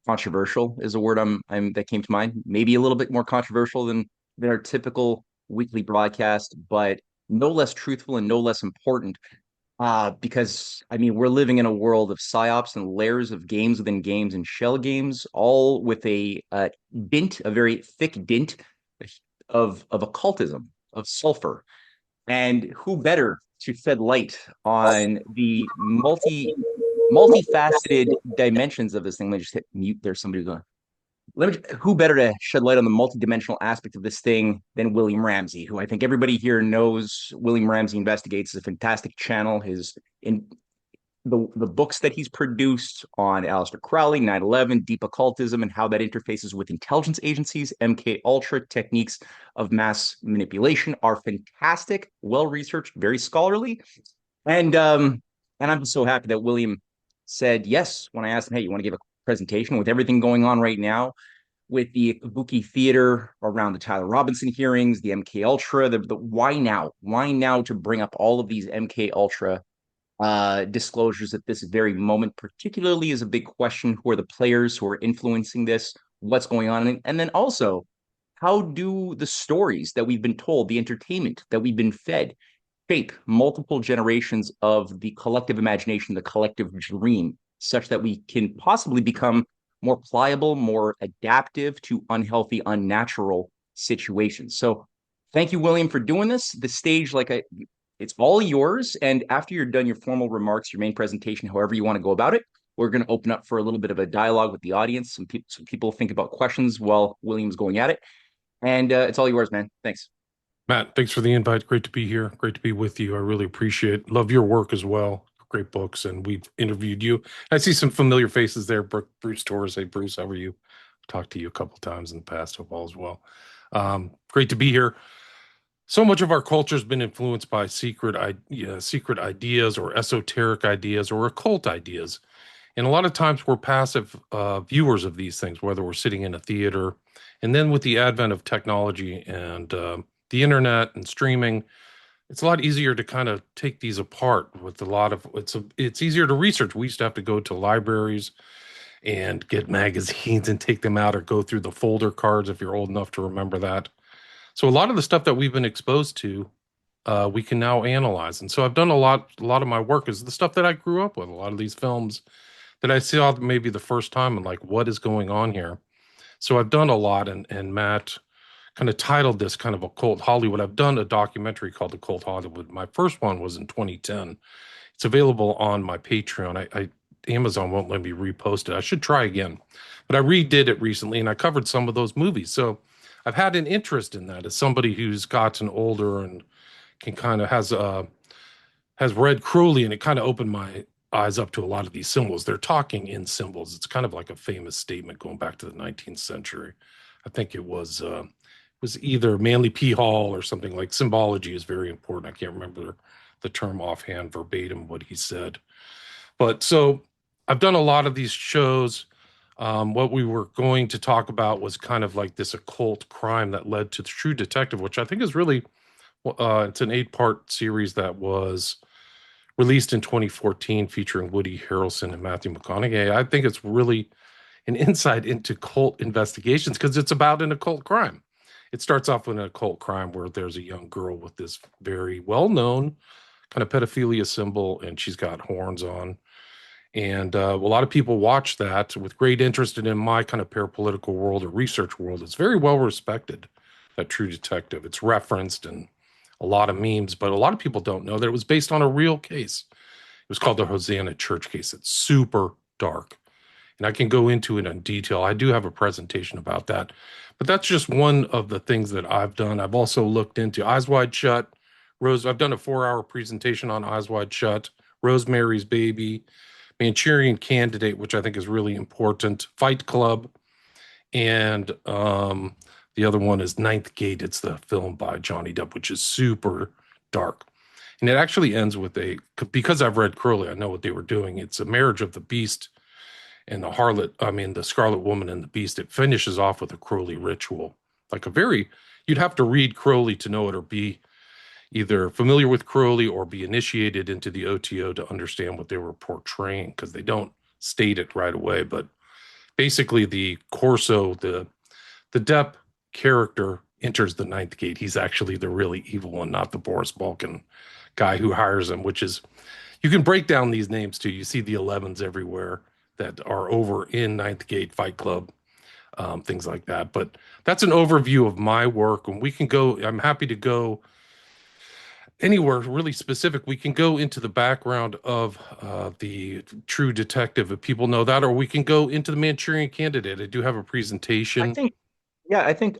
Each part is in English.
controversial is a word that came to mind. Maybe a little bit more controversial than our typical weekly broadcast, but no less truthful and no less important. Because I mean, we're living in a world of psyops and layers of games within games and shell games, all with a very thick dint of occultism, of sulfur. And who better to shed light on the multifaceted dimensions of this thing? Let me just hit mute. There's somebody going. Who better to shed light on the multidimensional aspect of this thing than William Ramsey, who I think everybody here knows. William Ramsey Investigates is a fantastic channel. His in the books that he's produced on Aleister Crowley, 9/11, deep occultism, and how that interfaces with intelligence agencies, MK Ultra techniques of mass manipulation are fantastic, well researched, very scholarly, and um, and I'm just so happy that William said yes when I asked him, "Hey, you want to give a presentation with everything going on right now?" With the Kabuki Theater around the Tyler Robinson hearings, the MK Ultra, the why now? Why now to bring up all of these MK Ultra disclosures at this very moment, particularly is a big question. Who are the players who are influencing this? What's going on? And then also, how do the stories that we've been told, the entertainment that we've been fed, shape multiple generations of the collective imagination, the collective dream, such that we can possibly become more pliable, more adaptive to unhealthy, unnatural situations? So, thank you, William, for doing this. The stage, it's all yours. And after you're done your formal remarks, your main presentation, however you want to go about it, we're going to open up for a little bit of a dialogue with the audience. Some people think about questions while William's going at it. And it's all yours, man. Thanks. Matt, thanks for the invite. Great to be here. Great to be with you. I really appreciate Love your work as well. Great books, and we've interviewed you. I see some familiar faces there. Bruce Torres. Hey, Bruce, how are you? Talked to you a couple times in the past. Hope all is well. Great to be here. So much of our culture has been influenced by secret ideas or esoteric ideas or occult ideas. And a lot of times we're passive viewers of these things, whether we're sitting in a theater. And then with the advent of technology and the internet and streaming, it's a lot easier to kind of take these apart with a lot of it's easier to research. We used to have to go to libraries and get magazines and take them out or go through the folder cards if you're old enough to remember that. So a lot of the stuff that we've been exposed to, we can now analyze. And so I've done a lot of my work is the stuff that I grew up with, a lot of these films that I saw maybe the first time and like, what is going on here? So I've done a lot, and Matt kind of titled this kind of Occult Hollywood. I've done a documentary called Occult Hollywood. My first one was in 2010. It's available on my Patreon. Amazon won't let me repost it. I should try again, but I redid it recently, and I covered some of those movies. So I've had an interest in that as somebody who's gotten older and can kind of has read Crowley, and it kind of opened my eyes up to a lot of these symbols. They're talking in symbols. It's kind of like a famous statement going back to the 19th century. I think it was either Manly P. Hall or something like symbology is very important. I can't remember the term offhand verbatim what he said. But so I've done a lot of these shows. What we were going to talk about was kind of like this occult crime that led to True Detective, which I think is really it's an 8-part series that was released in 2014 featuring Woody Harrelson and Matthew McConaughey. I think it's really an insight into cult investigations because it's about an occult crime. It starts off with an occult crime where there's a young girl with this very well-known kind of pedophilia symbol, and she's got horns on. And a lot of people watch that with great interest. And in my kind of parapolitical world or research world, it's very well respected, that True Detective. It's referenced in a lot of memes, but a lot of people don't know that it was based on a real case. It was called the Hosanna Church case. It's super dark. And I can go into it in detail. I do have a presentation about that. But that's just one of the things that I've done. I've also looked into Eyes Wide Shut, I've done a 4-hour presentation on Eyes Wide Shut, Rosemary's Baby, Manchurian Candidate, which I think is really important, Fight Club, and the other one is Ninth Gate. It's the film by Johnny Depp, which is super dark. And it actually ends with because I've read Crowley, I know what they were doing. It's a marriage of the beast and the Scarlet Woman and the Beast. It finishes off with a Crowley ritual. You'd have to read Crowley to know it or be either familiar with Crowley or be initiated into the OTO to understand what they were portraying because they don't state it right away. But basically the Corso, the Depp character enters the ninth gate. He's actually the really evil one, not the Boris Balkan guy who hires him, which is, you can break down these names too. You see the 11s everywhere that are over in Ninth Gate Fight Club, things like that. But that's an overview of my work. And we can go, I'm happy to go anywhere really specific. We can go into the background of the True Detective, if people know that, or we can go into the Manchurian Candidate. I do have a I presentation. think, yeah, I think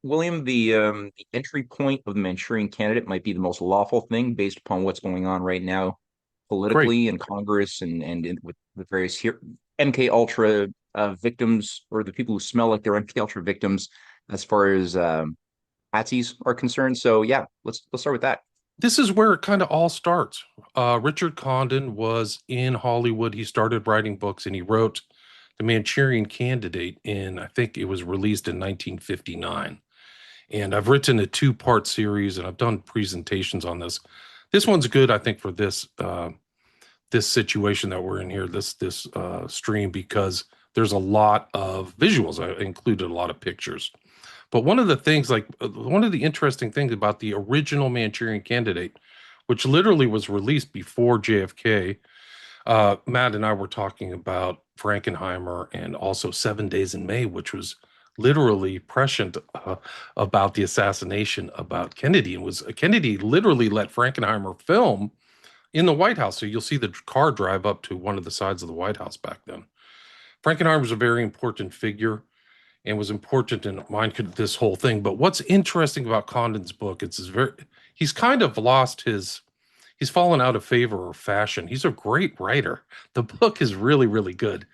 William, the entry point of the Manchurian Candidate might be the most lawful thing based upon what's going on right now Great. politically in Congress with various here MK Ultra victims, or the people who smell like they're MK Ultra victims as far as patsies are concerned. So yeah, let's start with that. This is where it kind of all starts. Richard Condon was in Hollywood. He started writing books and he wrote The Manchurian Candidate in, I think it was released in 1959. And I've written a two-part series and I've done presentations on this. This one's good, I think, for this situation that we're in here, this stream, because there's a lot of visuals. I included a lot of pictures. But one of the things, like one of the interesting things about the original Manchurian Candidate, which literally was released before JFK, Matt and I were talking about Frankenheimer and also 7 Days in May, which was literally prescient about the assassination about Kennedy, and was Kennedy literally let Frankenheimer film in the White House. So you'll see the car drive up to one of the sides of the White House back then. Frankenheimer was a very important figure and was important in this whole thing. But what's interesting about Condon's book, he's kind of he's fallen out of favor or fashion. He's a great writer. The book is really, really good.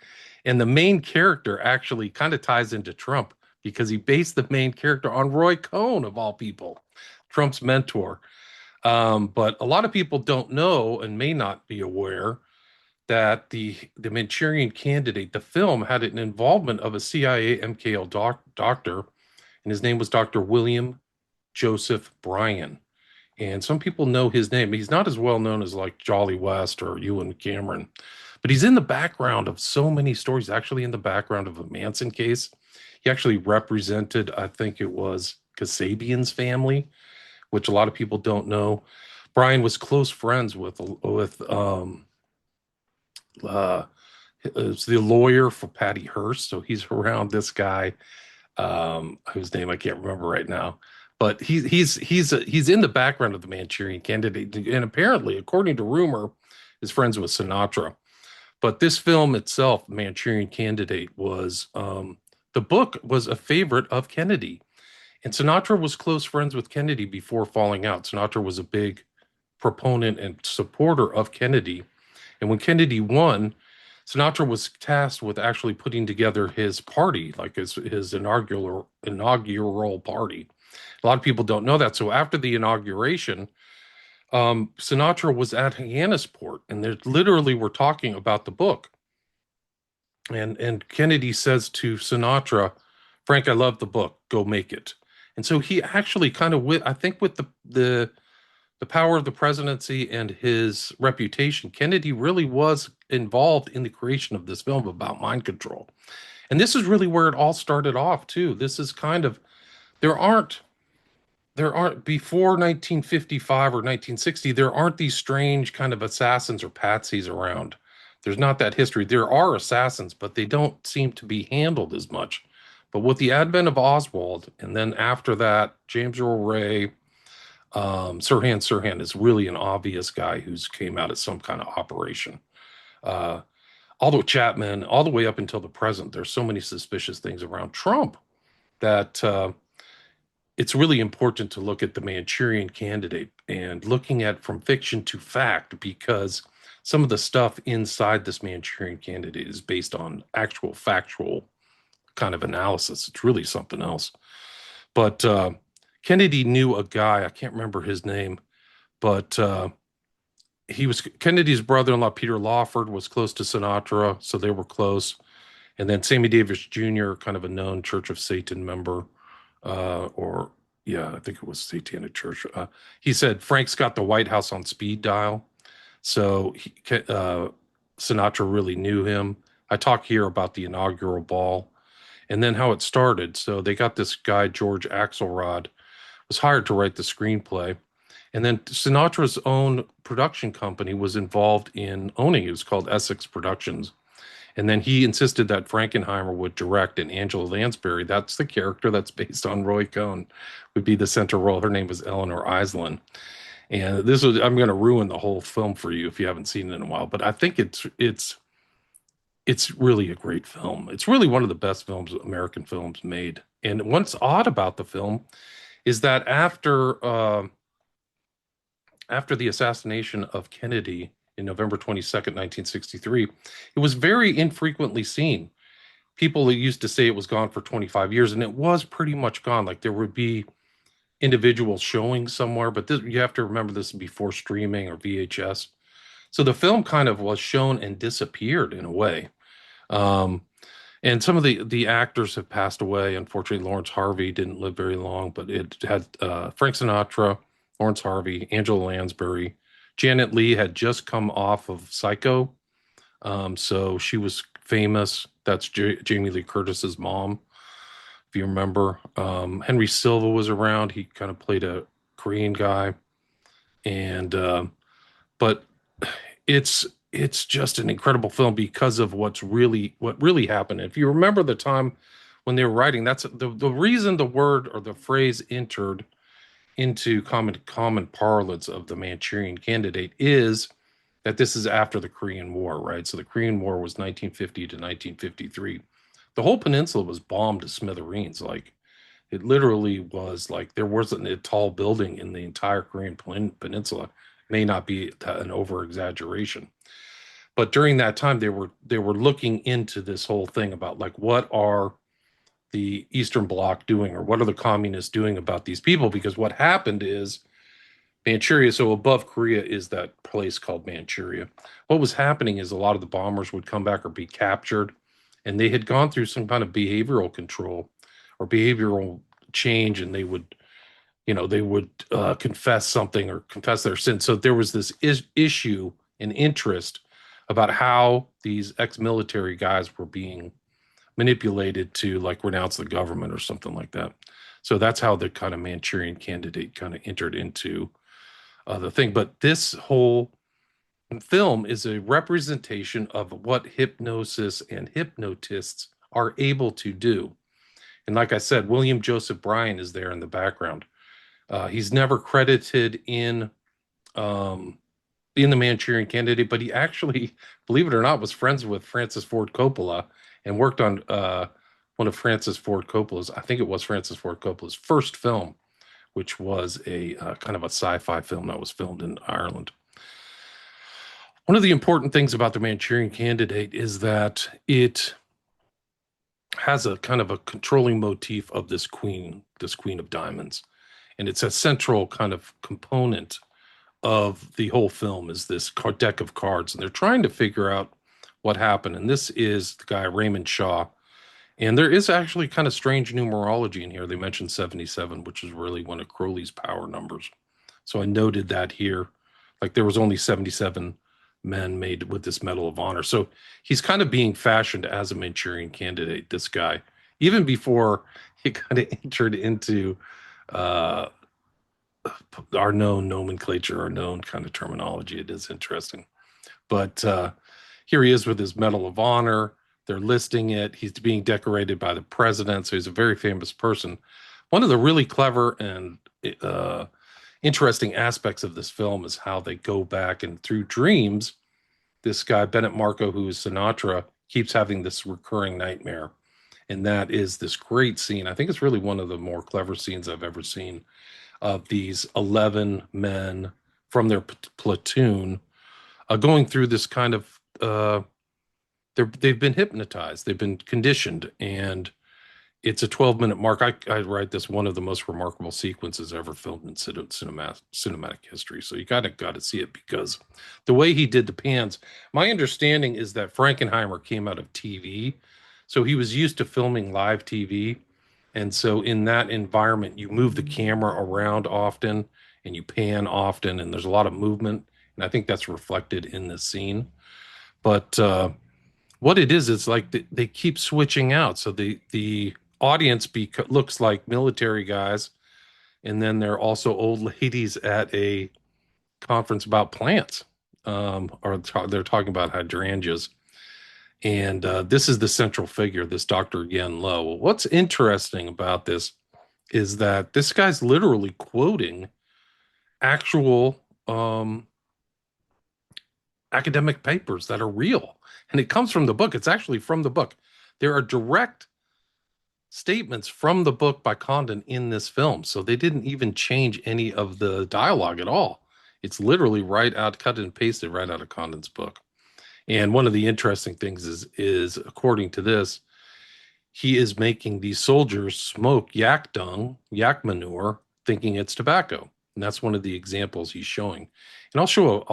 And the main character actually kind of ties into Trump because he based the main character on Roy Cohn, of all people, Trump's mentor. But a lot of people don't know and may not be aware that the Manchurian Candidate, the film, had an involvement of a CIA MKL doctor, and his name was Dr. William Joseph Bryan. And some people know his name. He's not as well known as like Jolly West or Ewan Cameron, but he's in the background of so many stories. Actually, in the background of a Manson case, he actually represented, I think it was Kasabian's family, which a lot of people don't know. Brian was close friends with uh, is the lawyer for Patty Hearst. So he's around this guy, whose name I can't remember right now. But he's in the background of the Manchurian Candidate, and apparently, according to rumor, is friends with Sinatra. But this film itself, Manchurian Candidate, was the book was a favorite of Kennedy, and Sinatra was close friends with Kennedy before falling out. Sinatra was a big proponent and supporter of Kennedy, and when Kennedy won, Sinatra was tasked with actually putting together his party, like his inaugural party. A lot of people don't know that. So after the inauguration, Sinatra was at Hyannisport, and they literally were talking about the book. And Kennedy says to Sinatra, "Frank, I love the book. Go make it." And so he actually kind of, with I think with the power of the presidency and his reputation, Kennedy really was involved in the creation of this film about mind control. And this is really where it all started off too. This is kind of, there aren't before 1955 or 1960, there aren't these strange kind of assassins or patsies around. There's not that history. There are assassins, but they don't seem to be handled as much. But with the advent of Oswald, and then after that, James Earl Ray, Sirhan is really an obvious guy who's came out of some kind of operation. Uh, Although Chapman, all the way up until the present, there's so many suspicious things around Trump that it's really important to look at the Manchurian Candidate and looking at from fiction to fact, because some of the stuff inside this Manchurian Candidate is based on actual factual kind of analysis. It's really something else. But Kennedy knew a guy, I can't remember his name, but he was Kennedy's brother-in-law, Peter Lawford, was close to Sinatra, so they were close. And then Sammy Davis Jr., kind of a known Church of Satan member, or yeah, I think it was Satanic Church. He said Frank's got the White House on speed dial, so Sinatra really knew him. I talk here about the inaugural ball and then how it started. So they got this guy, George Axelrod, was hired to write the screenplay. And then Sinatra's own production company was involved in owning it. It was called Essex Productions. And then he insisted that Frankenheimer would direct, and Angela Lansbury, that's the character that's based on Roy Cohn, would be the center role. Her name was Eleanor Islin. And this was, I'm going to ruin the whole film for you if you haven't seen it in a while, but I think it's really a great film. It's really one of the best films American films made. And what's odd about the film is that after the assassination of Kennedy in November 22nd, 1963, it was very infrequently seen. People used to say it was gone for 25 years, and it was pretty much gone. Like there would be individual showing somewhere, but this, you have to remember this is before streaming or VHS. So the film kind of was shown and disappeared in a way. Um, and some of the actors have passed away. Unfortunately, Lawrence Harvey didn't live very long, but it had Frank Sinatra, Lawrence Harvey, Angela Lansbury. Janet Leigh had just come off of Psycho, so she was famous. That's Jamie Lee Curtis's mom, if you remember. Henry Silva was around. He kind of played a Korean guy, and but it's just an incredible film because of what really happened. If you remember the time when they were writing, that's the reason the word or the phrase entered into common parlance of the Manchurian Candidate is that this is after the Korean War, right? So the Korean War was 1950 to 1953. The whole peninsula was bombed to smithereens. Like it literally was like there wasn't a tall building in the entire Korean peninsula. May not be an over exaggeration, but during that time they were looking into this whole thing about like what are the Eastern Bloc doing or what are the communists doing about these people? Because what happened is Manchuria, so above Korea is that place called Manchuria. What was happening is a lot of the bombers would come back or be captured, and they had gone through some kind of behavioral control or behavioral change, and they would confess something or confess their sin. So there was this issue and interest about how these ex-military guys were being manipulated to like renounce the government or something like that. So that's how the kind of Manchurian Candidate kind of entered into the thing. But this whole film is a representation of what hypnosis and hypnotists are able to do. And like I said, William Joseph Bryan is there in the background. He's never credited um, in the Manchurian Candidate, but he actually, believe it or not, was friends with Francis Ford Coppola and worked on one of Francis Ford Coppola's, I think it was Francis Ford Coppola's first film, which was a kind of a sci-fi film that was filmed in Ireland. One of the important things about the Manchurian Candidate is that it has a kind of a controlling motif of this queen of diamonds. And it's a central kind of component of the whole film is this deck of cards. And they're trying to figure out what happened. And this is the guy, Raymond Shaw. And there is actually kind of strange numerology in here. They mentioned 77, which is really one of Crowley's power numbers. So I noted that here. Like there was only 77 men made with this Medal of Honor. So he's kind of being fashioned as a Manchurian Candidate, this guy, even before he kind of entered into uh, our known nomenclature, our known kind of terminology. It is interesting. But here he is with his Medal of Honor. They're listing it. He's being decorated by the president. So he's a very famous person. One of the really clever and uh, interesting aspects of this film is how they go back and through dreams, this guy, Bennett Marco, who is Sinatra, keeps having this recurring nightmare. And that is this great scene. I think it's really one of the more clever scenes I've ever seen of these 11 men from their platoon going through this kind of they've been hypnotized, they've been conditioned, and it's a 12-minute mark. I write this one of the most remarkable sequences ever filmed in cinematic history. So you got to see it because the way he did the pans. My understanding is that Frankenheimer came out of TV, so he was used to filming live TV, and so in that environment, you move the camera around often and you pan often, and there's a lot of movement, and I think that's reflected in this scene. But what it is, it's like they keep switching out. So the audience looks like military guys, and then they're also old ladies at a conference about plants, or they're talking about hydrangeas. And this is the central figure, this Dr. Yen Lo. Well, what's interesting about this is that this guy's literally quoting actual academic papers that are real. And it comes from the book. It's actually from the book. There are direct statements from the book by Condon in this film. So they didn't even change any of the dialogue at all. It's literally right out, cut and pasted right out of Condon's book. And one of the interesting things is according to this, he is making these soldiers smoke yak dung, yak manure, thinking it's tobacco. And that's one of the examples he's showing. And I'll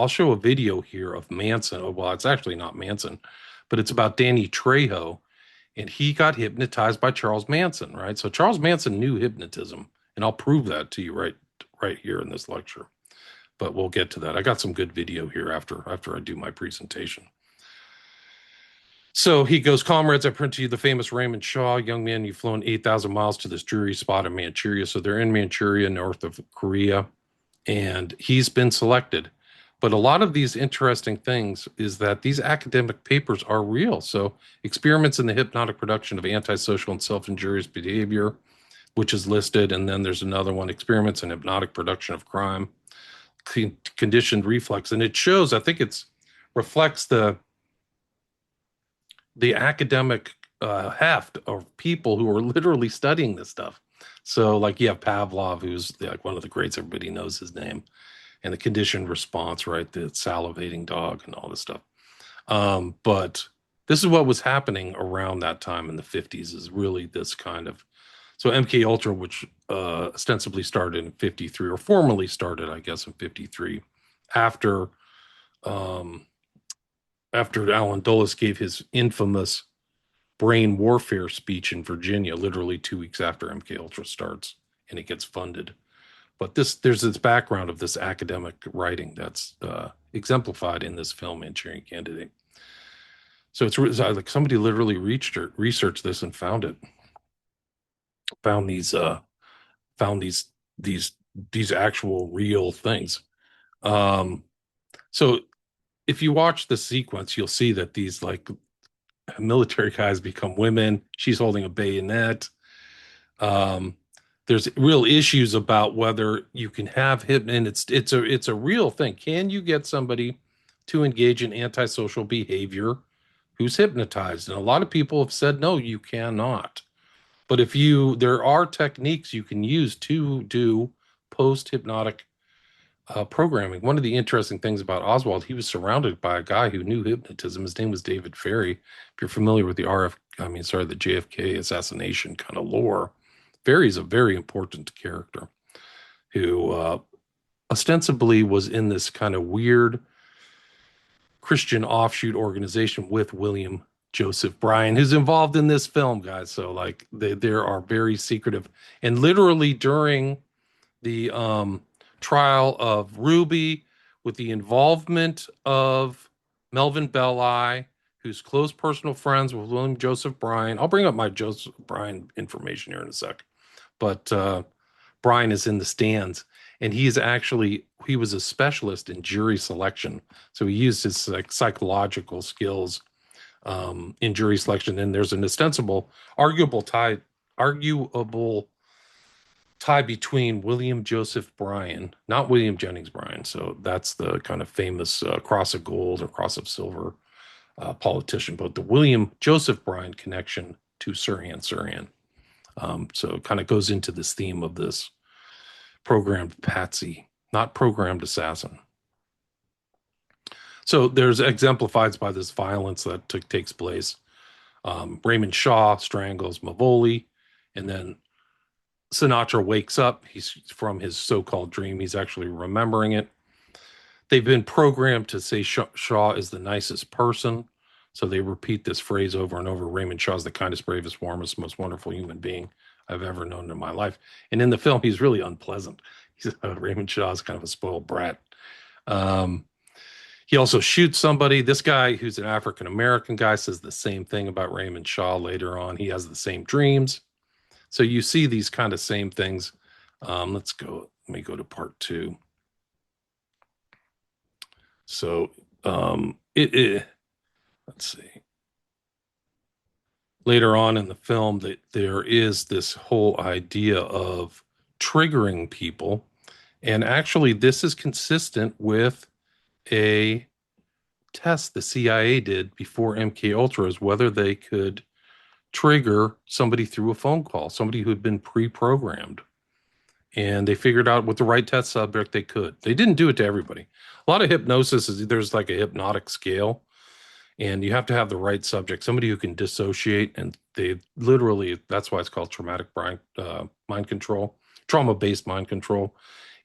show a video here of Manson. Oh, well, it's actually not Manson, but it's about Danny Trejo, and he got hypnotized by Charles Manson, right? So Charles Manson knew hypnotism, and I'll prove that to you right here in this lecture. But we'll get to that. I got some good video here after I do my presentation. So he goes, comrades, I print to you the famous Raymond Shaw, young man, you've flown 8,000 miles to this dreary spot in Manchuria. So they're in Manchuria, north of Korea, and he's been selected. But a lot of these interesting things is that these academic papers are real. So experiments in the hypnotic production of antisocial and self-injurious behavior, which is listed. And then there's another one, experiments in hypnotic production of crime, conditioned reflex. And it shows, I think it's reflects the academic heft of people who are literally studying this stuff. So, like, you have Pavlov, who's like one of the greats, everybody knows his name, and the conditioned response, right? The salivating dog and all this stuff. But this is what was happening around that time in the 50s, is really this kind of. So, MK Ultra, which ostensibly started in 53, or formally started, I guess, in 53, after um, after Alan Dulles gave his infamous brain warfare speech in Virginia, literally 2 weeks after MK Ultra starts, and it gets funded. But there's this background of this academic writing that's exemplified in this film, Manchurian Candidate. So it's like somebody literally researched this and found it, found these actual real things. Um, so if you watch the sequence, you'll see that these like military guys become women. She's holding a bayonet. Um, there's real issues about whether you can have him, and it's a real thing. Can you get somebody to engage in antisocial behavior who's hypnotized? And a lot of people have said no, you cannot. But there are techniques you can use to do post hypnotic programming. One of the interesting things about Oswald, he was surrounded by a guy who knew hypnotism. His name was David Ferry. If you're familiar with the the JFK assassination kind of lore, Ferry is a very important character who ostensibly was in this kind of weird Christian offshoot organization with William Joseph Bryan, who's involved in this film, guys. So like there are very secretive, and literally during the trial of Ruby, with the involvement of Melvin Belli, who's close personal friends with William Joseph Bryan. I'll bring up my Joseph Bryan information here in a sec. But Bryan is in the stands, and he was a specialist in jury selection. So he used his psychological skills in jury selection. And there's an arguable tie between William Joseph Bryan, not William Jennings Bryan. So that's the kind of famous cross of gold or cross of silver politician, but the William Joseph Bryan connection to Sirhan Sirhan. So it kind of goes into this theme of this programmed patsy, not programmed assassin. So there's exemplified by this violence that takes place. Raymond Shaw strangles Mavoli, and then Sinatra wakes up. He's from his so-called dream. He's actually remembering it. They've been programmed to say Shaw is the nicest person. So they repeat this phrase over and over. Raymond Shaw is the kindest, bravest, warmest, most wonderful human being I've ever known in my life. And in the film, he's really unpleasant. Raymond Shaw is kind of a spoiled brat. He also shoots somebody. This guy, who's an African American guy, says the same thing about Raymond Shaw later on. He has the same dreams. So you see these kind of same things. Let's go. Let me go to part two. So let's see. Later on in the film, that there is this whole idea of triggering people, and actually, this is consistent with a test the CIA did before MK Ultra, is whether they could trigger somebody through a phone call, somebody who had been pre-programmed. And they figured out with the right test subject they could. They didn't do it to everybody. A lot of hypnosis is there's like a hypnotic scale, and you have to have the right subject, somebody who can dissociate. And they literally, that's why it's called traumatic mind control, trauma-based mind control,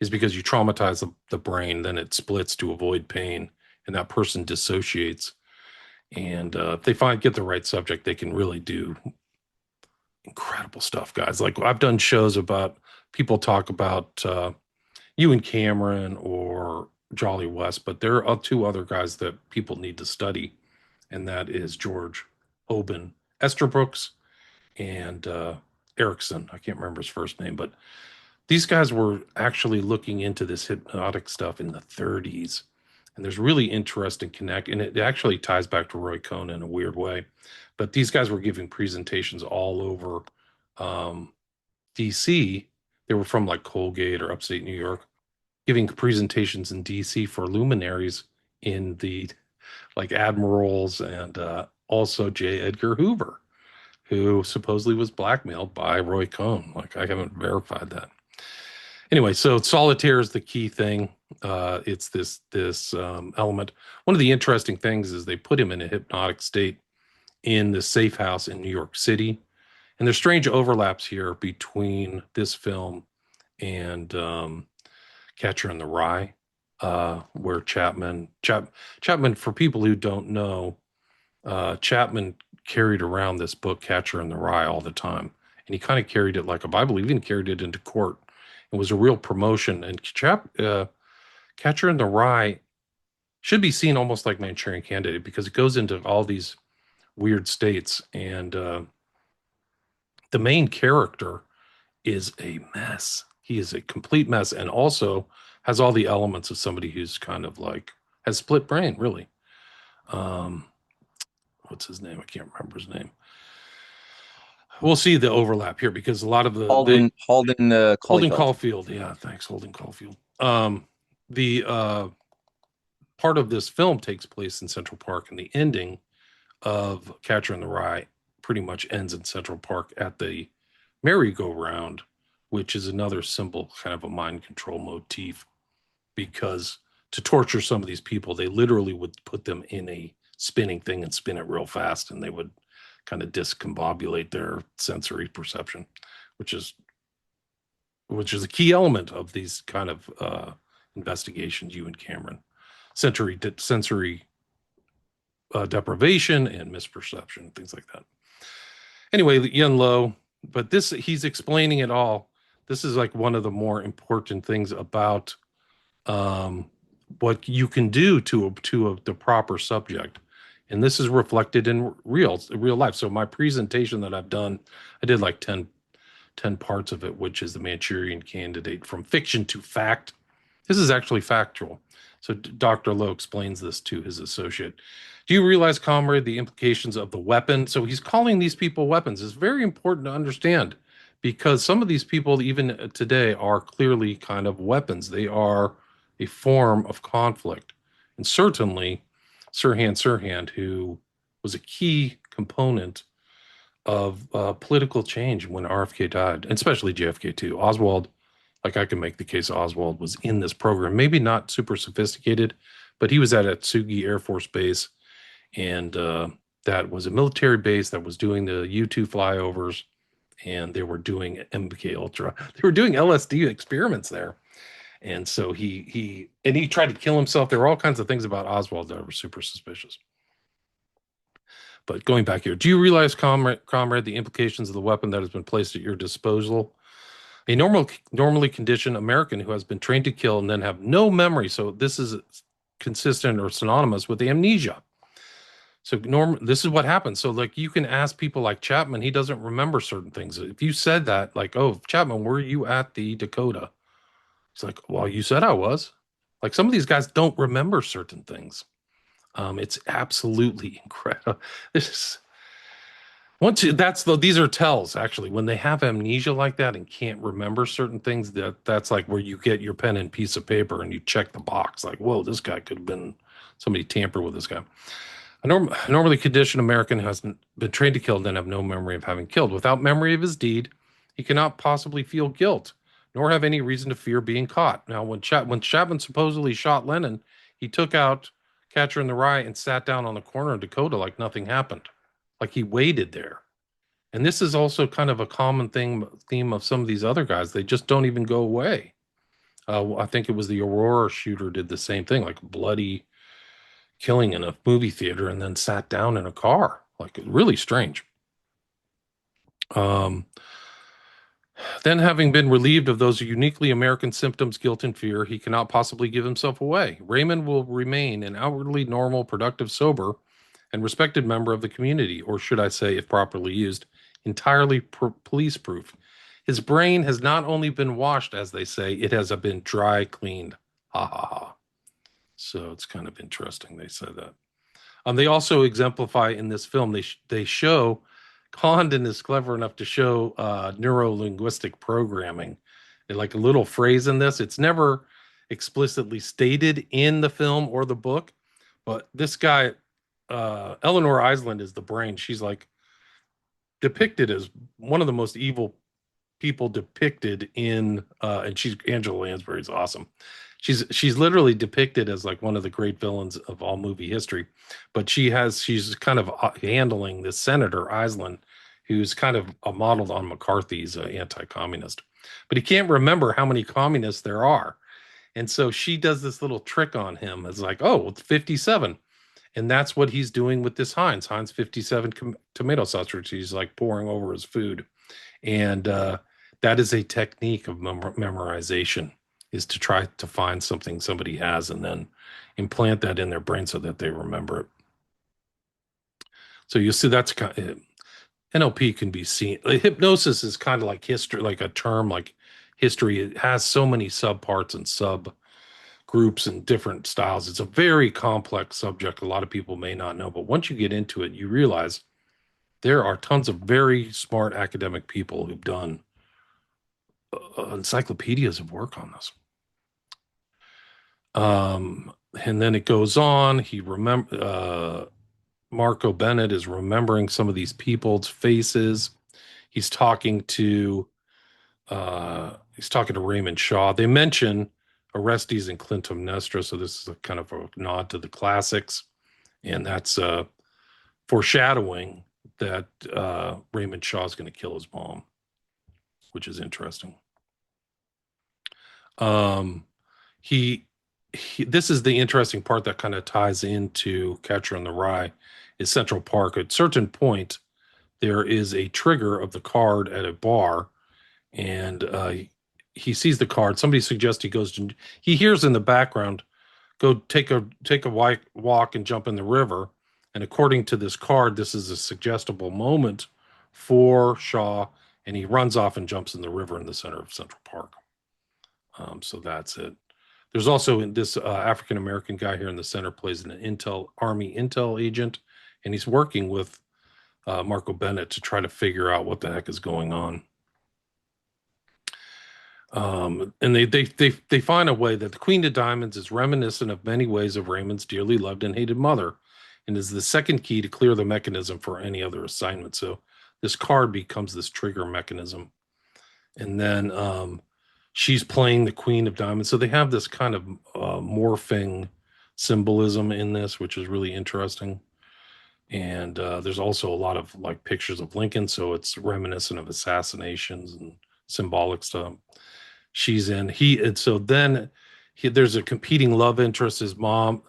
is because you traumatize the brain, then it splits to avoid pain, and that person dissociates. And if they get the right subject, they can really do incredible stuff, guys. Like I've done shows about people talk about you and Cameron or Jolly West, but there are two other guys that people need to study, and that is George Hoban Esterbrooks and Erickson. I can't remember his first name, but these guys were actually looking into this hypnotic stuff in the 30s. And there's really interesting connect, and it actually ties back to Roy Cohn in a weird way. But these guys were giving presentations all over DC. They were from like Colgate or upstate New York, giving presentations in DC for luminaries in the like admirals, and also J. Edgar Hoover, who supposedly was blackmailed by Roy Cohn. Like I haven't verified that. Anyway, so solitaire is the key thing. It's this element. One of the interesting things is they put him in a hypnotic state in the safe house in New York City, and there's strange overlaps here between this film and Catcher in the Rye, where Chapman, for people who don't know, Chapman carried around this book Catcher in the Rye all the time, and he kind of carried it like a Bible. He even carried it into court. It was a real promotion. And Catcher in the Rye should be seen almost like Manchurian Candidate, because it goes into all these weird states, and the main character is a mess. He is a complete mess, and also has all the elements of somebody who's kind of like has split brain, really. What's his name? I can't remember his name. We'll see the overlap here, because a lot of Holden Holden Caulfield. Caulfield. Yeah, thanks, Holden Caulfield. The part of this film takes place in Central Park, and the ending of Catcher in the Rye pretty much ends in Central Park at the merry-go-round, which is another simple kind of a mind control motif, because to torture some of these people, they literally would put them in a spinning thing and spin it real fast, and they would kind of discombobulate their sensory perception, which is a key element of these kind of investigations, you and Cameron. Sensory deprivation and misperception, things like that. Anyway, Yun Lo, but he's explaining it all. This is like one of the more important things about what you can do to the proper subject. And this is reflected in real life. So my presentation that I've done, I did like 10 parts of it, which is the Manchurian Candidate from fiction to fact. This is actually factual. So Dr. Lowe explains this to his associate. Do you realize, comrade, the implications of the weapon? So he's calling these people weapons. It's very important to understand, because some of these people, even today, are clearly kind of weapons. They are a form of conflict. And certainly Sirhan Sirhan, who was a key component of political change when RFK died, and especially JFK too. Oswald, like I can make the case Oswald was in this program, maybe not super sophisticated, but he was at Atsugi Air Force Base, and that was a military base that was doing the U-2 flyovers, and they were doing MK Ultra. They were doing LSD experiments there. And so he tried to kill himself. There were all kinds of things about Oswald that were super suspicious. But going back here, do you realize, comrade, the implications of the weapon that has been placed at your disposal? A normally conditioned American who has been trained to kill and then have no memory. So this is consistent or synonymous with amnesia. So this is what happens. So like you can ask people like Chapman, he doesn't remember certain things. If you said that, like, oh, Chapman, were you at the Dakota? He's like, well, you said I was. Like some of these guys don't remember certain things. It's absolutely incredible. This is these are tells actually when they have amnesia like that and can't remember certain things. That's like where you get your pen and piece of paper and you check the box. Like, whoa, this guy could have been somebody tampered with this guy. A normally conditioned American has been trained to kill and then have no memory of having killed. Without memory of his deed, he cannot possibly feel guilt, nor have any reason to fear being caught. Now, when Chapman supposedly shot Lennon, he took out Catcher in the Rye and sat down on the corner of Dakota like nothing happened, like he waited there. And this is also kind of a common theme of some of these other guys. They just don't even go away. I think it was the Aurora shooter did the same thing, like bloody killing in a movie theater and then sat down in a car. Like really strange. Um, then, having been relieved of those uniquely American symptoms, guilt and fear, he cannot possibly give himself away. Raymond will remain an outwardly normal, productive, sober, and respected member of the community, or should I say, if properly used, entirely police proof. His brain has not only been washed, as they say, it has been dry cleaned. Ha ha ha. So it's kind of interesting they said that. They also exemplify in this film. They show Condon is clever enough to show neuro linguistic programming. And like a little phrase in this. It's never explicitly stated in the film or the book, but this guy, Eleanor Island, is the brain. She's like depicted as one of the most evil people depicted in, and she's Angela Lansbury's awesome. She's literally depicted as like one of the great villains of all movie history, but she's kind of handling this Senator Island, who's kind of modeled on McCarthy's anti-communist, but he can't remember how many communists there are, and so she does this little trick on him. It's like, oh, it's 57, and that's what he's doing with this Heinz 57 tomato sauce, which he's like pouring over his food, and that is a technique of memorization, is to try to find something somebody has and then implant that in their brain so that they remember it. So you see that's kind of, NLP can be seen. Hypnosis is kind of like history, like a term like history. It has so many subparts and sub groups and different styles. It's a very complex subject. A lot of people may not know, but once you get into it, you realize there are tons of very smart academic people who've done encyclopedias of work on this. And then it goes on. Marco Bennett is remembering some of these people's faces. He's talking to Raymond Shaw. They mention Orestes and Clytemnestra, so this is a kind of a nod to the classics, and that's foreshadowing that Raymond Shaw is going to kill his mom, which is interesting. This is the interesting part that kind of ties into Catcher in the Rye, is Central Park. At a certain point, there is a trigger of the card at a bar, and he sees the card. Somebody suggests he hears in the background, go take a walk and jump in the river. And according to this card, this is a suggestible moment for Shaw, and he runs off and jumps in the river in the center of Central Park. So that's it. There's also this African American guy here in the center plays an Army intel agent, and he's working with Marco Bennett to try to figure out what the heck is going on. And they find a way that the Queen of Diamonds is reminiscent of many ways of Raymond's dearly loved and hated mother, and is the second key to clear the mechanism for any other assignment. So this card becomes this trigger mechanism, and then she's playing the Queen of Diamonds. So they have this kind of morphing symbolism in this, which is really interesting. And there's also a lot of like pictures of Lincoln, so it's reminiscent of assassinations and symbolic stuff. There's a competing love interest. His mom,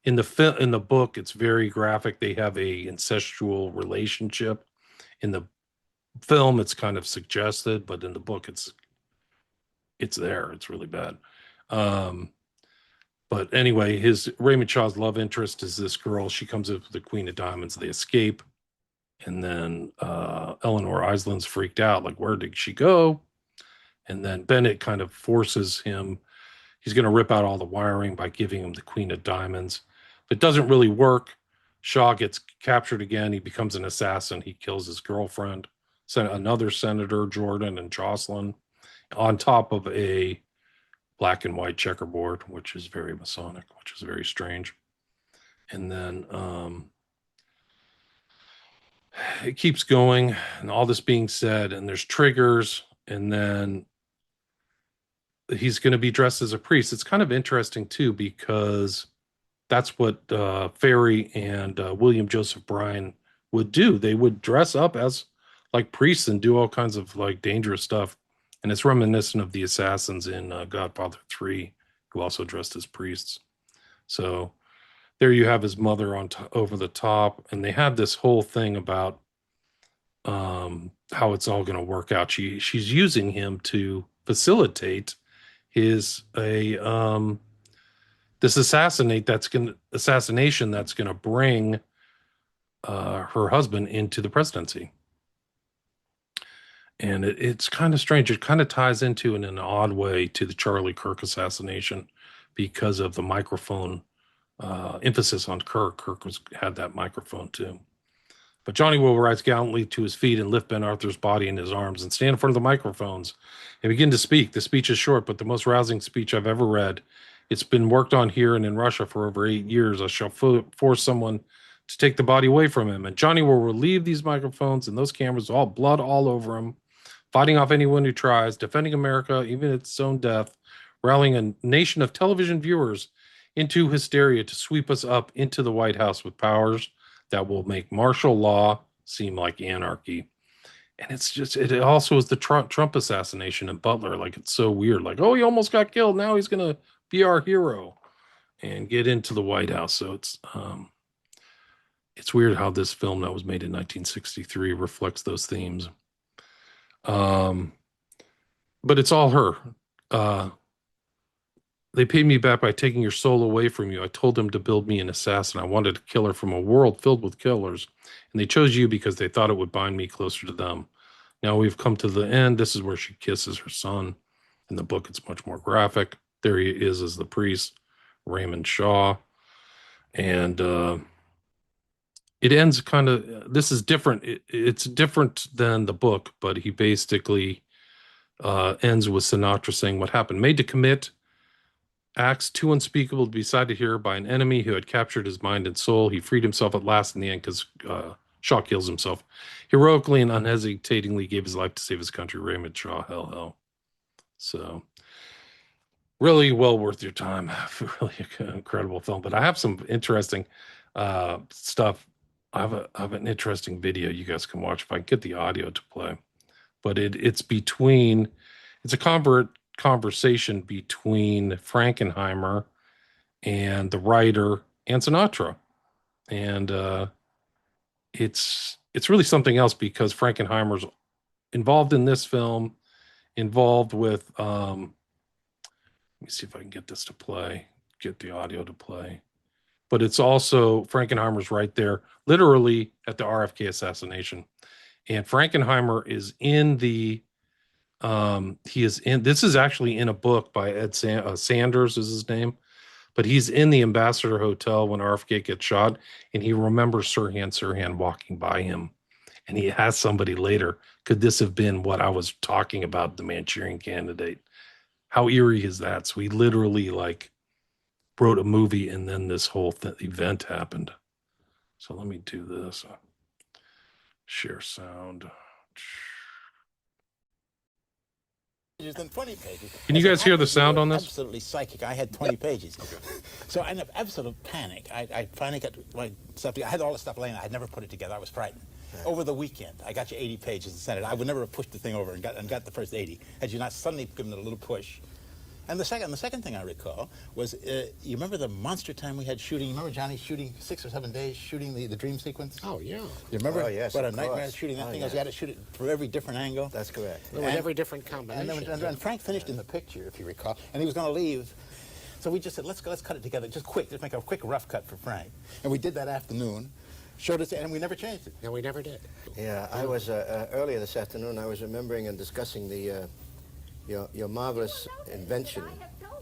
in the book, it's very graphic. They have a incestual relationship. In the film, it's kind of suggested, but in the book, it's there. It's really bad. But anyway, Raymond Shaw's love interest is this girl. She comes up with the Queen of Diamonds. They escape. And then Eleanor Island's freaked out, like, where did she go? And then Bennett kind of forces him. He's going to rip out all the wiring by giving him the Queen of Diamonds. But it doesn't really work. Shaw gets captured again. He becomes an assassin. He kills his girlfriend, another senator, Jordan, and Jocelyn, on top of a black and white checkerboard, which is very Masonic, which is very strange. And then it keeps going, and all this being said, and there's triggers, and then he's going to be dressed as a priest. It's kind of interesting too, because that's what Ferry and William Joseph Bryan would do. They would dress up as like priests and do all kinds of like dangerous stuff. And it's reminiscent of the assassins in Godfather 3, who also dressed as priests. So there you have his mother over the top, and they have this whole thing about how it's all going to work out. She's using him to facilitate this assassination that's going to bring her husband into the presidency. And it's kind of strange. It kind of ties into, in an odd way, to the Charlie Kirk assassination because of the microphone emphasis on Kirk. Kirk had that microphone too. But Johnny will rise gallantly to his feet and lift Ben Arthur's body in his arms and stand in front of the microphones and begin to speak. The speech is short, but the most rousing speech I've ever read. It's been worked on here and in Russia for over 8 years. I shall force someone to take the body away from him. And Johnny will relieve these microphones and those cameras, all blood all over him, fighting off anyone who tries, defending America, even at its own death, rallying a nation of television viewers into hysteria to sweep us up into the White House with powers that will make martial law seem like anarchy. And it also is the Trump assassination in Butler. Like, it's so weird. Like, oh, he almost got killed. Now he's going to be our hero and get into the White House. So it's weird how this film that was made in 1963 reflects those themes. But it's all her. They paid me back by taking your soul away from you. I told them to build me an assassin. I wanted to kill her from a world filled with killers. And they chose you because they thought it would bind me closer to them. Now we've come to the end. This is where she kisses her son. In the book, it's much more graphic. There he is as the priest, Raymond Shaw. And it ends kind of, this is different. It's different than the book, but he basically ends with Sinatra saying, what happened? Made to commit acts too unspeakable to be decided here by an enemy who had captured his mind and soul. He freed himself at last in the end because Shaw kills himself. Heroically and unhesitatingly gave his life to save his country. Raymond Shaw, hell, hell. So really well worth your time. Really incredible film. But I have some interesting stuff. I have an interesting video you guys can watch if I can get the audio to play. But it's a conversation between Frankenheimer and the writer and Sinatra. And it's really something else because Frankenheimer's involved in this film, involved with let me see if I can get this to play, get the audio to play. But it's also, Frankenheimer's right there, literally at the RFK assassination. And Frankenheimer is in the this is actually in a book by Ed Sanders is his name, but he's in the Ambassador Hotel when RFK gets shot, and he remembers Sirhan walking by him, and he asks somebody later, could this have been what I was talking about, the Manchurian Candidate? How eerie is that? So he literally like wrote a movie, and then this whole event happened. So let me do this. Share sound. Than 20 pages. Can you guys hear the sound on this? Absolutely psychic. I had 20 pages. Okay. So I had absolute panic. I finally got my stuff together. I had all the stuff laying. I had never put it together. I was frightened. Yeah. Over the weekend, I got you 80 pages and sent it. I would never have pushed the thing over and got the first 80 had you not suddenly given it a little push. And the second thing I recall was, you remember the monster time we had shooting? You remember Johnny shooting 6 or 7 days shooting the dream sequence? Oh, yeah. You remember? Oh, yes, what a nightmare shooting that thing yeah. was. You had to shoot it from every different angle. That's correct. And With every different combination. And Frank finished in the picture, if you recall, and he was going to leave. So we just said, let's cut it together, just quick, just make a quick rough cut for Frank. And we did that afternoon, showed it, and we never changed it. No, we never did. Yeah, I was earlier this afternoon. I was remembering and discussing the your marvelous invention,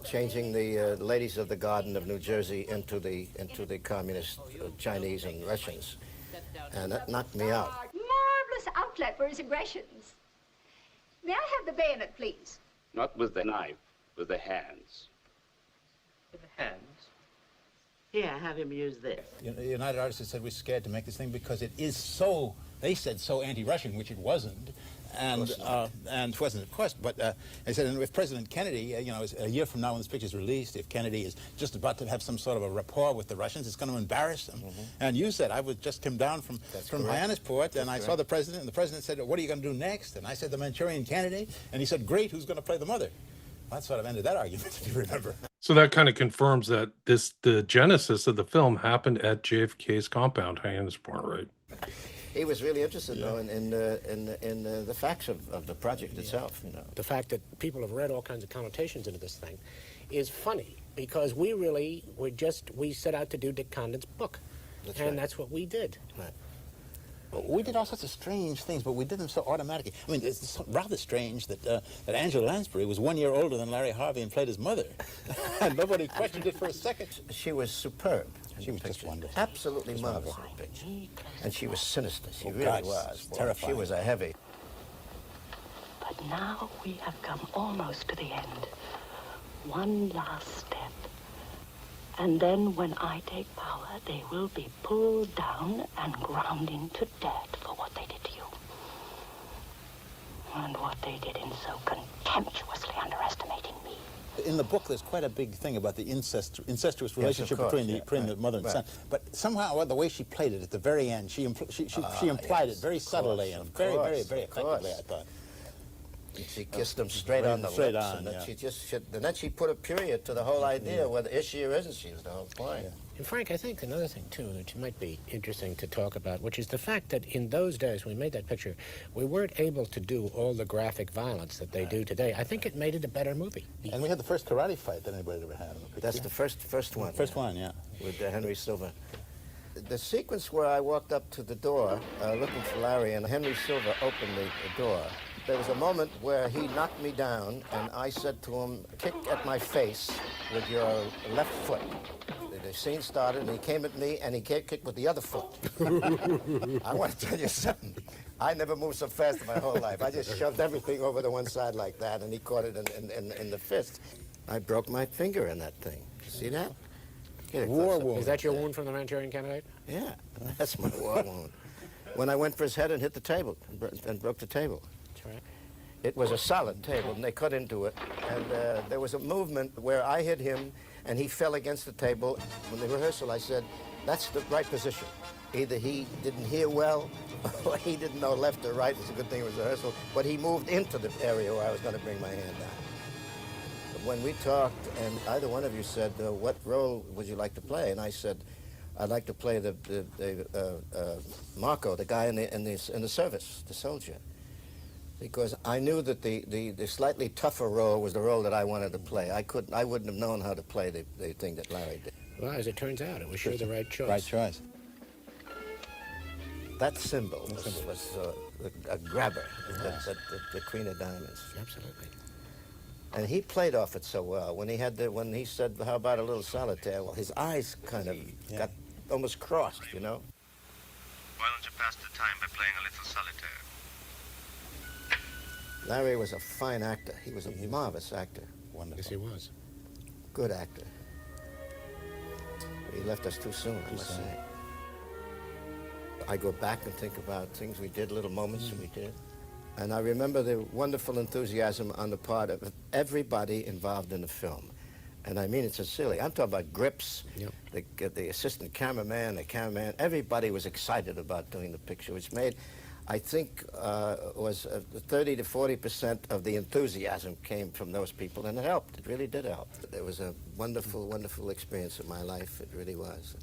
changing the ladies of the Garden of New Jersey into the communist Chinese and Russians, and that knocked me out. Marvelous outlet for his aggressions. May I have the bayonet, please? Not with the knife, with the hands. With the hands? Here, have him use this. United Artists said we're scared to make this thing because it is so, they said, so anti-Russian, which it wasn't. And it wasn't, of course, but they said, and if President Kennedy, a year from now when this picture is released, if Kennedy is just about to have some sort of a rapport with the Russians, it's going to embarrass them. And you said, I was just come down from Hyannisport, and I saw the president, and the president said, what are you going to do next? And I said, the Manchurian candidate. And he said, great, who's going to play the mother? Well, that sort of ended that argument, if you remember. So that kind of confirms that the genesis of the film happened at JFK's compound, Hyannisport, right? He was really interested, though, in the facts of the project itself. The fact that people have read all kinds of connotations into this thing is funny, because we set out to do Dick Condon's book. That's what we did. Right. We did all sorts of strange things, but we did them so automatically. I mean, it's rather strange that Angela Lansbury was 1 year older than Larry Harvey and played his mother. And nobody questioned it for a second. She was superb. She was just wonderful. Absolutely marvelous in the picture. And she was sinister. She really God, was. Boy, terrifying. She was a heavy. But now we have come almost to the end. One last step. And then when I take power, they will be pulled down and ground into dirt for what they did to you. And what they did in so contemptuously underestimating me. In the book, there's quite a big thing about the incestuous relationship between the mother and son. But somehow, the way she played it at the very end, she implied it very subtly and very effectively, I thought. She kissed him straight on the lips, and then she put a period to the whole idea, whether is she or isn't she, is the whole point. And Frank, I think another thing, too, that might be interesting to talk about, which is the fact that in those days, when we made that picture, we weren't able to do all the graphic violence that they do today. I think it made it a better movie. And we had the first karate fight that anybody ever had. That's the first one. First one, yeah. With Henry Silva. The sequence where I walked up to the door, looking for Larry, and Henry Silva opened the door, there was a moment where he knocked me down, and I said to him, kick at my face with your left foot. The scene started, and he came at me, and he kicked with the other foot. I want to tell you something. I never moved so fast in my whole life. I just shoved everything over to one side like that, and he caught it in the fist. I broke my finger in that thing. See that? War wound. Is that your wound from the Manchurian candidate? Yeah, that's my war wound. When I went for his head and hit the table, and broke the table. Right. It was a solid table, and they cut into it. And there was a movement where I hit him, and he fell against the table. When the rehearsal, I said, that's the right position. Either he didn't hear well, or he didn't know left or right. It's a good thing it was rehearsal. But he moved into the area where I was going to bring my hand down. But when we talked, and either one of you said, what role would you like to play? And I said, I'd like to play the Marco, the guy in the service, the soldier. Because I knew that the slightly tougher role was the role that I wanted to play. I wouldn't have known how to play the thing that Larry did. Well, as it turns out, it was sure the right choice. Right choice. That symbol was a grabber, the Queen of Diamonds. Absolutely. And he played off it so well. When he said, how about a little solitaire? Well, his eyes kind of got almost crossed, you know? Why don't you pass the time by playing a little solitaire? Larry was a fine actor. He was a marvelous actor. Wonderful. Yes, he was. Good actor. He left us too soon, I must say. I go back and think about things we did, little moments that we did. And I remember the wonderful enthusiasm on the part of everybody involved in the film. And I mean it sincerely. I'm talking about grips, the assistant cameraman, the cameraman. Everybody was excited about doing the picture, which made, I think, was 30 to 40% of the enthusiasm came from those people, and it helped. It really did help. It was a wonderful, wonderful experience of my life. It really was.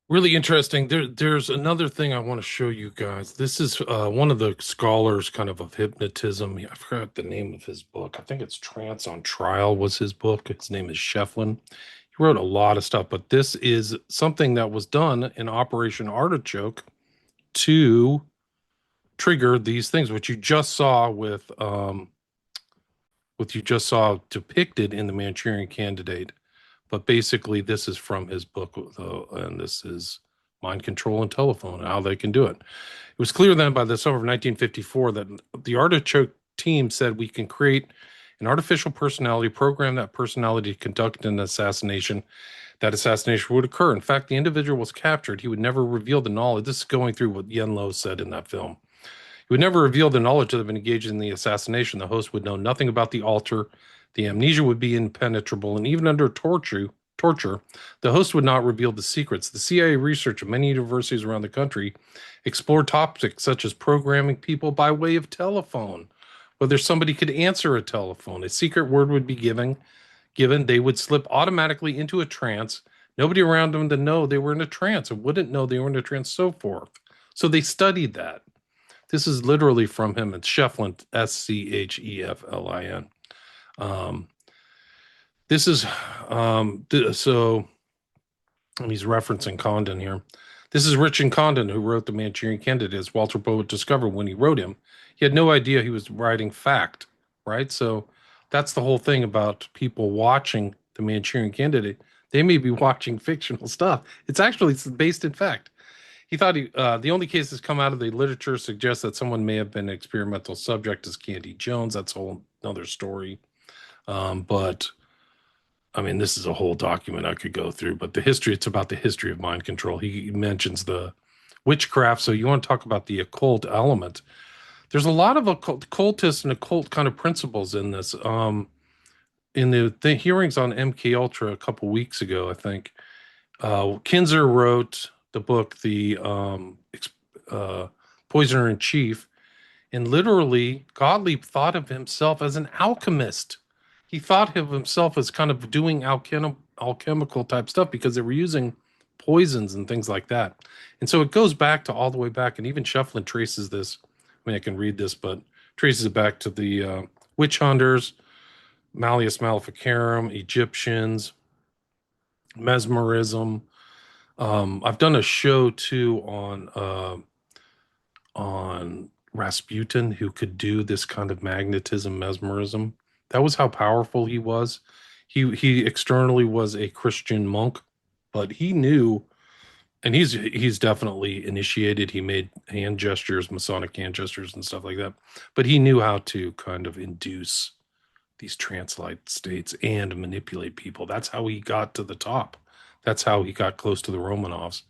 Really interesting. There's another thing I want to show you guys. This is one of the scholars kind of hypnotism. I forgot the name of his book. I think it's Trance on Trial was his book. His name is Shefflin. He wrote a lot of stuff, but this is something that was done in Operation Artichoke to trigger these things, which you just saw depicted in the Manchurian Candidate. But basically, this is from his book, and this is Mind Control and Telephone, how they can do it. It was clear then by the summer of 1954 that the Artichoke team said we can create an artificial personality, program that personality to conduct an assassination. That assassination would occur. In fact, the individual was captured. He would never reveal the knowledge. This is going through what Yen Lo said in that film. He would never reveal the knowledge that had been engaged in the assassination. The host would know nothing about the altar. The amnesia would be impenetrable, and even under torture, the host would not reveal the secrets. The CIA research at many universities around the country explored topics such as programming people by way of telephone, whether somebody could answer a telephone. A secret word would be given. They would slip automatically into a trance. Nobody around them to know they were in a trance and wouldn't know they were in a trance, so forth. So they studied that. This is literally from him. It's Shefflin, Scheflin. This is so he's referencing Condon here. This is Richard Condon, who wrote the Manchurian Candidate, as Walter Bowett discovered when he wrote him. He had no idea he was writing fact, right? So that's the whole thing about people watching the Manchurian Candidate. They may be watching fictional stuff. It's actually based in fact. He thought the only cases come out of the literature suggest that someone may have been an experimental subject as Candy Jones. That's a whole another story. But I mean, this is a whole document I could go through, but it's about the history of mind control. He mentions the witchcraft. So you want to talk about the occult element. There's a lot of occultist and occult kind of principles in this. In the hearings on MK Ultra a couple weeks ago, I think, Kinzer wrote the book, The Poisoner in Chief, and literally Gottlieb thought of himself as an alchemist. He thought of himself as kind of doing alchemical type stuff because they were using poisons and things like that. And so it goes back to all the way back, and even Shefflin traces this. I mean, I can read this, but traces it back to the witch hunters, Malleus Maleficarum, Egyptians, mesmerism. I've done a show too on Rasputin, who could do this kind of magnetism, mesmerism. That was how powerful he was. He externally was a Christian monk, but he knew, and he's definitely initiated. He made hand gestures, Masonic hand gestures and stuff like that. But he knew how to kind of induce these trance-like states and manipulate people. That's how he got to the top. That's how he got close to the Romanovs,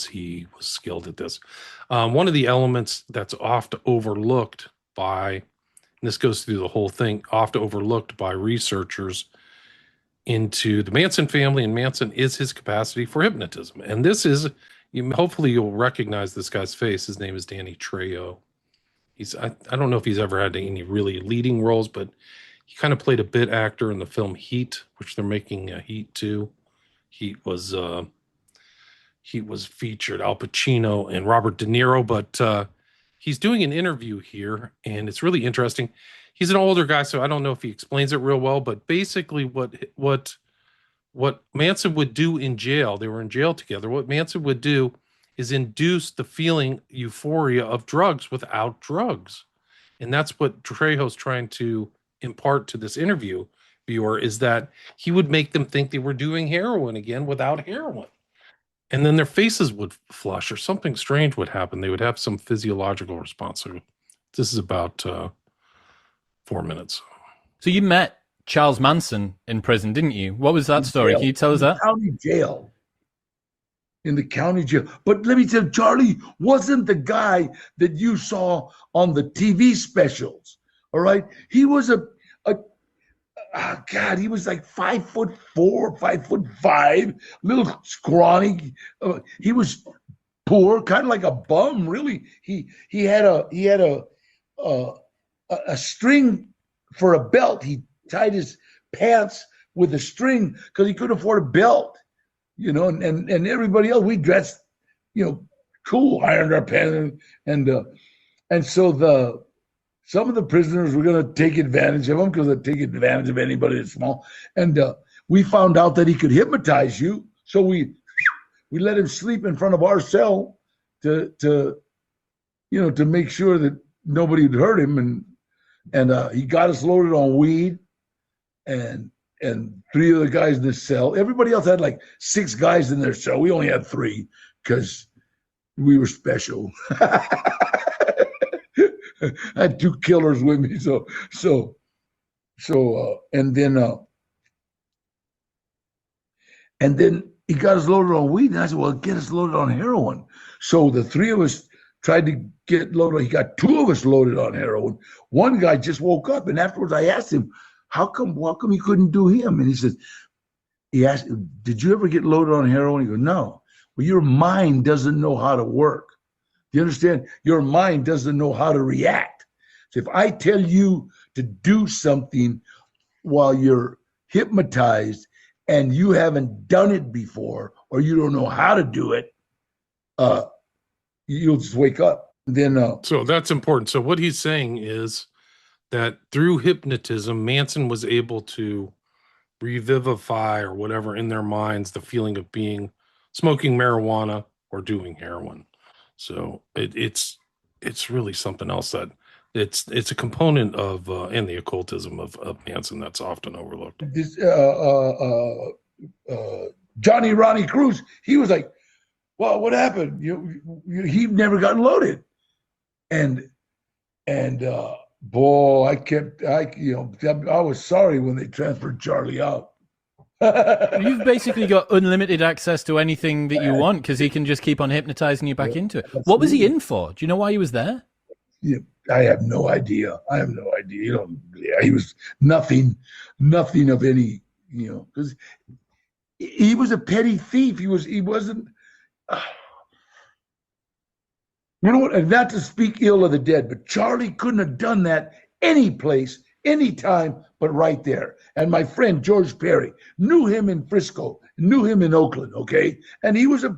he was skilled at this. One of the elements that's often overlooked by, and this goes through the whole thing, often overlooked by researchers into the Manson family, and Manson is his capacity for hypnotism. And this is, hopefully you'll recognize this guy's face. His name is Danny Trejo. I don't know if he's ever had any really leading roles, but he kind of played a bit actor in the film Heat, which they're making Heat 2. Heat was featured Al Pacino and Robert De Niro, but he's doing an interview here, and it's really interesting. He's an older guy, so I don't know if he explains it real well, but basically what Manson would do in jail, they were in jail together, what Manson would do is induce the feeling euphoria of drugs without drugs. And that's what Trejo's trying to impart to this interview viewer, is that he would make them think they were doing heroin again without heroin. And then their faces would flush or something strange would happen. They would have some physiological response. So this is about 4 minutes. So you met Charles Manson in prison, didn't you? What was that story? Can you tell us that? County jail. In the county jail. But let me tell you, Charlie wasn't the guy that you saw on the TV specials. All right. He was he was like 5'4", 5'5", little scrawny. He was poor, kind of like a bum, really. He had a string for a belt. He tied his pants with a string because he couldn't afford a belt, and everybody else, we dressed cool, ironed our pants, and so some of the prisoners were going to take advantage of him because they take advantage of anybody that's small. And we found out that he could hypnotize you, so we let him sleep in front of our cell to make sure that nobody had hurt him, and he got us loaded on weed, and 3 of the guys in the cell. Everybody else had like 6 guys in their cell. We only had 3 because we were special. I had 2 killers with me, and then he got us loaded on weed, and I said, "Well, get us loaded on heroin." So the 3 of us tried to get loaded. He got 2 of us loaded on heroin. One guy just woke up, and afterwards I asked him, how come he couldn't do him? And he asked, "Did you ever get loaded on heroin?" He goes, "No." Well, your mind doesn't know how to work. Do you understand? Your mind doesn't know how to react. So if I tell you to do something while you're hypnotized and you haven't done it before, or you don't know how to do it, you'll just wake up. Then, so that's important. So what he's saying is that through hypnotism, Manson was able to revivify or whatever in their minds the feeling of smoking marijuana or doing heroin. So it's really something else that it's a component of in the occultism of Manson that's often overlooked. This Johnny Ronnie Cruz, he was like, "Well, what happened? He never got loaded," and boy, I was sorry when they transferred Charlie out. You've basically got unlimited access to anything that you want because he can just keep on hypnotizing you back into it. What was he in for? Do you know why he was there? Yeah, I have no idea. He was nothing of any, because he was a petty thief. He wasn't. You know what? And not to speak ill of the dead, but Charlie couldn't have done that any place, any time, but right there. And my friend George Perry knew him in Frisco, knew him in Oakland. Okay, and he was a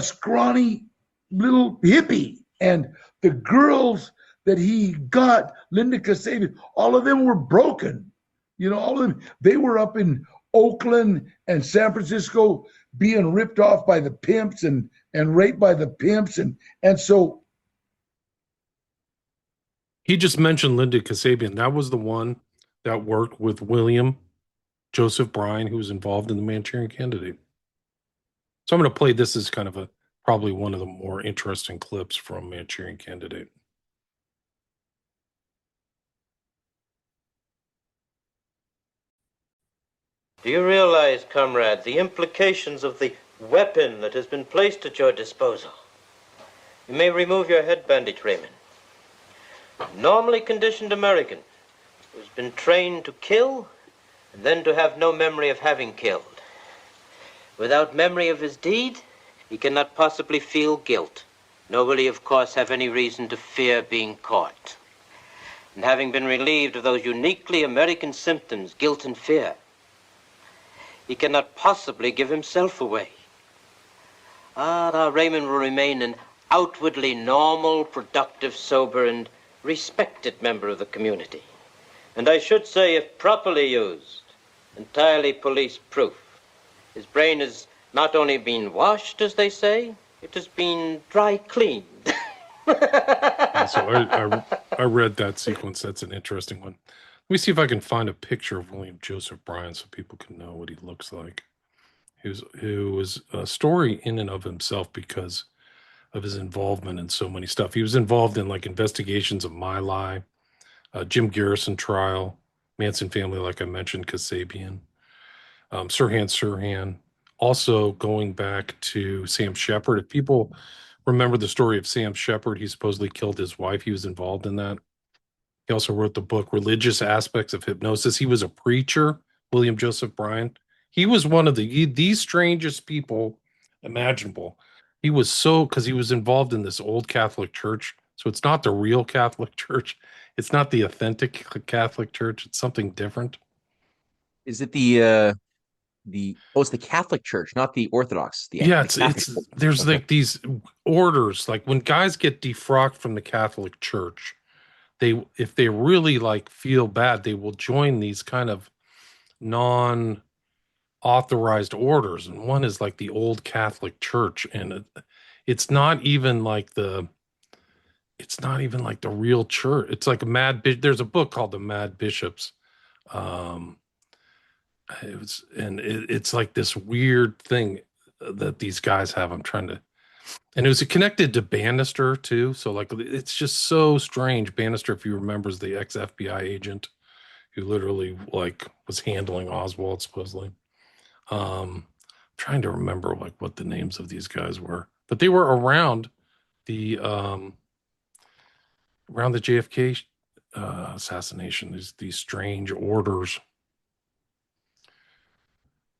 scrawny little hippie, and the girls that he got, Linda Kasabian, all of them were broken. All of them. They were up in Oakland and San Francisco being ripped off by the pimps and raped by the pimps, and so. He just mentioned Linda Kasabian. That was the one that worked with William Joseph Bryan, who was involved in the Manchurian Candidate. So I'm going to play this as kind of probably one of the more interesting clips from Manchurian Candidate. Do you realize, comrade, the implications of the weapon that has been placed at your disposal? You may remove your head bandage, Raymond. Normally conditioned American who's been trained to kill and then to have no memory of having killed. Without memory of his deed, he cannot possibly feel guilt, nor will he, of course, have any reason to fear being caught. And having been relieved of those uniquely American symptoms, guilt and fear, he cannot possibly give himself away. Now Raymond will remain an outwardly normal, productive, sober, and respected member of the community. And I should say, if properly used, entirely police-proof. His brain has not only been washed, as they say, it has been dry cleaned. So I read that sequence. That's an interesting one. Let me see if I can find a picture of William Joseph Bryan so people can know what he looks like. Who was a story in and of himself because of his involvement in so many stuff. He was involved in like investigations of My Lai, Jim Garrison trial, Manson family, like I mentioned, Kasabian, Sirhan. Also going back to Sam Shepard. If people remember the story of Sam Shepard, he supposedly killed his wife. He was involved in that. He also wrote the book Religious Aspects of Hypnosis. He was a preacher, William Joseph Bryan. He was one of the strangest people imaginable. He was because he was involved in this old Catholic church. So it's not the real Catholic church. It's not the authentic Catholic church. It's something different. Is it the it's the Catholic Church, not the Orthodox. Yeah, The Catholic Church. there's Okay. like these orders, like when guys get defrocked from the Catholic Church, if they really like feel bad, they will join these kind of non-authorized orders, and one is like the old Catholic Church, and it's not even like the real church. It's like there's a book called The Mad Bishops. Um, it's like this weird thing that these guys have. And it was connected to Bannister too. So like, it's just so strange. Bannister, if you remember, is the ex-FBI agent who literally like was handling Oswald supposedly. Trying to remember like what the names of these guys were, but they were around the JFK assassination. These strange orders.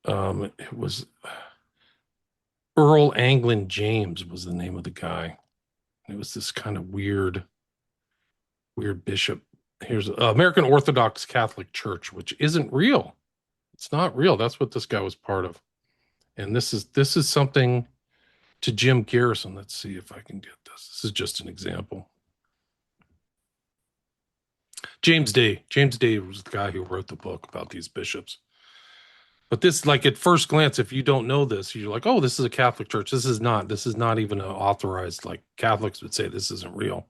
It was Earl Anglin James was the name of the guy. It was this kind of weird bishop. Here's American Orthodox Catholic Church, which isn't real. It's not real. That's what this guy was part of. And this is something to Jim Garrison. Let's see if I can get this. This is just an example. James Day. James Day was the guy who wrote the book about these bishops. But this, like at first glance, if you don't know this, you're like, oh, this is a Catholic church. This is not even an authorized, like Catholics would say this isn't real.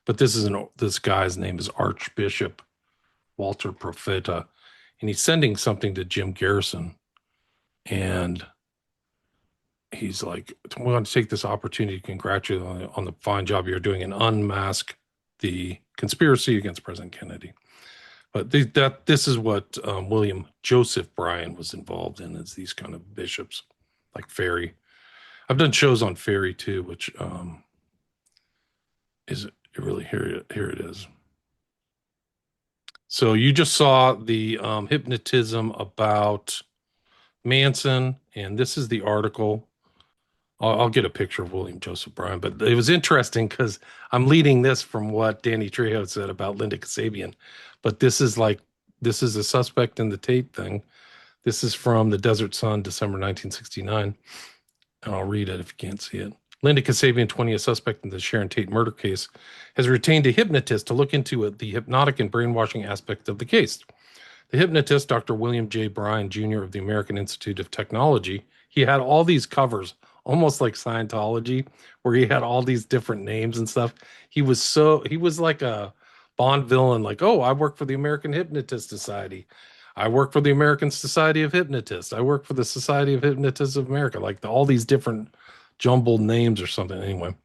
But this guy's name is Archbishop Walter Profeta. And he's sending something to Jim Garrison. And he's like, we want to take this opportunity to congratulate you on the fine job you're doing and unmask the conspiracy against President Kennedy. But this is what William Joseph Bryan was involved in, is these kind of bishops, like Ferry. I've done shows on Ferry too, which is really here it is. So you just saw the hypnotism about Manson, and this is the article. I'll get a picture of William Joseph Bryan, but it was interesting because I'm leading this from what Danny Trejo said about Linda Kasabian. But this is a suspect in the Tate thing. This is from the Desert Sun, December 1969. And I'll read it if you can't see it. Linda Kasabian, 20, a suspect in the Sharon Tate murder case, has retained a hypnotist to look into the hypnotic and brainwashing aspect of the case. The hypnotist, Dr. William J. Bryan, Jr. of the American Institute of Technology, he had all these covers, almost like Scientology, where he had all these different names and stuff. He was like a Bond villain, like, oh, I work for the American Hypnotist Society. I work for the American Society of Hypnotists. I work for the Society of Hypnotists of America. Like all these different jumbled names or something. Anyway,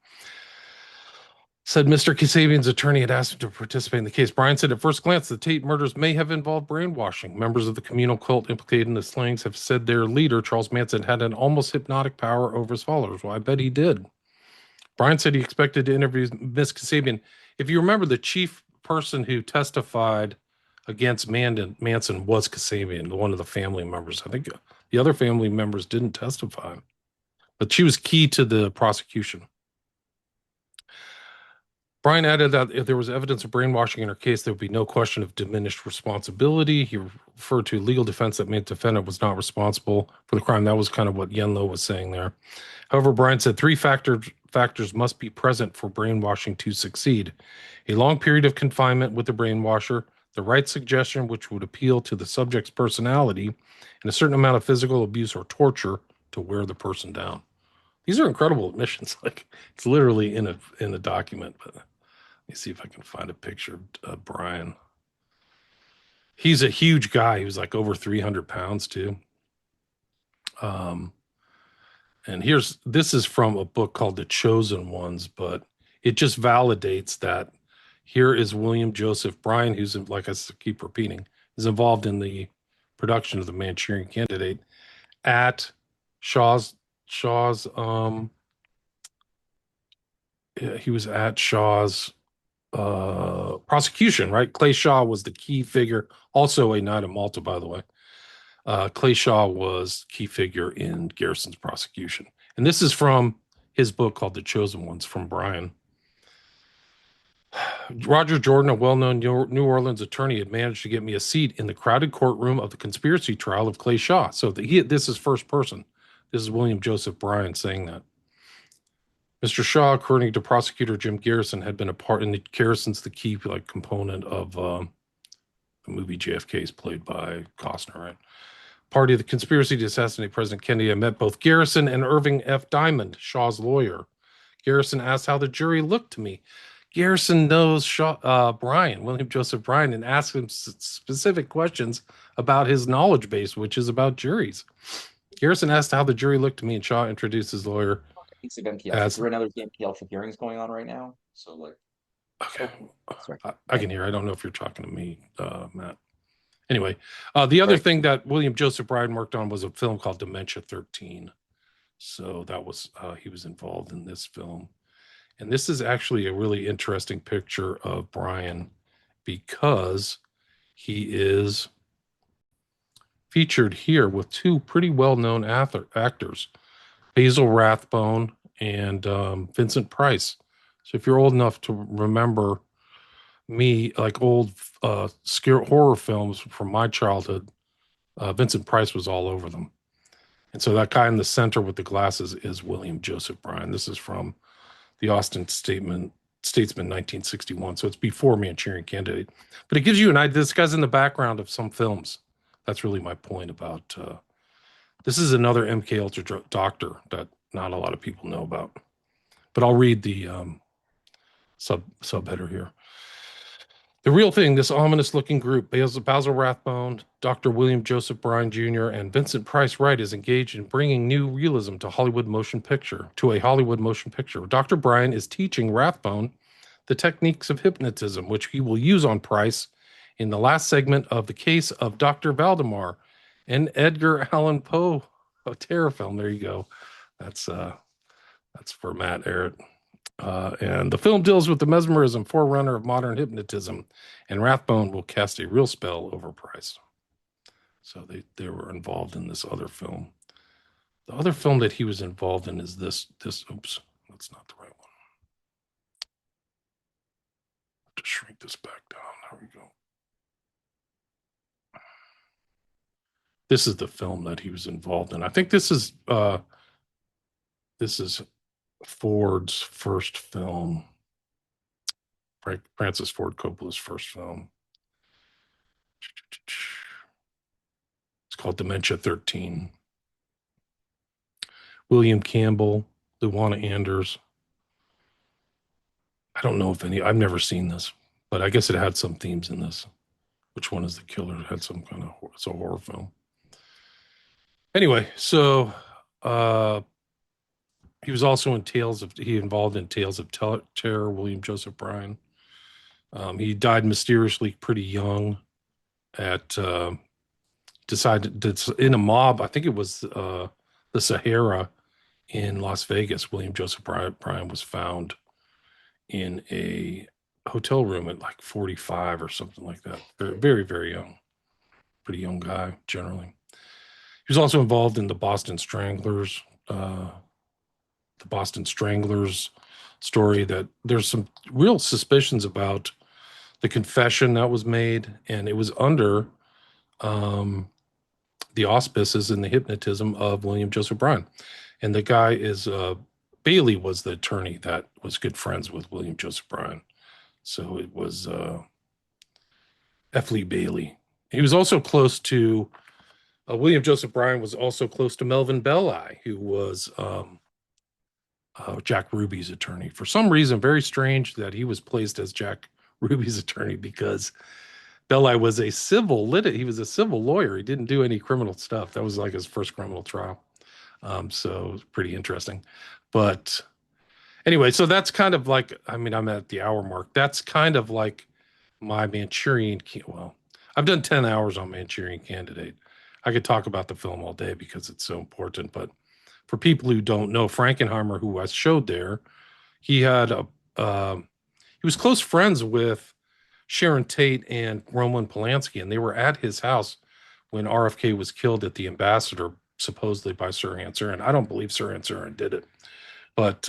said Mr. Kasabian's attorney had asked him to participate in the case. Bryan said at first glance the Tate murders may have involved brainwashing. Members of the communal cult implicated in the slayings have said their leader, Charles Manson, had an almost hypnotic power over his followers. Well, I bet he did. Bryan said he expected to interview Miss Kasabian. If you remember, the chief person who testified against Manson was Kasabian, one of the family members. I think the other family members didn't testify, but she was key to the prosecution. Bryan added that if there was evidence of brainwashing in her case, there would be no question of diminished responsibility. He referred to legal defense that made the defendant was not responsible for the crime. That was kind of what Yenlo was saying there. However, Bryan said three factors must be present for brainwashing to succeed: a long period of confinement with the brainwasher, the right suggestion which would appeal to the subject's personality, and a certain amount of physical abuse or torture to wear the person down. These are incredible admissions. Like it's literally in a document. But let me see if I can find a picture of Bryan. He's a huge guy. He was like over 300 pounds too. And this is from a book called The Chosen Ones, but it just validates that here is William Joseph Bryan, who's, like I keep repeating, is involved in the production of the Manchurian Candidate at Shaw's he was at Shaw's prosecution, right? Clay Shaw was the key figure, also a Knight of Malta, by the way. Clay Shaw was key figure in Garrison's prosecution. And this is from his book called The Chosen Ones from Bryan. Roger Jordan, a well-known New Orleans attorney, had managed to get me a seat in the crowded courtroom of the conspiracy trial of Clay Shaw. So this is first person. This is William Joseph Bryan saying that. Mr. Shaw, according to prosecutor Jim Garrison, had been a part, and Garrison's the key component of the movie JFK is played by Costner, right? Party of the conspiracy to assassinate President Kennedy. I met both Garrison and Irving F. Diamond, Shaw's lawyer. Garrison asked how the jury looked to me. Garrison knows William Joseph Bryan, and asked him specific questions about his knowledge base, which is about juries. Garrison asked how the jury looked to me, and Shaw introduced his lawyer. Piece of MPL. There are another MPL for hearings going on right now. So like, okay, I can hear. I don't know if you're talking to me, Matt. Anyway, the other thing that William Joseph Bryan worked on was a film called Dementia 13. So that was he was involved in this film. And this is actually a really interesting picture of Bryan because he is featured here with two pretty well-known actors, Basil Rathbone and Vincent Price. So if you're old enough to remember me, like old scare horror films from my childhood, Vincent Price was all over them. And so that guy in the center with the glasses is William Joseph Bryan. This is from the Austin Statesman 1961. So it's before Manchurian Candidate. But it gives you an idea. This guy's in the background of some films. That's really my point about this is another MK Ultra doctor that not a lot of people know about. But I'll read the subheader here. The real thing, this ominous-looking group, Basil Rathbone, Dr. William Joseph Bryan Jr., and Vincent Price Wright is engaged in bringing new realism to a Hollywood motion picture. Dr. Bryan is teaching Rathbone the techniques of hypnotism, which he will use on Price in the last segment of the case of Dr. Valdemar, an Edgar Allan Poe terror film. There you go. That's for Matt Ehret. And the film deals with the mesmerism, forerunner of modern hypnotism, and Rathbone will cast a real spell over Price. So they were involved in this other film. The other film that he was involved in is this. Oops, that's not the right one. Just shrink this back down. There we go. This is the film that he was involved in. I think this is Ford's first film, Francis Ford Coppola's first film. It's called Dementia 13. William Campbell, Luana Anders. I don't know if I've never seen this, but I guess it had some themes in this. Which one is the killer? It had some kind of, it's a horror film. Anyway, so he was also involved in Tales of Terror, William Joseph Bryan. He died mysteriously pretty young decided in a mob. I think it was the Sahara in Las Vegas. William Joseph Bryan was found in a hotel room at like 45 or something like that. Very, very young. Pretty young guy, generally. He was also involved in the Boston Stranglers, story that there's some real suspicions about the confession that was made, and it was under the auspices and the hypnotism of William Joseph Bryan. And the guy is Bailey was the attorney that was good friends with William Joseph Bryan. So it was F. Lee Bailey. He was also close to William Joseph Bryan was also close to Melvin Belli, who was Jack Ruby's attorney. For some reason, very strange that he was placed as Jack Ruby's attorney, because Belli was a civil lawyer. He didn't do any criminal stuff. That was like his first criminal trial. So it was pretty interesting. But anyway, so that's kind of like, I mean, I'm at the hour mark. That's kind of like my Manchurian. Well, I've done 10 hours on Manchurian Candidate. I could talk about the film all day because it's so important. But for people who don't know, Frankenheimer, who I showed there, he had he was close friends with Sharon Tate and Roman Polanski, and they were at his house when RFK was killed at the Ambassador, supposedly by Sirhan Sirhan. I don't believe Sirhan Sirhan did it, but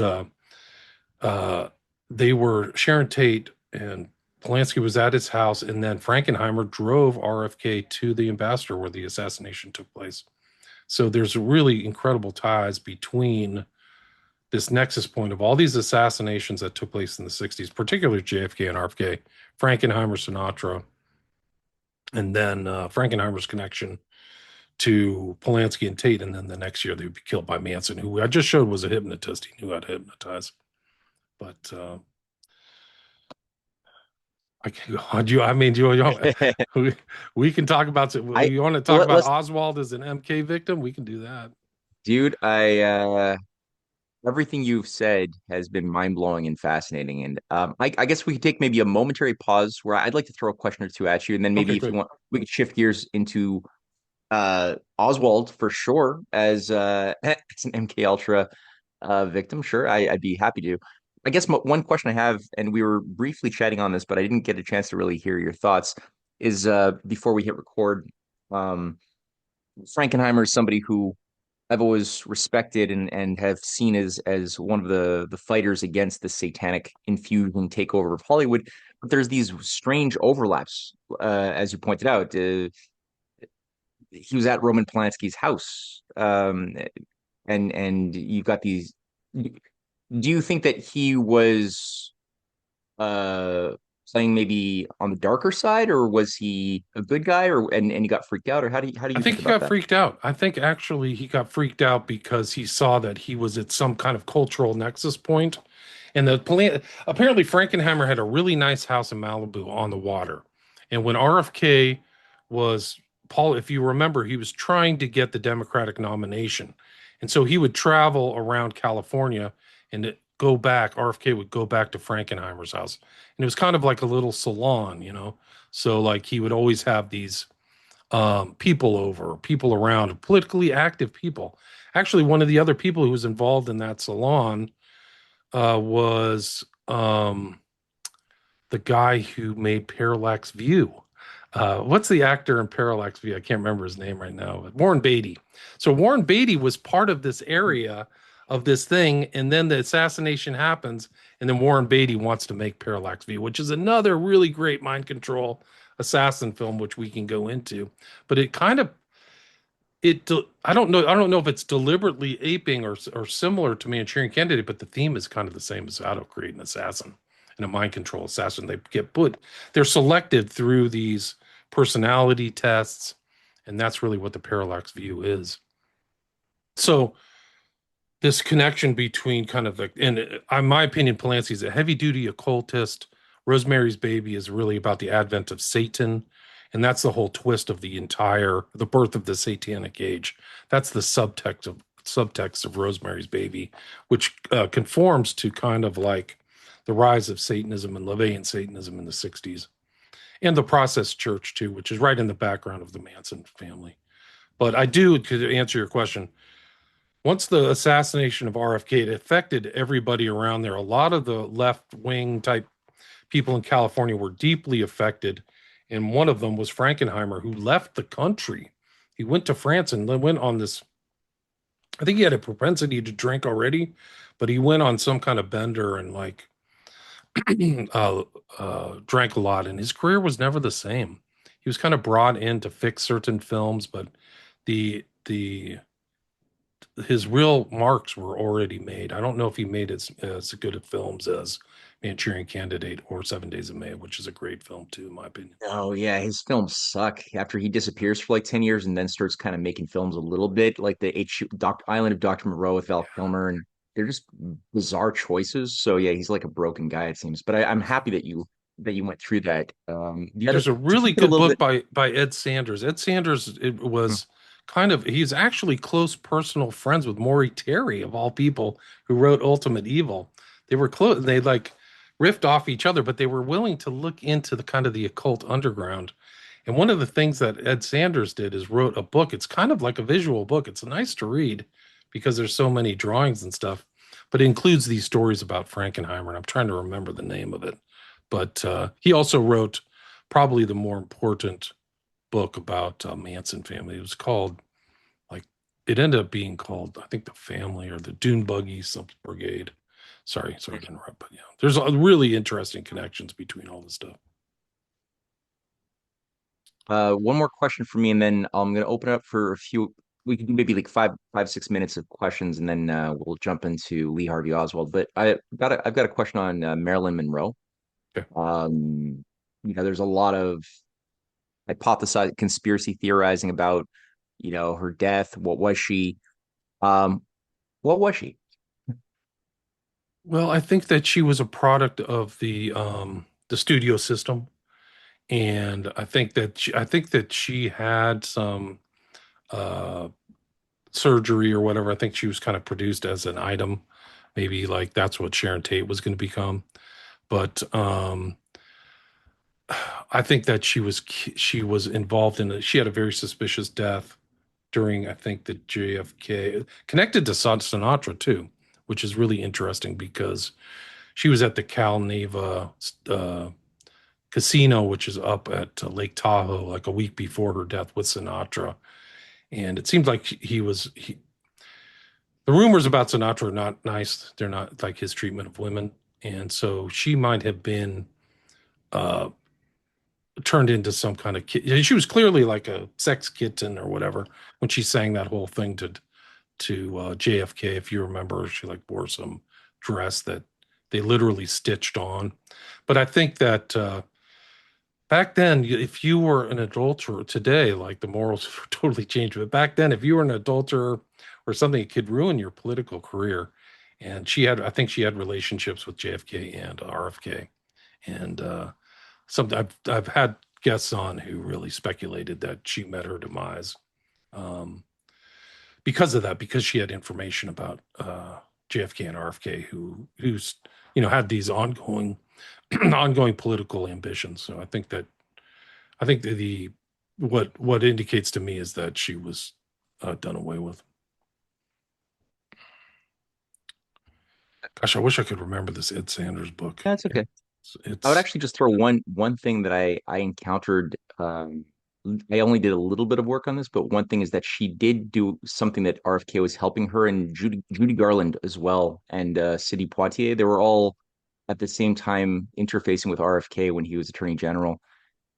they were, Sharon Tate and Polanski was at his house, and then Frankenheimer drove RFK to the ambassador where the assassination took place. So there's really incredible ties between this nexus point of all these assassinations that took place in the 60s, particularly JFK and RFK, Frankenheimer, Sinatra, and then Frankenheimer's connection to Polanski and Tate, and then the next year they would be killed by Manson, who I just showed was a hypnotist. He knew how to hypnotize. But I can go on. We can talk about. You want to talk about Oswald as an MK victim? We can do that, dude. Everything you've said has been mind-blowing and fascinating. And I guess we could take maybe a momentary pause where I'd like to throw a question or two at you, and then maybe if you want, we could shift gears into Oswald for sure as as an MK Ultra victim. Sure, I'd be happy to. I guess one question I have, and we were briefly chatting on this, but I didn't get a chance to really hear your thoughts, is before we hit record, Frankenheimer is somebody who I've always respected and have seen as one of the fighters against the satanic infusion takeover of Hollywood. But there's these strange overlaps, as you pointed out. He was at Roman Polanski's house, and you've got these. Do you think that he was playing maybe on the darker side, or was he a good guy, or and he got freaked out, or how do you I think he got freaked out. I think actually he got freaked out because he saw that he was at some kind of cultural nexus point, and apparently Frankenheimer had a really nice house in Malibu on the water, and when RFK was Paul, if you remember, he was trying to get the Democratic nomination, and so he would travel around California and go back. RFK would go back to Frankenheimer's house, and it was kind of like a little salon, so like he would always have these people around, politically active people. Actually, one of the other people who was involved in that salon was the guy who made Parallax View. What's the actor in Parallax View? I can't remember his name right now. But Warren Beatty. So Warren Beatty was part of this area of this thing, and then the assassination happens, and then Warren Beatty wants to make Parallax View, which is another really great mind control assassin film, which we can go into. But it kind of I don't know if it's deliberately aping or similar to Manchurian Candidate, but the theme is kind of the same as how to create an assassin and a mind control assassin. They're selected through these personality tests, and that's really what the Parallax View is. So this connection between kind of in my opinion, Polanski's a heavy duty occultist. Rosemary's Baby is really about the advent of Satan. And that's the whole twist of the birth of the Satanic Age. That's the subtext of Rosemary's Baby, which conforms to kind of like the rise of Satanism and LaVeyan Satanism in the 60s. And the Process Church, too, which is right in the background of the Manson family. But I do, to answer your question, once the assassination of RFK, it affected everybody around there. A lot of the left-wing type people in California were deeply affected. And one of them was Frankenheimer, who left the country. He went to France and went on this, I think he had a propensity to drink already, but he went on some kind of bender and like drank a lot, and his career was never the same. He was kind of brought in to fix certain films, but his real marks were already made. I don't know if he made as good of films as Manchurian Candidate or 7 Days of May, which is a great film too, in my opinion. Oh yeah, his films suck after he disappears for like 10 years and then starts kind of making films a little bit, like the Island of Dr. Moreau with Val Kilmer, and they're just bizarre choices. So yeah, he's like a broken guy, it seems. But I'm happy that you went through that. There's a really good book by Ed Sanders. Ed Sanders, it was he's actually close personal friends with Maury Terry, of all people, who wrote Ultimate Evil. They were close. They like riffed off each other, but they were willing to look into the kind of the occult underground. And one of the things that Ed Sanders did is wrote a book. It's kind of like a visual book. It's nice to read because there's so many drawings and stuff, but it includes these stories about Frankenheimer. And I'm trying to remember the name of it. But he also wrote probably the more important book about Manson family. It was called, it ended up being called, I think, The Family or the Dune Buggy Brigade. Sorry to interrupt, but yeah, there's really interesting connections between all this stuff. One more question for me, and then I'm going to open up for a few. We can do maybe like 6 minutes of questions, and then we'll jump into Lee Harvey Oswald. But I've got a question on Marilyn Monroe. Okay. There's a lot of hypothesized conspiracy theorizing about, her death. What was she? What was she? Well, I think that she was a product of the studio system, and I think that she had some surgery or whatever. I think she was kind of produced as an item, maybe like that's what Sharon Tate was going to become. But I think that she was involved in she had a very suspicious death during, I think, the JFK, connected to Sinatra too, which is really interesting because she was at the Cal Neva casino, which is up at Lake Tahoe, like a week before her death with Sinatra. And it seems like the rumors about Sinatra are not nice. They're not like his treatment of women. And so she might have been turned into some kind of she was clearly like a sex kitten or whatever when she sang that whole thing to JFK. If you remember, she like wore some dress that they literally stitched on. But I think that back then, if you were an adulterer, today, like the morals have totally changed. But back then, if you were an adulterer or something, it could ruin your political career. And I think she had relationships with JFK and RFK. And I've had guests on who really speculated that she met her demise because of that, because she had information about JFK and RFK who's had these ongoing political ambitions. So I think what indicates to me is that she was done away with. Gosh, I wish I could remember this Ed Sanders book. That's okay. I would actually just throw one thing that I encountered. I only did a little bit of work on this, but one thing is that she did do something that RFK was helping her, and Judy Garland as well, and Sidney Poitier. They were all at the same time interfacing with RFK when he was Attorney General,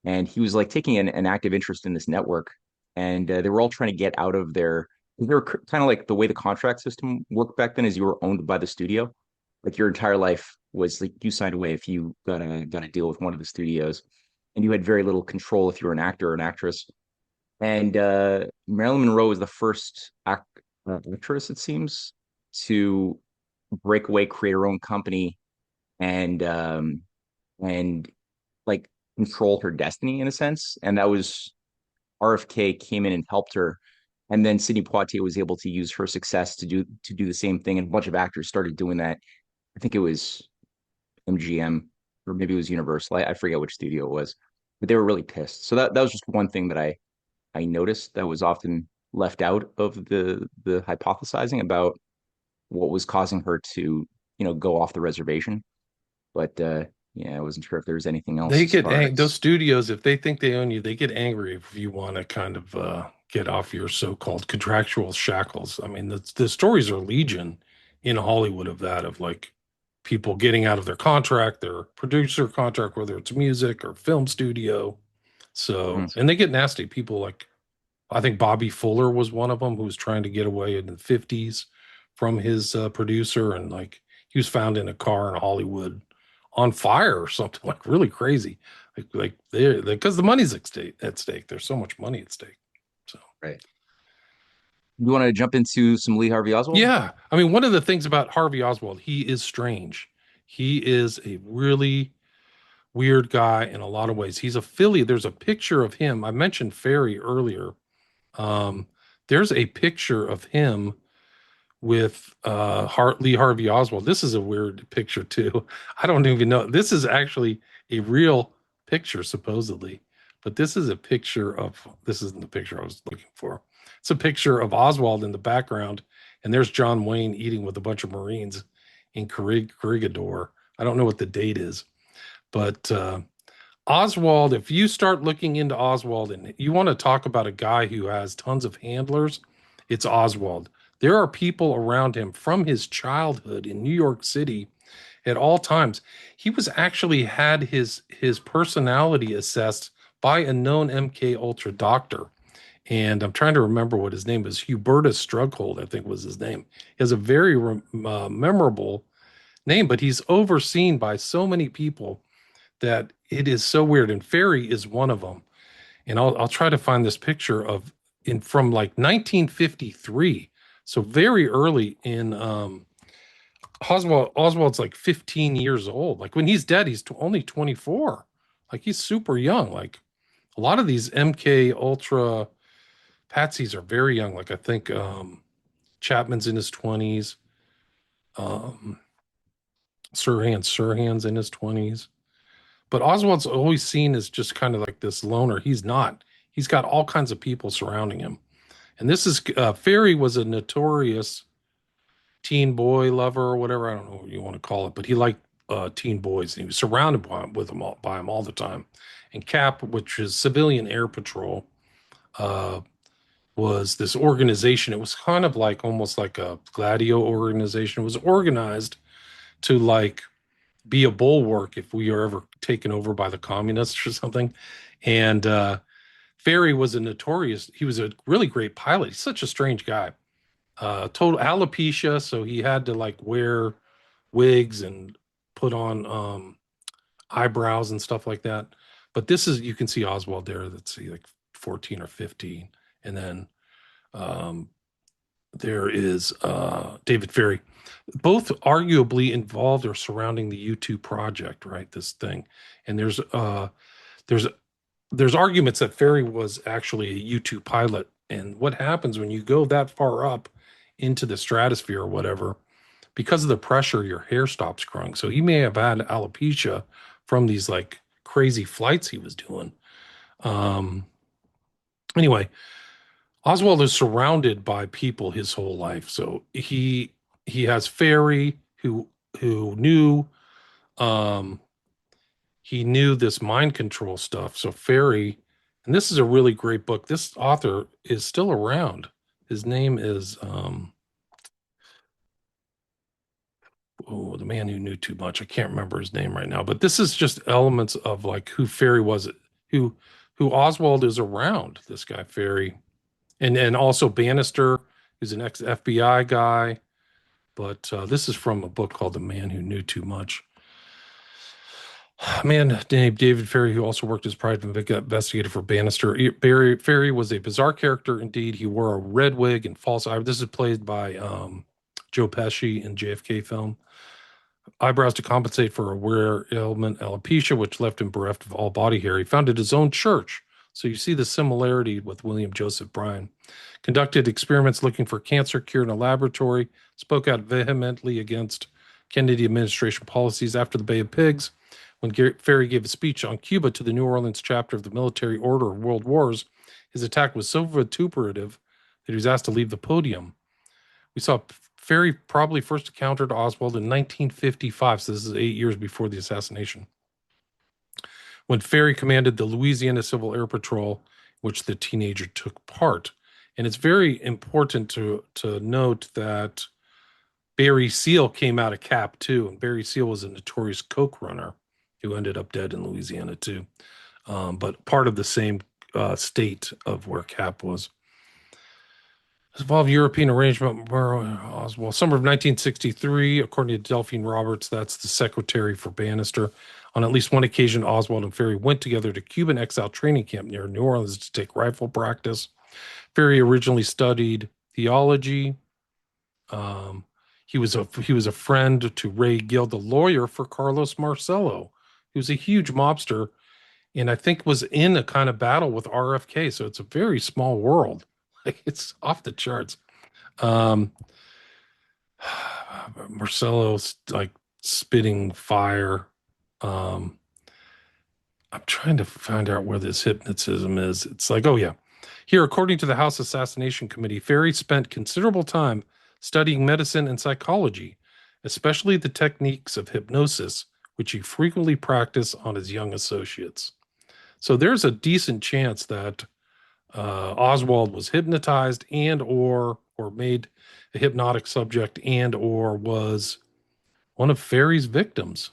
and he was like taking an active interest in this network, and they were all trying to get out of their. They were kind of like the way the contract system worked back then, is you were owned by the studio, like your entire life was like you signed away if you got a deal with one of the studios, and you had very little control if you were an actor or an actress. And Marilyn Monroe was the first actress, it seems, to break away, create her own company, and like control her destiny in a sense. And that was RFK came in and helped her. And then Sidney Poitier was able to use her success to do the same thing. And a bunch of actors started doing that. I think it was MGM or maybe it was Universal. I forget which studio it was, but they were really pissed. So that was just one thing that I noticed that was often left out of the hypothesizing about what was causing her to, go off the reservation. But I wasn't sure if there was anything else. They get those studios, if they think they own you, they get angry if you want to kind of get off your so-called contractual shackles. I mean, the stories are legion in Hollywood of that, of like people getting out of their contract, their producer contract, whether it's music or film studio. So, and they get nasty. People like, I think Bobby Fuller was one of them who was trying to get away in the 50s from his producer. And like, he was found in a car in Hollywood on fire or something, like really crazy. Like because the money's at stake. There's so much money at stake. So, right. You want to jump into some Lee Harvey Oswald? Yeah. I mean, one of the things about Harvey Oswald, he is strange. He is a really weird guy in a lot of ways. He's a Philly. There's a picture of him. I mentioned Ferry earlier. There's a picture of him with Lee Harvey Oswald. This is a weird picture too. I don't even know. This is actually a real picture, supposedly. But this is a picture of, this isn't the picture I was looking for. It's a picture of Oswald in the background, and there's John Wayne eating with a bunch of Marines in Corregidor. I don't know what the date is, but Oswald, if you start looking into Oswald and you want to talk about a guy who has tons of handlers, it's Oswald. There are people around him from his childhood in New York City at all times. He was actually had his personality assessed by a known MK Ultra doctor. And I'm trying to remember what his name is. Hubertus Strughold, I think was his name. He has a very memorable name, but he's overseen by so many people that it is so weird. And Ferry is one of them. And I'll try to find this picture of from like 1953. So very early in Oswald's like 15 years old. Like when he's dead, he's only 24. Like he's super young. Like a lot of these MK Ultra patsies are very young. Like I think Chapman's in his 20s. Sirhan's in his 20s. But Oswald's always seen as just kind of like this loner. He's not. He's got all kinds of people surrounding him. And this is Ferry was a notorious teen boy lover or whatever. I don't know what you want to call it, but he liked teen boys. And he was surrounded by them all the time. And CAP, which is Civilian Air Patrol, was this organization. It was kind of like almost like a Gladio organization. It was organized to like be a bulwark if we are ever taken over by the communists or something. And Ferry was he was a really great pilot. He's such a strange guy. Total alopecia, so he had to like wear wigs and put on eyebrows and stuff like that. But this is, you can see Oswald there. Let's see, like 14 or 15. And then there is David Ferry, both arguably involved or surrounding the U2 project, right? This thing. And there's arguments that Ferry was actually a U2 pilot. And what happens when you go that far up into the stratosphere or whatever, because of the pressure, your hair stops growing. So he may have had alopecia from these like crazy flights he was doing. Anyway, Oswald is surrounded by people his whole life. So he has Ferry who knew he knew this mind control stuff. So Ferry, and this is a really great book. This author is still around. His name is the man who knew too much. I can't remember his name right now, but this is just elements of like who Ferry was, who Oswald is around. This guy Ferry, and also Bannister, who's an ex-FBI guy. But this is from a book called The Man Who Knew Too Much. Man named David Ferry, who also worked as private investigator for Bannister. Ferry was a bizarre character indeed. He wore a red wig and false eyebrows. This is played by Joe Pesci in JFK film. Eyebrows to compensate for a rare ailment, alopecia, which left him bereft of all body hair. He founded his own church. So you see the similarity with William Joseph Bryan. Conducted experiments looking for cancer cure in a laboratory. Spoke out vehemently against Kennedy administration policies after the Bay of Pigs. When Ferry gave a speech on Cuba to the New Orleans chapter of the Military Order of World Wars, his attack was so vituperative that he was asked to leave the podium. We saw Ferry probably first encountered Oswald in 1955, so this is 8 years before the assassination, when Ferry commanded the Louisiana Civil Air Patrol, which the teenager took part. And it's very important to note that Barry Seal came out of CAP too, and Barry Seal was a notorious coke runner who ended up dead in Louisiana too, but part of the same state of where CAP was. This involved European arrangement where Oswald, summer of 1963, according to Delphine Roberts, that's the secretary for Bannister. On at least one occasion, Oswald and Ferry went together to Cuban exile training camp near New Orleans to take rifle practice. Ferry originally studied theology. He was a friend to Ray Gill, the lawyer for Carlos Marcello. He was a huge mobster, and I think was in a kind of battle with RFK. So it's a very small world. Like it's off the charts. Marcello's like spitting fire. I'm trying to find out where this hypnotism is. It's like, oh yeah. Here, according to the House Assassination Committee, Ferry spent considerable time studying medicine and psychology, especially the techniques of hypnosis, which he frequently practiced on his young associates. So there's a decent chance that Oswald was hypnotized and or made a hypnotic subject and or was one of Ferry's victims.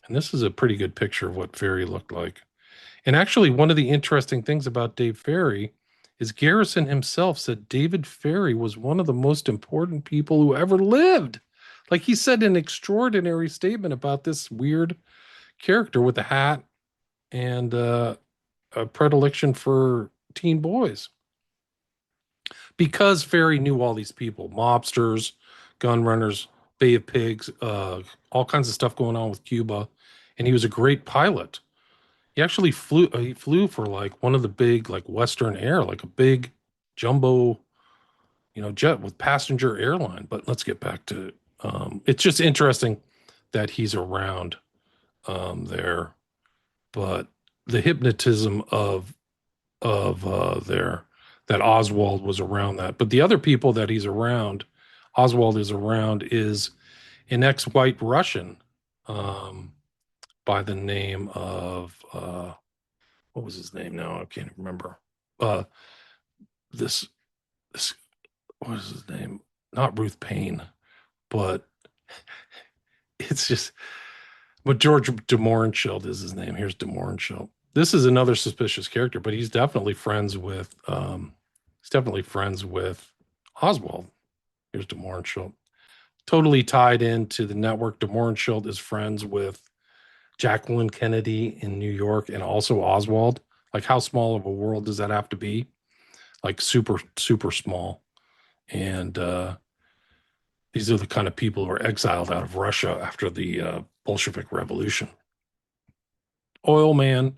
And this is a pretty good picture of what Ferry looked like. And actually, one of the interesting things about Dave Ferry is Garrison himself said David Ferry was one of the most important people who ever lived. Like, he said an extraordinary statement about this weird character with a hat and a predilection for teen boys. Because Ferry knew all these people, mobsters, gun runners, Bay of Pigs, all kinds of stuff going on with Cuba. And he was a great pilot. He actually flew for like one of the big, like Western Air, like a big jumbo, jet with passenger airline. But let's get back to, it's just interesting that he's around there. But the hypnotism of there, that Oswald was around that. But the other people that he's around, Oswald is around, is an ex-white Russian by the name of, what was his name now? I can't remember. This, what is his name? Not Ruth Payne, but it's just, but George de Mohrenschildt is his name. Here's de Mohrenschildt. This is another suspicious character, but he's definitely friends with Oswald. Here's de Mohrenschildt. Totally tied into the network. De Mohrenschildt is friends with Jacqueline Kennedy in New York and also Oswald. Like, how small of a world does that have to be? Like, super, super small. And these are the kind of people who are exiled out of Russia after the Bolshevik Revolution. Oil man,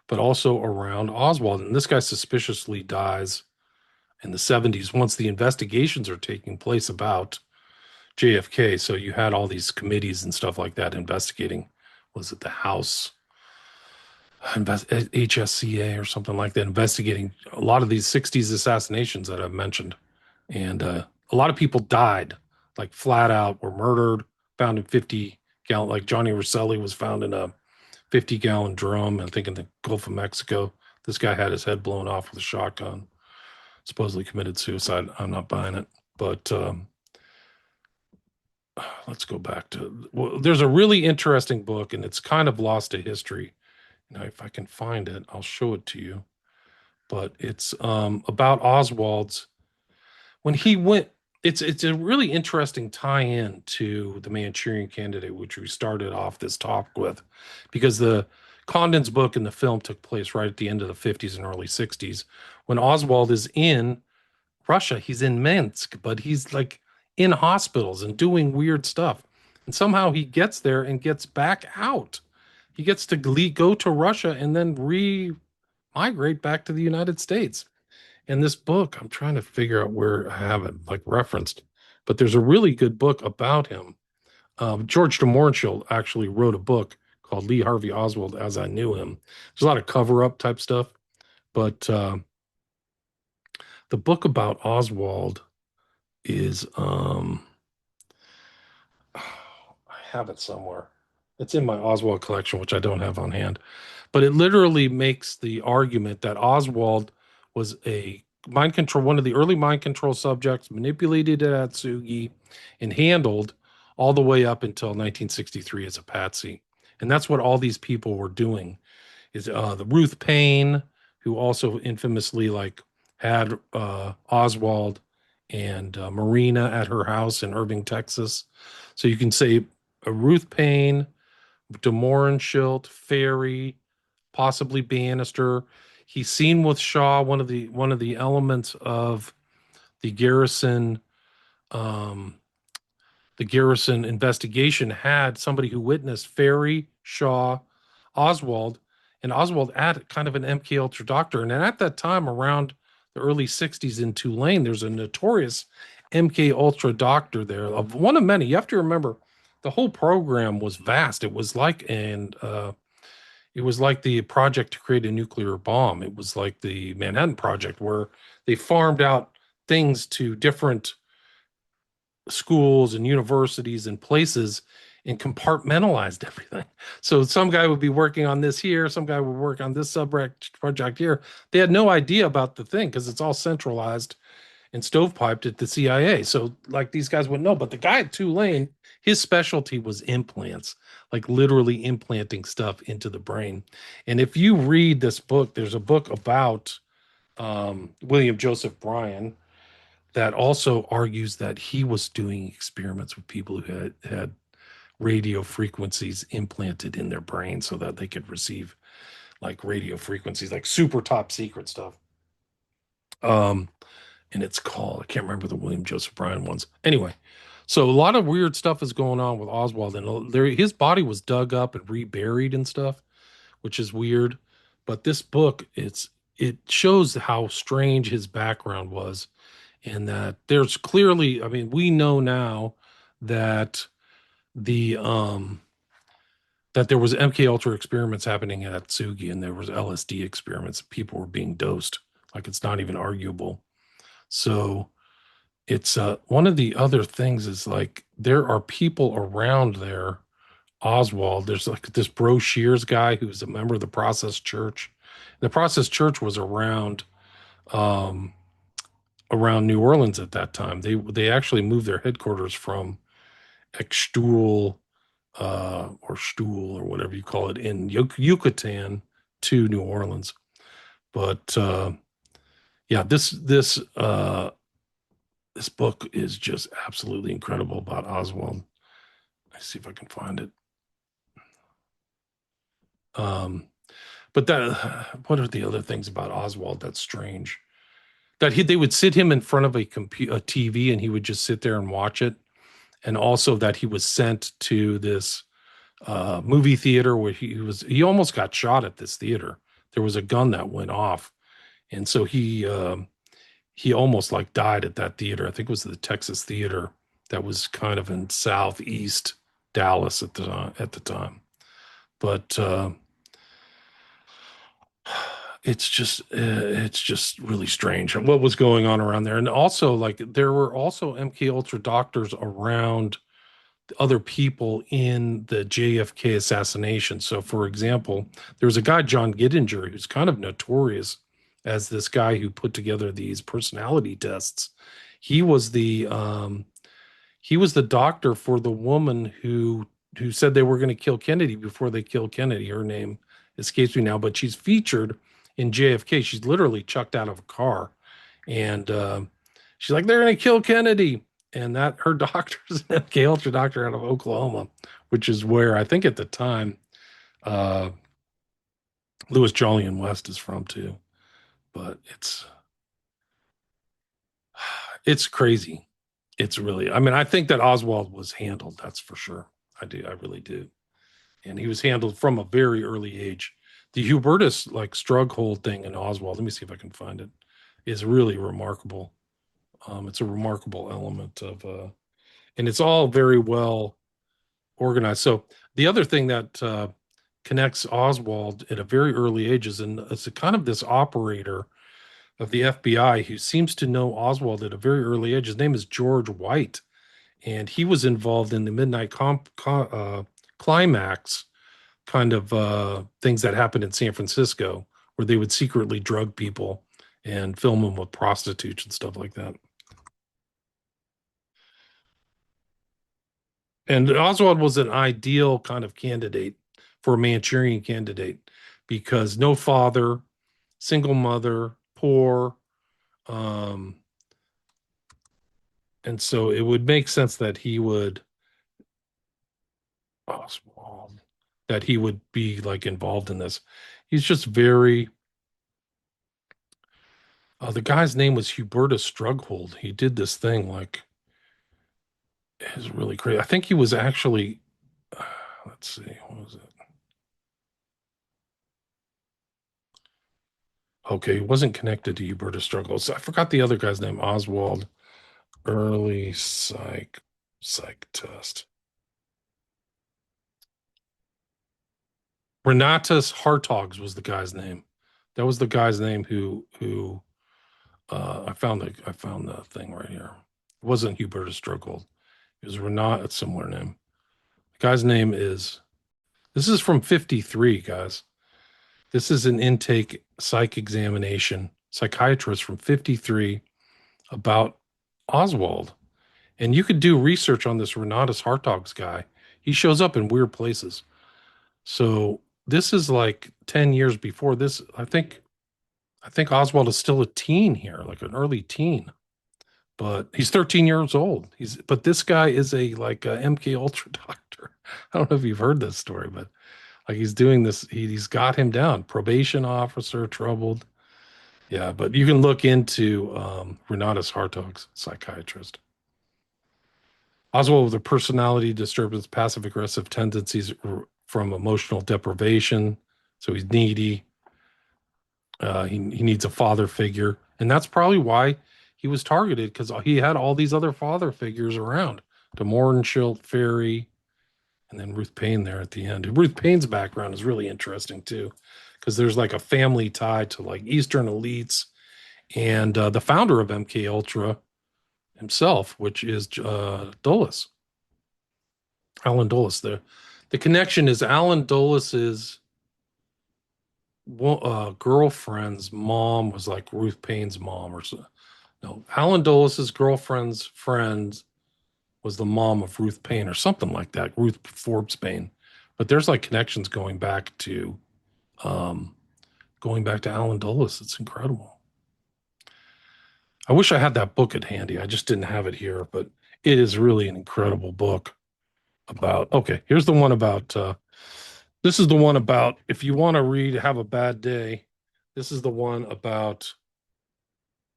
but also around Oswald. And this guy suspiciously dies in the 70s once the investigations are taking place about JFK. So you had all these committees and stuff like that investigating. Was it the House HSCA or something like that, investigating a lot of these 60s assassinations that I've mentioned. And a lot of people died, like flat out, were murdered, found in 50-gallon, like Johnny Rosselli was found in a 50-gallon drum, I think in the Gulf of Mexico. This guy had his head blown off with a shotgun, supposedly committed suicide. I'm not buying it. But let's go back to, well, there's a really interesting book, and it's kind of lost to history. Now, if I can find it, I'll show it to you. But it's about Oswald's, when he went, it's a really interesting tie-in to the Manchurian Candidate, which we started off this talk with, because the Condon's book and the film took place right at the end of the 50s and early 60s. When Oswald is in Russia, he's in Minsk, but he's like in hospitals and doing weird stuff. And somehow he gets there and gets back out. He gets to go to Russia and then re-migrate back to the United States. And this book, I'm trying to figure out where I have it like referenced, but there's a really good book about him. George de Mohrenschildt actually wrote a book called Lee Harvey Oswald as I Knew Him. There's a lot of cover-up type stuff, but the book about Oswald is, I have it somewhere. It's in my Oswald collection, which I don't have on hand. But it literally makes the argument that Oswald was a mind control, one of the early mind control subjects, manipulated at Atsugi and handled all the way up until 1963 as a patsy. And that's what all these people were doing. Is the Ruth Payne, who also infamously like had Oswald and Marina at her house in Irving, Texas. So you can say Ruth Payne, de Mohrenschildt, Ferry, possibly Bannister. He's seen with Shaw. One of the elements of the Garrison investigation had somebody who witnessed Ferry, Shaw, Oswald, and Oswald at kind of an MK Ultra doctor. And at that time, around the early 60s in Tulane, there's a notorious MK Ultra doctor there, of one of many. You have to remember, the whole program was vast. It was like the project to create a nuclear bomb. It was like the Manhattan Project, where they farmed out things to different schools and universities and places and compartmentalized everything. So some guy would be working on this here, some guy would work on this project here. They had no idea about the thing because it's all centralized and stovepiped at the CIA. So like these guys wouldn't know. But the guy at Tulane, his specialty was implants, like literally implanting stuff into the brain. And if you read this book, there's a book about William Joseph Bryan that also argues that he was doing experiments with people who had radio frequencies implanted in their brain so that they could receive like radio frequencies, like super top secret stuff. And it's called, I can't remember the William Joseph Bryan ones. Anyway, so a lot of weird stuff is going on with Oswald, and his body was dug up and reburied and stuff, which is weird. But this book, it shows how strange his background was, and that there's clearly, I mean, we know now that that there was MK Ultra experiments happening at Atsugi, and there was LSD experiments. People were being dosed. Like, it's not even arguable. So it's one of the other things is like there are people around there. Oswald, there's like this Bro Shears guy who's a member of the Process Church. The Process Church was around New Orleans at that time. They actually moved their headquarters from Extool or Stool or whatever you call it in Yucatan to New Orleans. But yeah, this book is just absolutely incredible about Oswald. Let's see if I can find it. But what are the other things about Oswald that's strange? That they would sit him in front of a TV and he would just sit there and watch it. And also that he was sent to this movie theater where he almost got shot at this theater. There was a gun that went off. And so he almost like died at that theater. I think it was the Texas Theater that was kind of in southeast Dallas at the time. But it's just really strange what was going on around there. And also, like, there were also MK Ultra doctors around other people in the JFK assassination. So, for example, there was a guy, John Gittinger, who's kind of notorious as this guy who put together these personality tests. He was the doctor for the woman who said they were going to kill Kennedy before they killed Kennedy. Her name escapes me now, but she's featured in JFK. She's literally chucked out of a car, and she's like, they're going to kill Kennedy. And that her doctor's an MK Ultra doctor out of Oklahoma, which is where I think at the time Louis Jolyon West is from too. But it's crazy. It's really, I mean, I think that Oswald was handled. That's for sure. I really do. And he was handled from a very early age. The Hubertus like Strughold thing in Oswald, let me see if I can find it, is really remarkable. It's a remarkable element of, and it's all very well organized. So the other thing that connects Oswald at a very early age is it's a kind of this operator of the FBI who seems to know Oswald at a very early age. His name is George White, and he was involved in the Midnight Climax kind of things that happened in San Francisco, where they would secretly drug people and film them with prostitutes and stuff like that. And Oswald was an ideal kind of candidate for a Manchurian candidate because no father, single mother, poor. And so it would make sense that he would be like involved in this. He's just very, the guy's name was Hubertus Strughold. He did this thing like, is really crazy. I think he was actually, let's see, what was it? Okay, he wasn't connected to Hubertus Strughold. So I forgot the other guy's name. Oswald, early psych test. Renatus Hartogs was the guy's name. That was the guy's name who I found the thing right here. It wasn't Hubertus Strughold. It was Renat, a similar name. The guy's name is, this is from 53, guys. This is an intake psych examination. Psychiatrist from 53. about Oswald. And you could do research on this Renatus Hartogs guy. He shows up in weird places. So this is like 10 years before this. I think Oswald is still a teen here, like an early teen. But he's 13 years old. But this guy is a MK Ultra doctor. I don't know if you've heard this story, but like he's doing this, he's got him down. Probation officer, troubled. Yeah, but you can look into Renatus Hartog's psychiatrist. Oswald with a personality disturbance, passive aggressive tendencies from emotional deprivation. So he's needy. He needs a father figure. And that's probably why he was targeted, because he had all these other father figures around. DeMorenschild, Ferry, and then Ruth Payne there at the end. Ruth Payne's background is really interesting too, because there's like a family tie to like Eastern elites and the founder of MK Ultra himself, which is Dulles. Alan Dulles. The connection is Alan Dulles's girlfriend's mom was like Ruth Payne's mom, or so. No, Alan Dulles's girlfriend's friend was the mom of Ruth Payne, or something like that. Ruth Forbes Payne. But there's like connections going back to Alan Dulles. It's incredible. I wish I had that book at handy. I just didn't have it here, but it is really an incredible book about, okay, here's the one about, this is the one about, if you want to read Have a Bad Day, this is the one about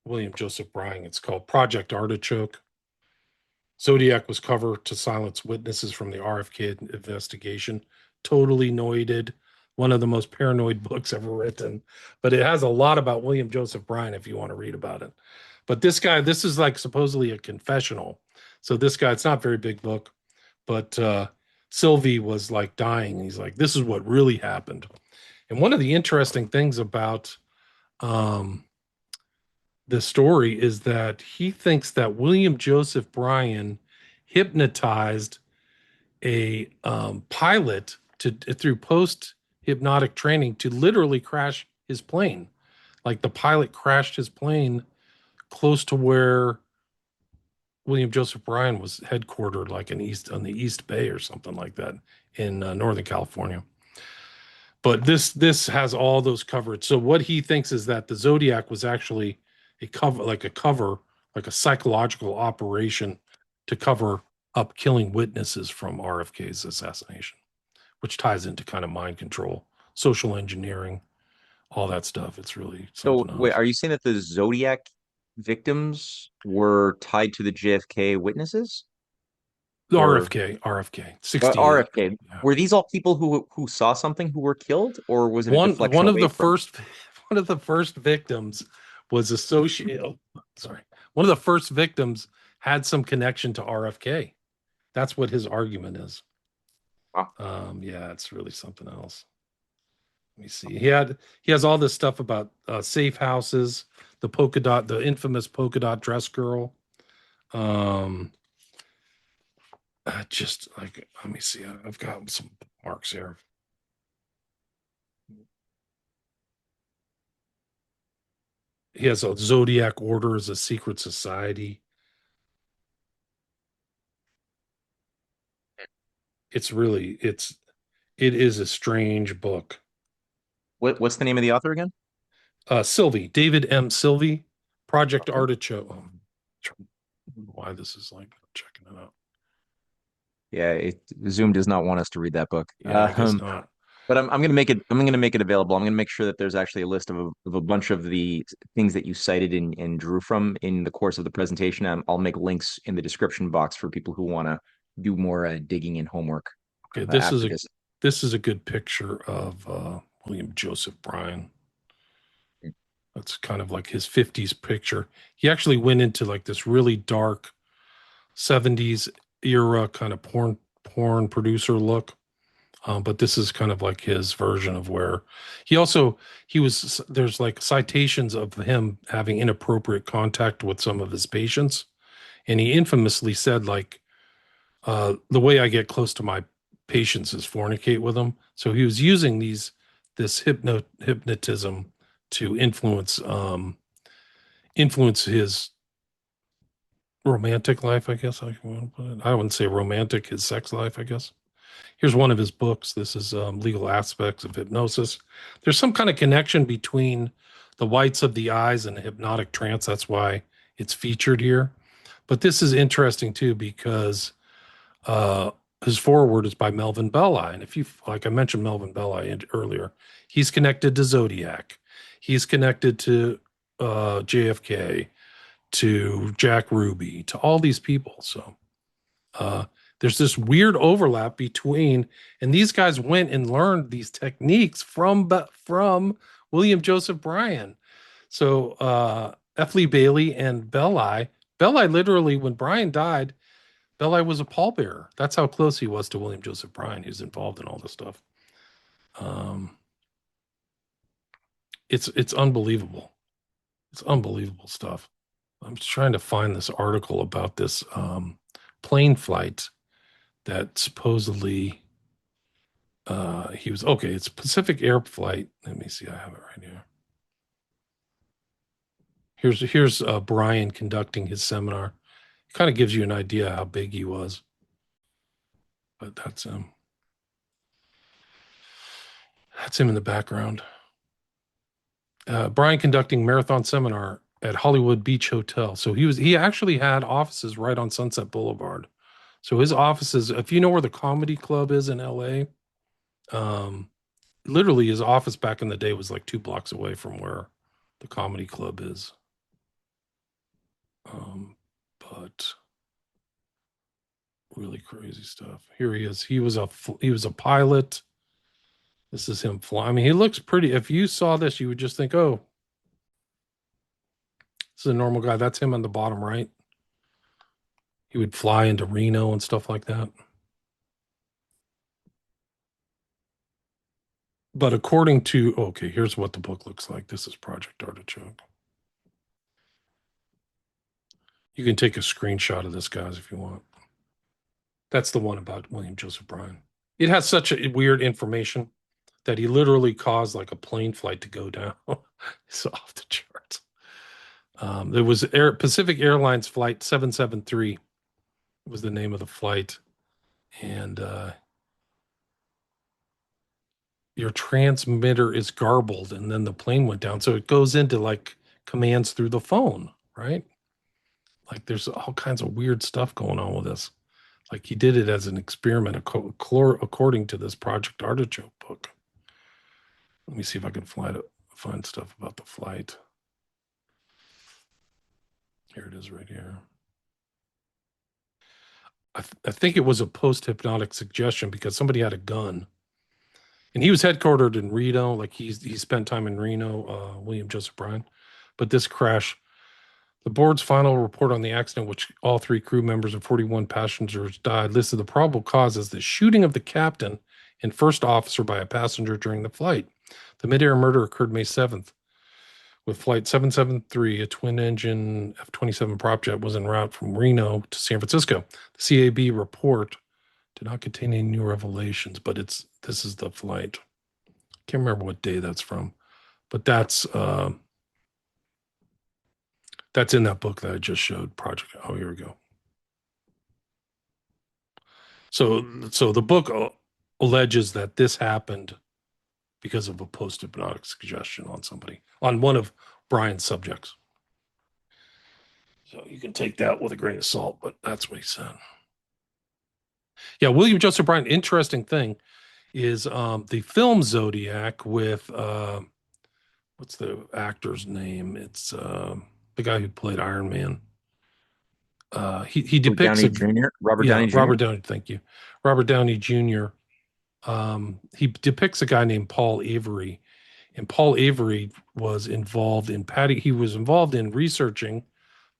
William Joseph Bryan. It's called Project Artichoke. Zodiac was cover to silence witnesses from the RFK investigation. Totally noided. One of the most paranoid books ever written. But it has a lot about William Joseph Bryan if you want to read about it. But this guy, this is like supposedly a confessional. So this guy, it's not a very big book, but Sylvie was like dying. And he's like, this is what really happened. And one of the interesting things about the story is that he thinks that William Joseph Bryan hypnotized a pilot through post hypnotic training to literally crash his plane. Like the pilot crashed his plane close to where William Joseph Bryan was headquartered, like on the East Bay or something like that in Northern California. But this has all those covered. So what he thinks is that the Zodiac was actually a cover, like a psychological operation to cover up killing witnesses from RFK's assassination, which ties into kind of mind control, social engineering, all that stuff. It's really so. Wait, are you saying that the Zodiac victims were tied to the JFK witnesses? The RFK, 68. RFK. Yeah. Were these all people who saw something who were killed, or was it one of the first victims was associated? One of the first victims had some connection to RFK. That's what his argument is. Wow. Yeah, it's really something else. Let me see. He has all this stuff about safe houses, the infamous polka dot dress girl. Just like, let me see. I've got some marks here. He has a Zodiac Order as a secret society. It is a strange book. What's the name of the author again? Sylvie, David M. Sylvie, Project Artichoke. Why this is like checking it out. Yeah, Zoom does not want us to read that book. Yeah, I guess not. But I'm going to make it. I'm going to make it available. I'm going to make sure that there's actually a list of a bunch of the things that you cited and drew from in the course of the presentation. I'll make links in the description box for people who want to do more digging and homework. Okay, this is a good picture of William Joseph Bryan. That's kind of like his 50s picture. He actually went into like this really dark 70s era kind of porn producer look. But this is kind of like his version of where there's like citations of him having inappropriate contact with some of his patients. And he infamously said, like, the way I get close to my patients is fornicate with them. So he was using this hypnotism to influence his romantic life, I guess I want to put it. I wouldn't say romantic, his sex life, I guess. Here's one of his books. This is Legal Aspects of Hypnosis. There's some kind of connection between the whites of the eyes and hypnotic trance. That's why it's featured here. But this is interesting too because his foreword is by Melvin Belli. And if you, like I mentioned Melvin Belli earlier, he's connected to Zodiac. He's connected to JFK, to Jack Ruby, to all these people. So there's this weird overlap between, and these guys went and learned these techniques from William Joseph Bryan. So F. Lee Bailey and Belli literally, when Bryan died, Belli was a pallbearer. That's how close he was to William Joseph Bryan. He was involved in all this stuff. It's unbelievable. It's unbelievable stuff. I'm just trying to find this article about this plane flight that supposedly he was okay. It's Pacific Air flight. Let me see. I have it right here. Here's Bryan conducting his seminar. It kind of gives you an idea how big he was. But that's him. That's him in the background. Bryan conducting marathon seminar at Hollywood Beach Hotel. So he actually had offices right on Sunset Boulevard. So his offices, if you know where the Comedy Club is in LA, literally his office back in the day was like 2 blocks away from where the Comedy Club is. But really crazy stuff. Here he is. He was a pilot. This is him flying. I mean, he looks pretty. If you saw this, you would just think, oh, this is a normal guy. That's him on the bottom right. He would fly into Reno and stuff like that. But according to, okay, here's what the book looks like. This is Project Artichoke. You can take a screenshot of this, guys, if you want. That's the one about William Joseph Bryan. It has such a weird information that he literally caused like a plane flight to go down. It's off the charts. There was Pacific Airlines flight 773 was the name of the flight. And your transmitter is garbled, and then the plane went down. So it goes into like commands through the phone, right? Like there's all kinds of weird stuff going on with this. Like he did it as an experiment according to this Project Artichoke book. Let me see if I can find stuff about the flight. Here it is right here. I think it was a post-hypnotic suggestion because somebody had a gun. And he was headquartered in Reno. Like he spent time in Reno, William Joseph Bryan. But this crash, the board's final report on the accident, which all 3 crew members and 41 passengers died, listed the probable cause as the shooting of the captain and first officer by a passenger during the flight. The mid-air murder occurred May 7th. With Flight 773, a twin-engine F-27 prop jet was en route from Reno to San Francisco. The CAB report did not contain any new revelations, but this is the flight. Can't remember what day that's from, but that's in that book that I just showed. Project. Oh, here we go. So the book alleges that this happened because of a post-hypnotic suggestion on somebody, on one of Bryan's subjects. So you can take that with a grain of salt, but that's what he said. Yeah, William Joseph Bryan, interesting thing is the film Zodiac with, what's the actor's name? It's the guy who played Iron Man. He depicts Downey Jr. Robert Downey Jr. Robert Downey, thank you. Robert Downey Jr. He depicts a guy named Paul Avery, and Paul Avery was involved in He was involved in researching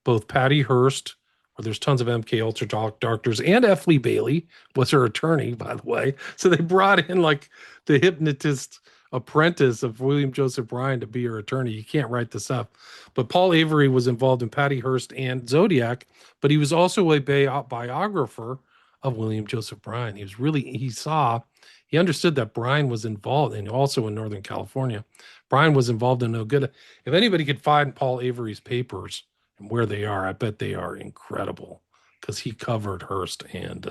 both Patty Hearst, where there's tons of MK Ultra doctors, and F. Lee Bailey was her attorney, by the way. So they brought in like the hypnotist apprentice of William Joseph Bryan to be her attorney. You can't write this up. But Paul Avery was involved in Patty Hearst and Zodiac, but he was also a biographer of William Joseph Bryan. He understood that Bryan was involved, and also in Northern California, Bryan was involved in no good. If anybody could find Paul Avery's papers and where they are, I bet they are incredible because he covered Hearst and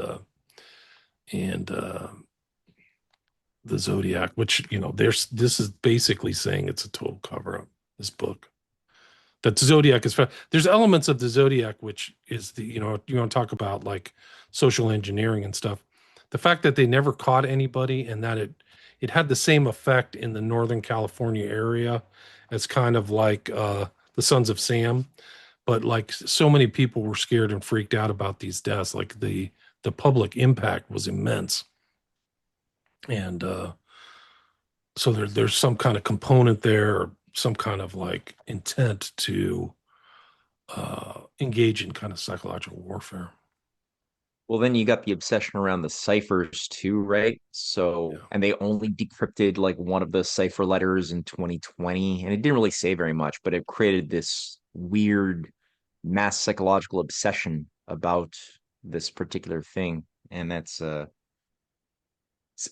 the Zodiac, which, you know, this is basically saying it's a total cover up, this book. That Zodiac is, there's elements of the Zodiac, which is the, you know, you want to talk about like social engineering and stuff. The fact that they never caught anybody and that it had the same effect in the Northern California area as kind of like the Sons of Sam, but like so many people were scared and freaked out about these deaths. Like the public impact was immense. And so there's some kind of component there, or some kind of like intent to engage in kind of psychological warfare. Well, then you got the obsession around the ciphers too, right? So, and they only decrypted like one of the cipher letters in 2020, and it didn't really say very much, but it created this weird mass psychological obsession about this particular thing. And that's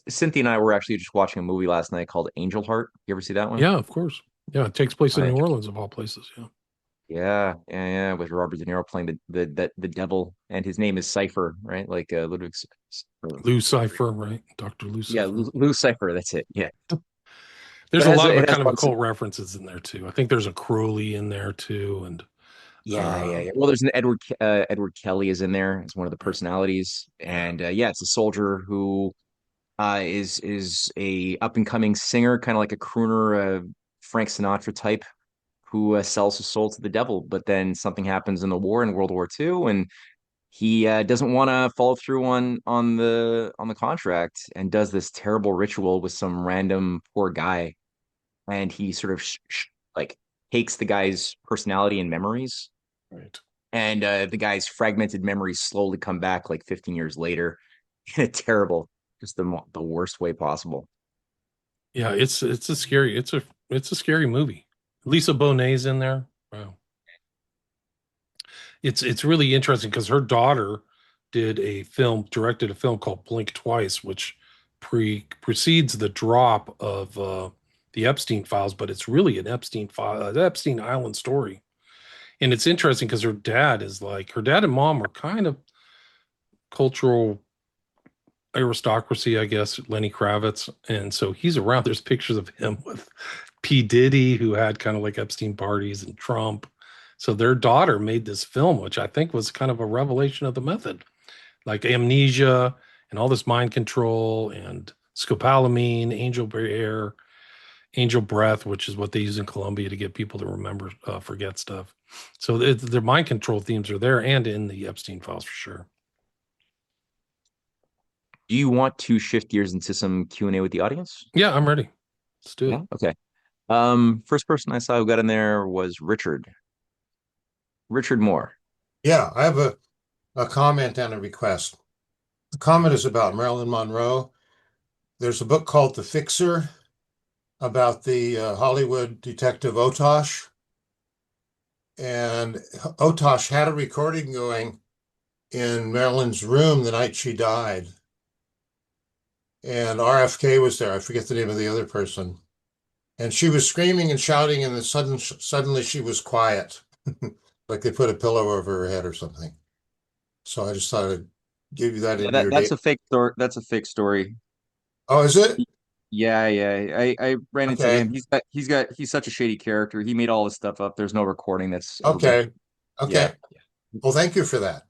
Cynthia and I were actually just watching a movie last night called Angel Heart. You ever see that one? Yeah, of course. Yeah, it takes place in Right. New Orleans of all places. Yeah. Yeah, with Robert De Niro playing the devil, and his name is Cipher, right? Like Ludwig. Lou Cipher, right? Dr. Lou Cipher. Yeah, Lou Cipher. That's it. Yeah. There's But a lot of it has kind of lots occult references in there too. I think there's a Crowley in there too, and yeah. Well, there's an Edward Kelly is in there as one of the personalities, and yeah, it's a soldier who is a up and coming singer, kind of like a crooner, Frank Sinatra type, who sells his soul to the devil. But then something happens in the war in World War II, and he doesn't want to follow through on the contract, and does this terrible ritual with some random poor guy, and he sort of like takes the guy's personality and memories, right, and the guy's fragmented memories slowly come back like 15 years later in a terrible, just the worst way possible. yeah, it's a scary movie. Lisa Bonet's in there. Wow. It's really interesting because her daughter directed a film called Blink Twice, which precedes the drop of the Epstein files, but it's really an Epstein Island story. And it's interesting because her dad and mom are kind of cultural aristocracy, I guess, Lenny Kravitz. And so he's around. There's pictures of him with P. Diddy, who had kind of like Epstein parties, and Trump. So their daughter made this film, which I think was kind of a revelation of the method, like amnesia and all this mind control and scopolamine, angel breath, which is what they use in Colombia to get people to remember, forget stuff. So their mind control themes are there and in the Epstein files for sure. Do you want to shift gears into some Q&A with the audience? Yeah, I'm ready. Let's do it. Yeah? Okay. First person I saw who got in there was Richard Moore. Yeah, I have a comment and a request. The comment is about Marilyn Monroe. There's a book called The Fixer about the Hollywood detective Otosh. And Otosh had a recording going in Marilyn's room the night she died. And RFK was there. I forget the name of the other person. And she was screaming and shouting, and then suddenly she was quiet. Like they put a pillow over her head or something. So I just thought I'd give you that. Yeah, that's a fake story. That's a fake story. Oh, is it? Yeah. I ran into him. He's such a shady character. He made all this stuff up. There's no recording that's okay. Yeah. Well, thank you for that.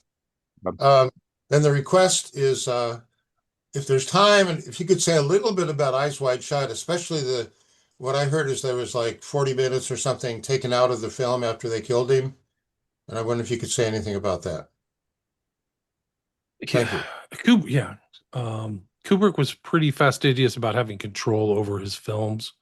Then the request is if there's time, and if you could say a little bit about Eyes Wide Shut, especially what I heard is there was like 40 minutes or something taken out of the film after they killed him. And I wonder if you could say anything about that. Thank you. Yeah. Kubrick was pretty fastidious about having control over his films.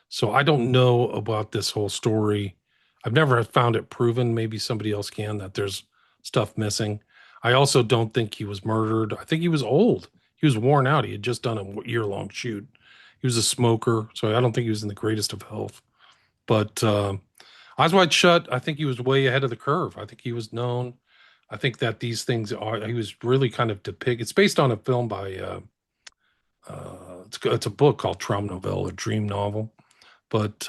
So I don't know about this whole story. I've never found it proven. Maybe somebody else can, that there's stuff missing. I also don't think he was murdered. I think he was old. He was worn out. He had just done a year-long shoot. He was a smoker, so I don't think he was in the greatest of health. But Eyes Wide Shut, I think he was way ahead of the curve. I think he was known. I think that these things he was really kind of it's based on a film by, it's a book called Traum Novelle, or Dream Novel. But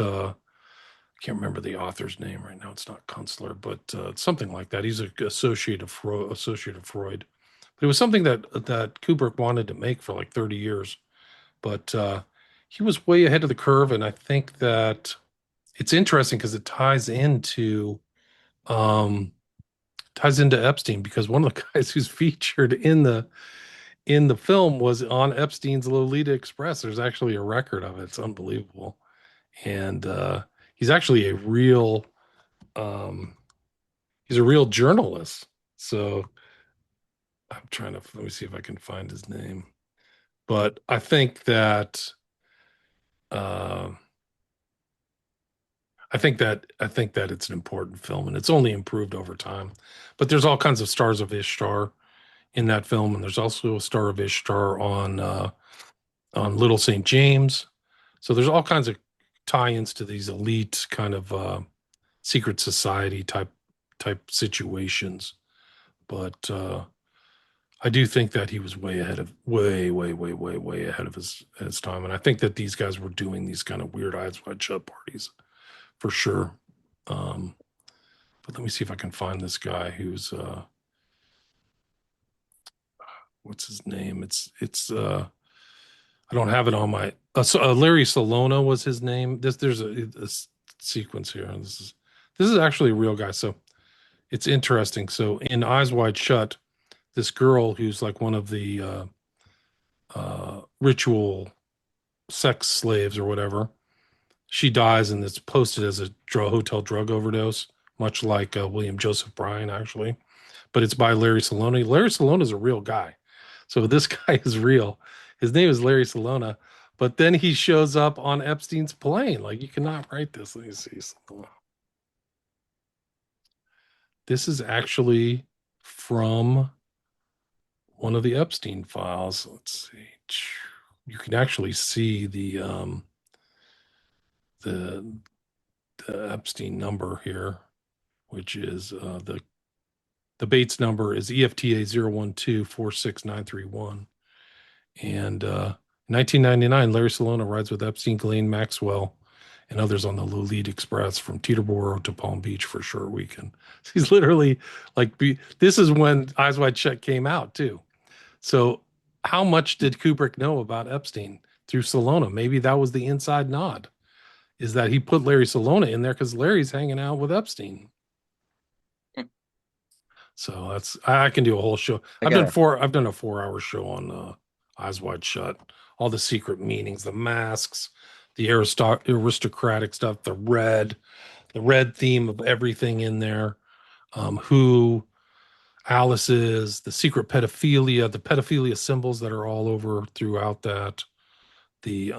can't remember the author's name right now. It's not Kunstler, but something like that. He's an associate of Freud. But it was something that Kubrick wanted to make for like 30 years. But he was way ahead of the curve, and I think that it's interesting because it ties into Epstein, because one of the guys who's featured in the film was on Epstein's Lolita Express. There's actually a record of it. It's unbelievable. And he's actually he's a real journalist. So I'm trying to, let me see if I can find his name. But I think that it's an important film, and it's only improved over time. But there's all kinds of stars of Ishtar in that film, and there's also a star of Ishtar on Little St. James. So there's all kinds of tie-ins to these elite kind of secret society type situations. But I do think that he was way ahead of way ahead of his time. And I think that these guys were doing these kind of weird Eyes Wide Shut parties for sure. But let me see if I can find this guy who's what's his name? It's I don't have it on my Larry Salona was his name. There's a sequence here. This is actually a real guy. So it's interesting. So in Eyes Wide Shut, this girl who's like one of the ritual sex slaves or whatever, she dies, and it's posted as a hotel drug overdose, much like William Joseph Bryan, actually. But it's by Larry Salona. Larry Salona is a real guy. So this guy is real. His name is Larry Salona. But then he shows up on Epstein's plane. Like, you cannot write this. Let me see. This is actually from one of the Epstein files. Let's see. You can actually see the Epstein number here, which is the Bates number is EFTA 012-46931. And 1999, Larry Salona rides with Epstein, Ghislaine Maxwell, and others on the Lolita Express from Teterboro to Palm Beach for a short weekend. He's literally like, this is when Eyes Wide Shut came out too. So how much did Kubrick know about Epstein through Salona? Maybe that was the inside nod, is that he put Larry Salona in there because Larry's hanging out with Epstein. So that's, I can do a whole show. I've done a 4-hour show on Eyes Wide Shut, all the secret meanings, the masks, the aristocratic stuff, the red theme of everything in there, who Alice is, the secret pedophilia, the pedophilia symbols that are all over throughout that, the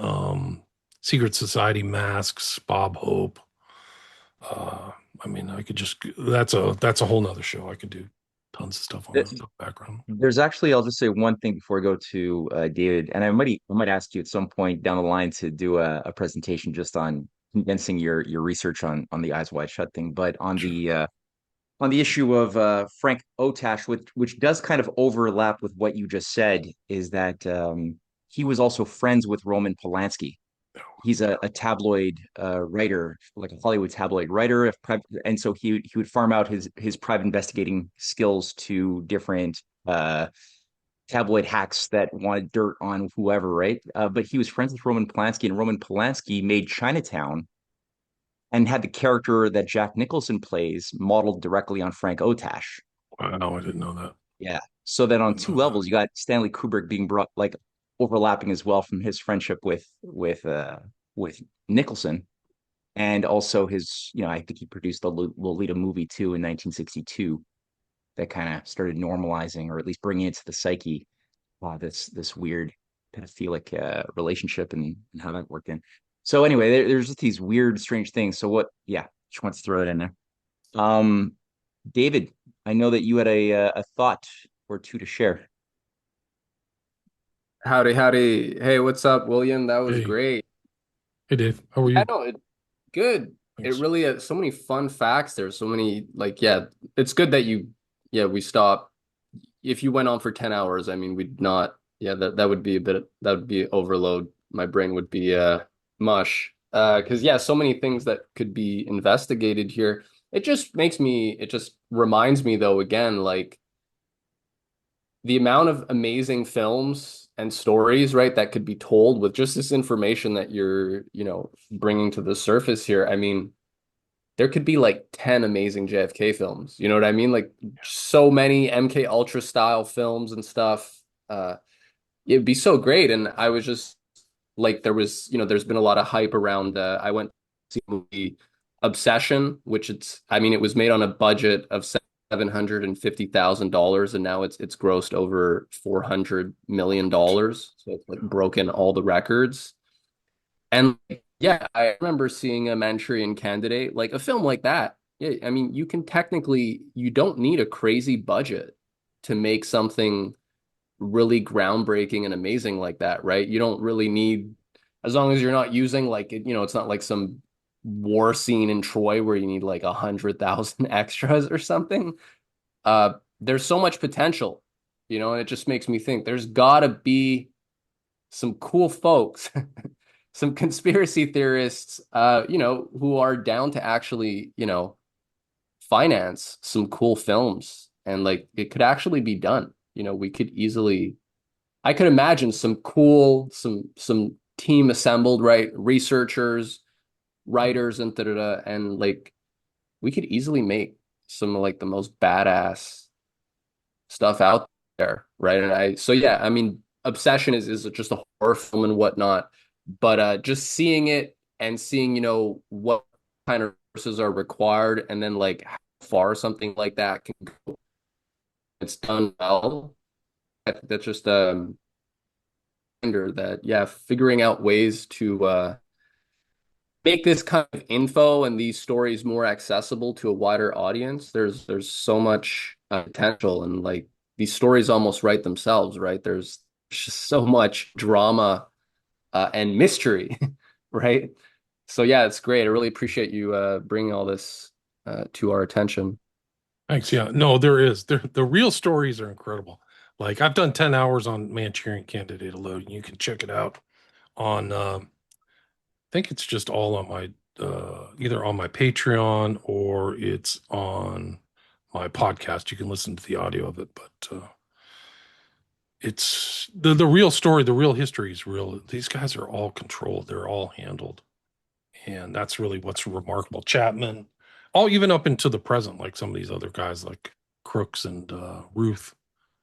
secret society masks, Bob Hope. I mean, I could just, that's a whole nother show. I could do tons of stuff on that background. There's actually, I'll just say one thing before I go to David, and I might ask you at some point down the line to do a presentation just on condensing your research on the Eyes Wide Shut thing, but on the issue of Frank Otash, which does kind of overlap with what you just said, is that he was also friends with Roman Polanski. He's a tabloid writer, like a Hollywood tabloid writer, and so he would farm out his private investigating skills to different tabloid hacks that wanted dirt on whoever, right? But he was friends with Roman Polanski, and Roman Polanski made Chinatown and had the character that Jack Nicholson plays modeled directly on Frank Otash. Wow, I didn't know that. Yeah. So then on two levels, you got Stanley Kubrick being brought, like, overlapping as well from his friendship with Nicholson, and also his, I think he produced the Lolita movie too in 1962 that kind of started normalizing, or at least bringing it to the psyche, this weird pedophilic relationship and how that worked in. So anyway, there's just these weird, strange things. So just want to throw it in there. David, I know that you had a thought or two to share. Howdy. Hey, what's up, William? That was great. Hey, Dave. How are you? Good. Thanks. It really has so many fun facts. There's so many, it's good that we stopped. If you went on for 10 hours, I mean, we'd not, that would be overload. My brain would be mush. Because yeah, so many things that could be investigated here. It just reminds me though, again, like the amount of amazing films and stories, right, that could be told with just this information that you're, bringing to the surface here. I mean, there could be like 10 amazing JFK films. You know what I mean? Like so many MK Ultra style films and stuff. It'd be so great. And I was just like, there's been a lot of hype around. I went to see the movie Obsession, which it was made on a budget of $750,000, and now it's grossed over $400 million. So it's like broken all the records. And yeah, I remember seeing a Manchurian Candidate, like a film like that. Yeah, I mean, you don't need a crazy budget to make something really groundbreaking and amazing like that, right? You don't really need, as long as you're not using like, it's not like some war scene in Troy where you need like 100,000 extras or something. There's so much potential, and it just makes me think there's gotta be some cool folks, some conspiracy theorists, who are down to actually, finance some cool films. And like it could actually be done. I could imagine some team assembled, right? Researchers, writers, and and like we could easily make some of like the most badass stuff out there, right? So yeah, I mean, Obsession is just a horror film and whatnot, but just seeing it and seeing, what kind of resources are required, and then like how far something like that can go, it's done well. That's just reminder that yeah, figuring out ways to make this kind of info and these stories more accessible to a wider audience. There's so much potential, and like these stories almost write themselves, right? There's just so much drama and mystery, right? So yeah, it's great. I really appreciate you bringing all this to our attention. Thanks. Yeah, no, there is. The real stories are incredible. Like I've done 10 hours on Manchurian Candidate alone. You can check it out on I think it's just all on my either on my Patreon or it's on my podcast. You can listen to the audio of it, but it's the real story, the real history is real. These guys are all controlled, they're all handled. And that's really what's remarkable. Chapman, all even up into the present, like some of these other guys like Crooks and Ruth.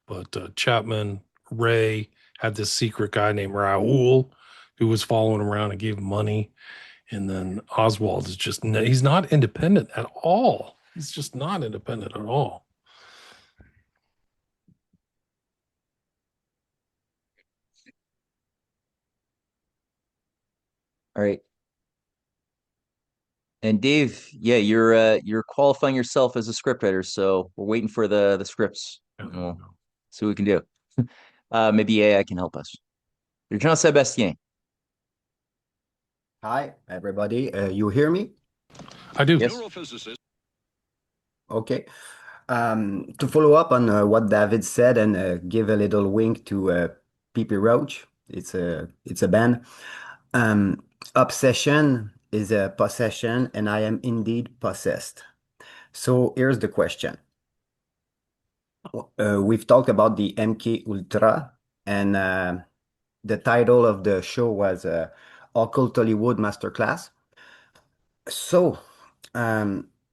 But Chapman, Ray had this secret guy named Raoul who was following him around and gave him money. And then Oswald is he's not independent at all. He's just not independent at all. All right. And Dave, yeah, you're qualifying yourself as a scriptwriter, so we're waiting for the scripts. And we'll see what we can do. Maybe AI can help us. You're Jean Sebastien. Hi, everybody. You hear me? I do. Yes. Okay. To follow up on what David said and give a little wink to Pee Roach, it's a band. Obsession is a possession, and I am indeed possessed. So here's the question. We've talked about the MK Ultra, and the title of the show was Occult Hollywood Masterclass. So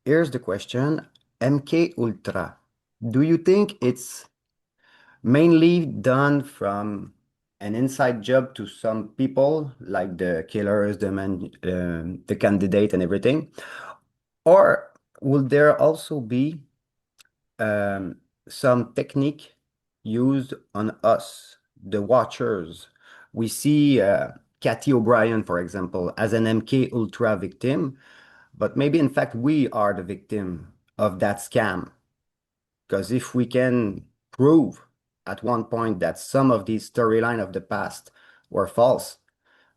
here's the question. MK Ultra, do you think it's mainly done from an inside job to some people, like the killers, the candidate and everything? Or will there also be some technique used on us, the watchers? We see Cathy O'Brien, for example, as an MK Ultra victim, but maybe in fact we are the victim of that scam. Because if we can prove at one point that some of these storylines of the past were false,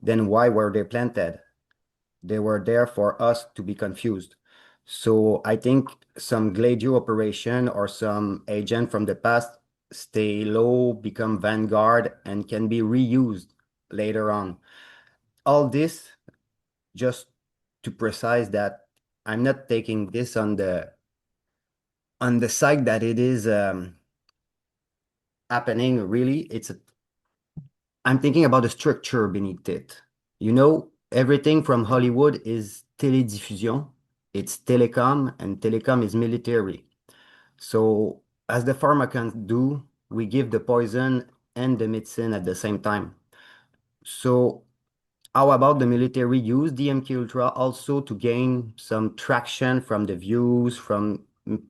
then why were they planted? They were there for us to be confused. So I think some Gladio operation or some agent from the past stay low, become vanguard, and can be reused later on. All this just to precise that I'm not taking this on the side that it is happening. Really, I'm thinking about the structure beneath it. Everything from Hollywood is télédiffusion, it's telecom, and telecom is military. So as the pharmacants do, we give the poison and the medicine at the same time. So how about the military use the MK Ultra also to gain some traction from the views, from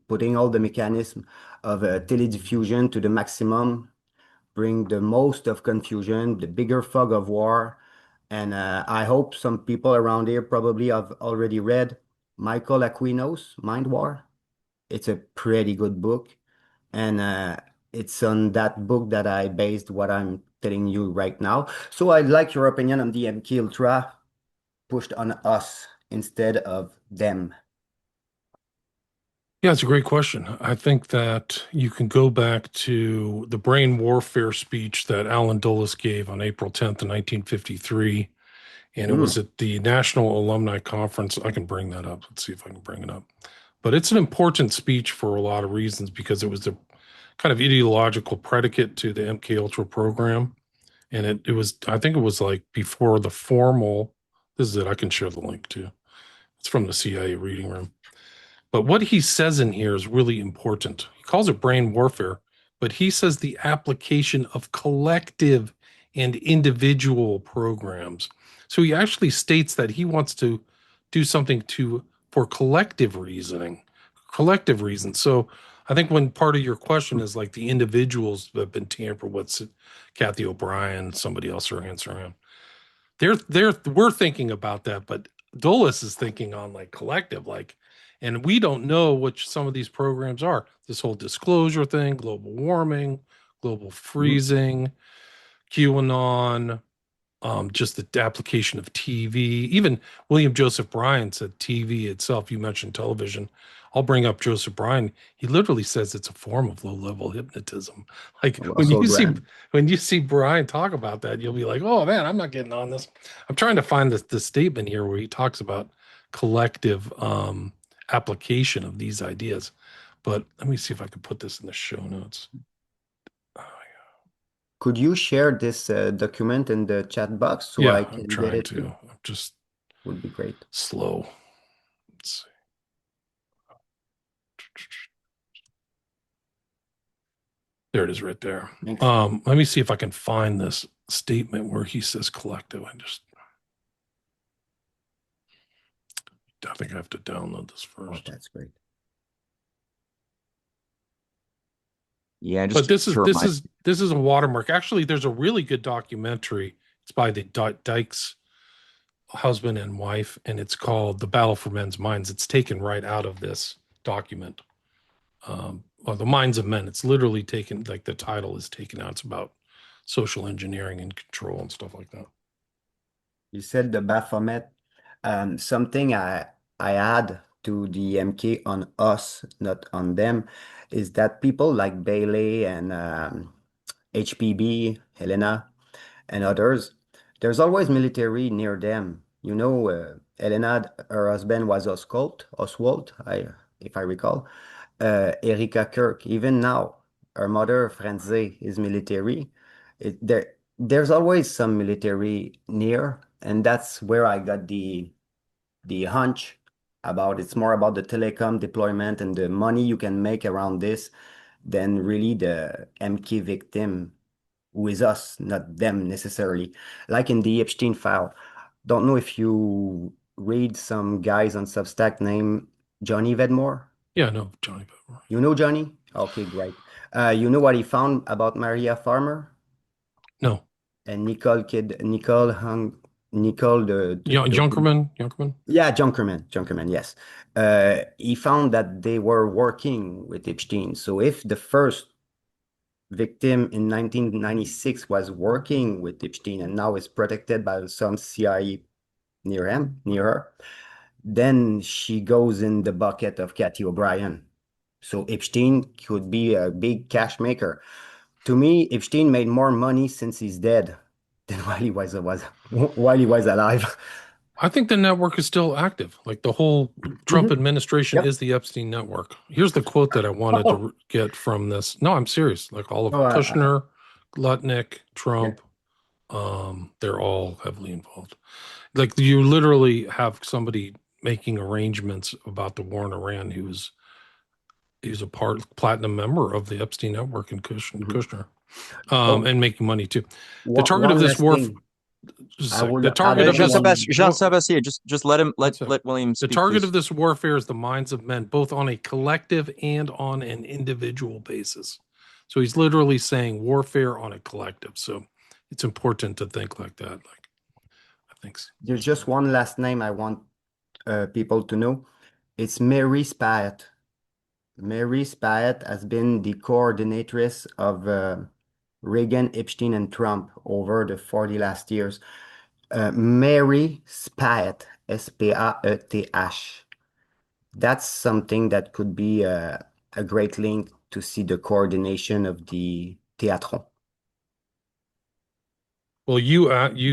putting all the mechanism of telediffusion to the maximum, bring the most of confusion, the bigger fog of war. And I hope some people around here probably have already read Michael Aquino's Mind War. It's a pretty good book. And it's on that book that I based what I'm telling you right now. So I'd like your opinion on the MK Ultra pushed on us instead of them. Yeah, it's a great question. I think that you can go back to the brain warfare speech that Alan Dulles gave on April 10th, 1953. And it was at the National Alumni Conference. I can bring that up. Let's see if I can bring it up. But it's an important speech for a lot of reasons because it was the kind of ideological predicate to the MK Ultra program. And it was, I think it was like before the formal, this is it, I can share the link too. It's from the CIA reading room. But what he says in here is really important. He calls it brain warfare, but he says the application of collective and individual programs. So he actually states that he wants to do something for collective reasoning, collective reasons. So I think when part of your question is like the individuals that have been tampered with, Kathy O'Brien, somebody else are answering. We're thinking about that, but Dulles is thinking on like collective, and we don't know what some of these programs are. This whole disclosure thing, global warming, global freezing, QAnon, just the application of TV. Even William Joseph Bryan said TV itself. You mentioned television. I'll bring up Joseph Bryan. He literally says it's a form of low-level hypnotism. Like when you see Bryan talk about that, you'll be like, "Oh man, I'm not getting on this." I'm trying to find the statement here where he talks about collective application of these ideas. But let me see if I can put this in the show notes. Could you share this document in the chat box so Yeah, I can I'm get trying it? to. I'm just would be great. Slow. Let's see. There it is right there. Let me see if I can find this statement where he says collective. I think I have to download this first. That's great. Yeah, but this is a watermark. Actually, there's a really good documentary. It's by the Dykes husband and wife, and it's called "The Battle for Men's Minds." It's taken right out of this document. The Minds of Men. It's literally taken, like the title is taken out. It's about social engineering and control and stuff like that. You said the Baphomet. Something I add to the MK on us, not on them, is that people like Bailey and HPB, Helena, and others, there's always military near them. Helena, her husband was Oswald, if I recall. Erika Kirk, even now, her mother, Franze, is military. There's always some military near, and that's where I got the hunch about it's more about the telecom deployment and the money you can make around this than really the MK victim who is us, not them necessarily. Like in the Epstein file. Don't know if you read some guys on Substack named Johnny Vedmore. Yeah, no, Johnny Vedmore. You know Johnny? Okay, great. You know what he found about Maria Farmer? No. And Nicole Junkerman. Yeah, Junkerman, yes. He found that they were working with Epstein. So if the first victim in 1996 was working with Epstein and now is protected by some CIA near her, then she goes in the bucket of Cathy O'Brien. So Epstein could be a big cash maker. To me, Epstein made more money since he's dead than while he was alive. I think the network is still active. Like the whole Trump administration Yep. is the Epstein network. Here's the quote that I wanted to get from this. No, I'm serious. Like all of Kushner, Glutnick, Trump, they're all heavily involved. Like you literally have somebody making arrangements about the war in Iran he's a platinum member of the Epstein network and Kushner, and making money too. The target of this war. The target of Jean-Sébastien, just let William speak. The target please. of this warfare is the minds of men, both on a collective and on an individual basis. So he's literally saying warfare on a collective. So it's important to think like that. Like, I think so. There's just one last name I want people to know. It's Mary Spyatt. Mary Spyatt has been the coordinatress of Reagan, Epstein, and Trump over the 40 last years. Mary Spyatt, S-P-A-E-T-H. That's something that could be a great link to see the coordination of the Théâtron. Well, you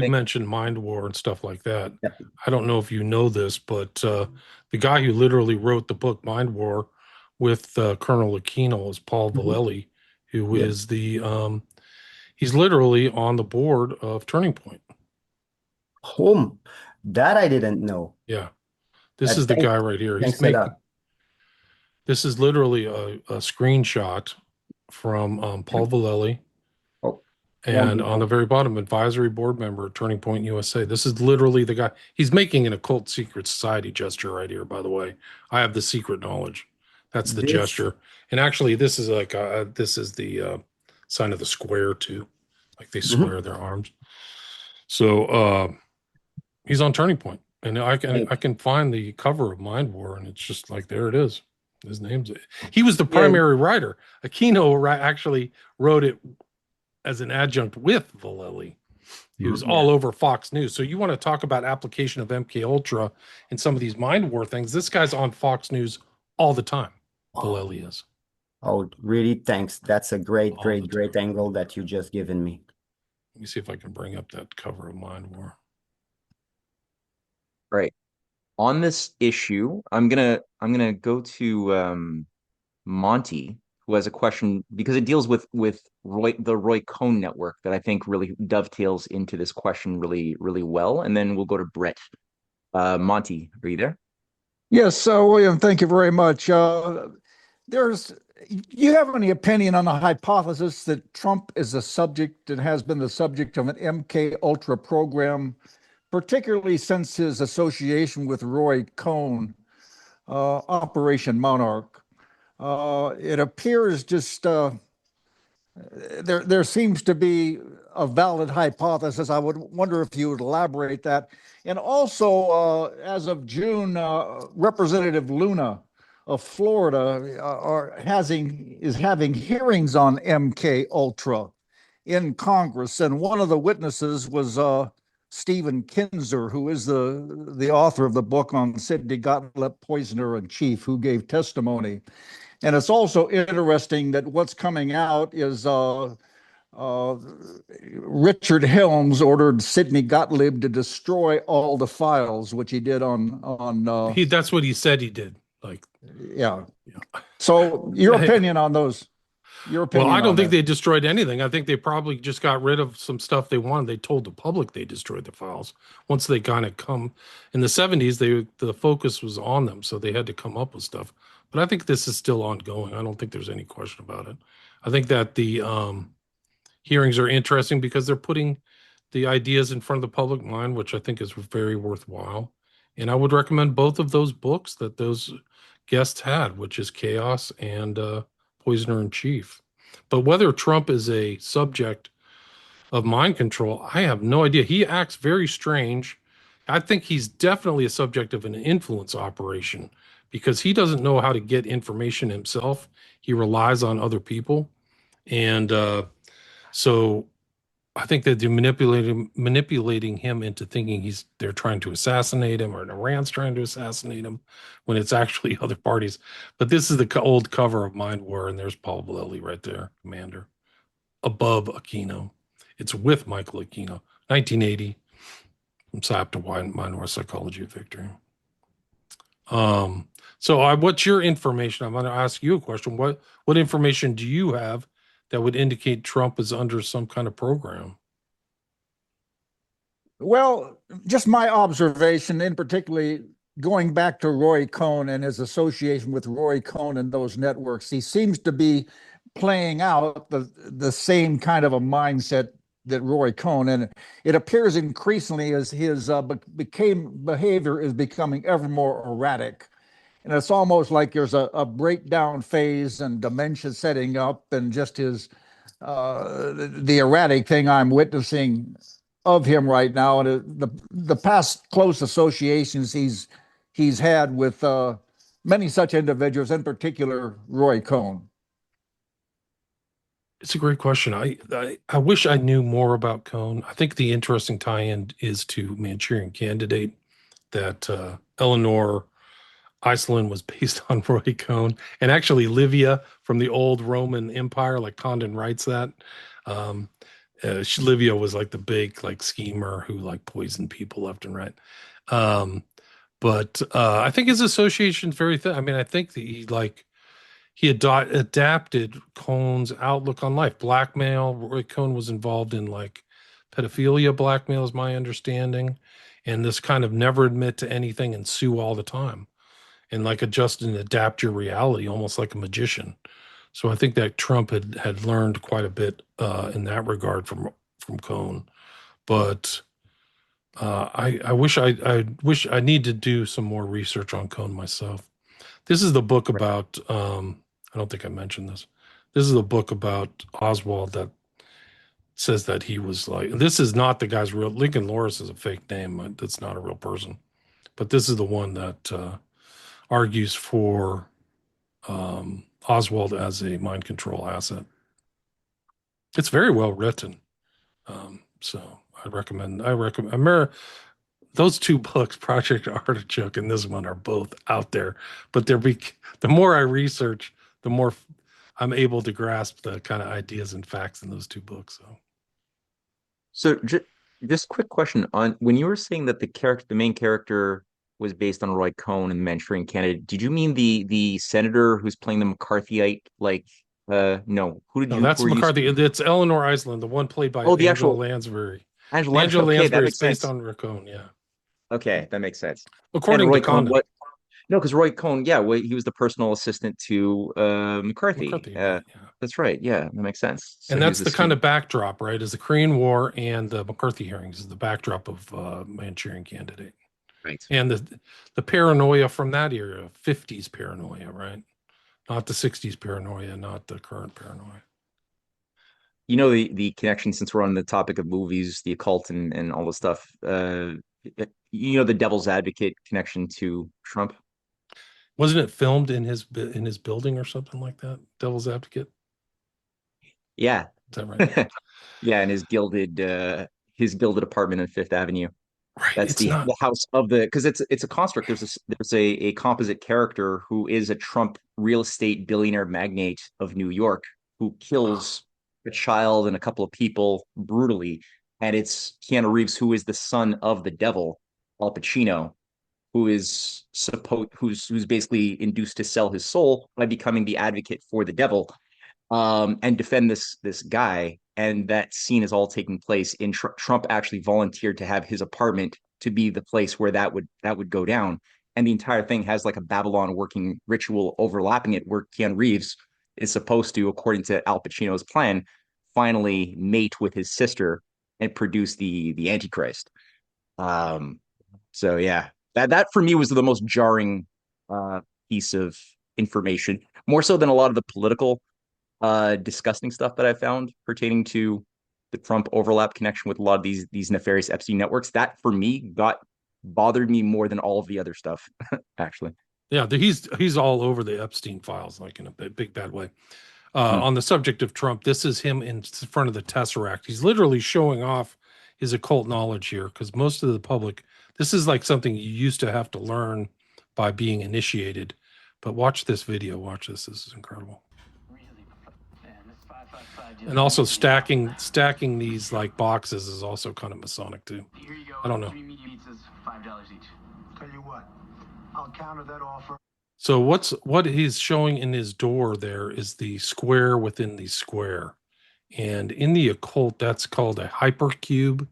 mentioned Mind War and stuff like that. Yep. I don't know if you know this, but the guy who literally wrote the book Mind War with Colonel Aquino is Paul Vallely, who is the he's literally on the board of Turning Point. That I didn't know. Yeah, this is the guy right here. He's making. This is literally a screenshot from Paul Vallely. And on the very bottom, advisory board member at Turning Point USA. This is literally the guy. He's making an occult secret society gesture right here, by the way. I have the secret knowledge. That's the gesture. And actually, this is like this is the sign of the square too. Like they square their arms. So he's on Turning Point. And I can find the cover of Mind War, and it's just like, there it is. His name's he was the primary writer. Aquino actually wrote it as an adjunct with Vallely. He was all over Fox News. So you want to talk about application of MK Ultra and some of these Mind War things. This guy's on Fox News all the time. Vallely is. Oh, really? Thanks. That's a great angle that you just given me. Let me see if I can bring up that cover of Mind War. Right. On this issue, I'm gonna go to Monty, who has a question because it deals with the Roy Cohn network that I think really dovetails into this question really well, and then we'll go to Brett. Monty, are you there? Yes, William, thank you very much. Do you have any opinion on the hypothesis that Trump is a subject and has been the subject of an MK Ultra program, particularly since his association with Roy Cohn, Operation Monarch? It appears just there seems to be a valid hypothesis. I would wonder if you would elaborate that. And also, as of June, Representative Luna of Florida is having hearings on MK Ultra in Congress, and one of the witnesses was Stephen Kinzer, who is the author of the book on Sidney Gottlieb, Poisoner in Chief, who gave testimony. And it's also interesting that what's coming out is Richard Helms ordered Sidney Gottlieb to destroy all the files, which he did on. That's what he said he did. Like, yeah. So your opinion on those? Your opinion? Well, I don't think they destroyed anything. I think they probably just got rid of some stuff they wanted. They told the public they destroyed the files. Once they kind of come in the 70s, the focus was on them, so they had to come up with stuff. But I think this is still ongoing. I don't think there's any question about it. I think that the hearings are interesting because they're putting the ideas in front of the public mind, which I think is very worthwhile. And I would recommend both of those books that those guests had, which is Chaos and Poisoner in Chief. But whether Trump is a subject of mind control, I have no idea. He acts very strange. I think he's definitely a subject of an influence operation because he doesn't know how to get information himself. He relies on other people. And so I think that they're manipulating him into thinking they're trying to assassinate him, or Iran's trying to assassinate him, when it's actually other parties. But this is the old cover of Mind War, and there's Paul Vallely right there, Commander, above Aquino. It's with Michael Aquino, 1980. Sap to Minor Psychology of Victory. What's your information? I'm going to ask you a question. What information do you have that would indicate Trump is under some kind of program? Well, just my observation, in particularly going back to Roy Cohn and his association with Roy Cohn and those networks, he seems to be playing out the same kind of a mindset that Roy Cohn, and it appears increasingly as his behavior is becoming ever more erratic. And it's almost like there's a breakdown phase and dementia setting up, and just his the erratic thing I'm witnessing of him right now, and the past close associations he's had with many such individuals, in particular Roy Cohn. It's a great question. I wish I knew more about Cohn. I think the interesting tie-in is to Manchurian Candidate, that Eleanor Iceland was based on Roy Cohn, and actually Livia from the old Roman Empire, like Condon writes that. Livia was like the big like schemer who like poisoned people left and right. But I think his association is very thin. I mean, I think that he adapted Cohn's outlook on life. Blackmail. Roy Cohn was involved in like pedophilia blackmail, is my understanding, and this kind of never admit to anything and sue all the time, and like adjust and adapt your reality, almost like a magician. So I think that Trump had learned quite a bit in that regard from Cohn. But I wish I need to do some more research on Cohn myself. This is the book about. I don't think I mentioned this. This is a book about Oswald that says that he was like. This is not the guy's real. Lincoln Loris is a fake name. That's not a real person. But this is the one that argues for Oswald as a mind control asset. It's very well written. So I recommend those two books, Project Artichoke and this one, are both out there. But the more I research, the more I'm able to grasp the kind of ideas and facts in those two books. So just quick question on when you were saying that the main character was based on Roy Cohn and the Manchurian Candidate. Did you mean the senator who's playing the McCarthyite? Like, no, That's McCarthy. It's Eleanor Iceland, the one played by the Angela actual Lansbury. Angela Lansbury that is makes based sense. on Roy Cohn. Yeah. Okay, that makes sense. According to Condon. No, because Roy Cohn, he was the personal assistant to McCarthy. That's right. Yeah, that makes sense. So and that's the kind of backdrop, right? Is the Korean War and the McCarthy hearings is the backdrop of Manchurian Candidate. Right. And the paranoia from that era, 50s paranoia, right? Not the 60s paranoia, not the current paranoia. You know, the connection, since we're on the topic of movies, the occult and all the stuff, you know, the Devil's Advocate connection to Trump. Wasn't it filmed in his building or something like that? Devil's Advocate. Yeah. Is that right? Yeah, in his gilded apartment on Fifth Avenue. Right. That's the house of because it's a construct. There's a composite character who is a Trump real estate billionaire magnate of New York who kills a child and a couple of people brutally, and it's Keanu Reeves, who is the son of the devil, Al Pacino, who is who's basically induced to sell his soul by becoming the advocate for the devil, and defend this guy. And that scene is all taking place in Trump actually volunteered to have his apartment to be the place where that would go down. And the entire thing has like a Babylon working ritual overlapping it, where Keanu Reeves is supposed to, according to Al Pacino's plan, finally mate with his sister and produce the Antichrist. So yeah, that for me was the most jarring piece of information, more so than a lot of the political disgusting stuff that I found pertaining to the Trump overlap connection with a lot of these nefarious Epstein networks. That for me bothered me more than all of the other stuff, actually. Yeah, he's all over the Epstein files, like in a big bad way. On the subject of Trump, this is him in front of the Tesseract. He's literally showing off his occult knowledge here, because most of the public, this is like something you used to have to learn by being initiated. But watch this video. Watch this. This is incredible. And also stacking these like boxes is also kind of Masonic too. I don't know. $5 each. Tell you what, I'll counter that offer. So what he's showing in his door there is the square within the square. And in the occult, that's called a hypercube.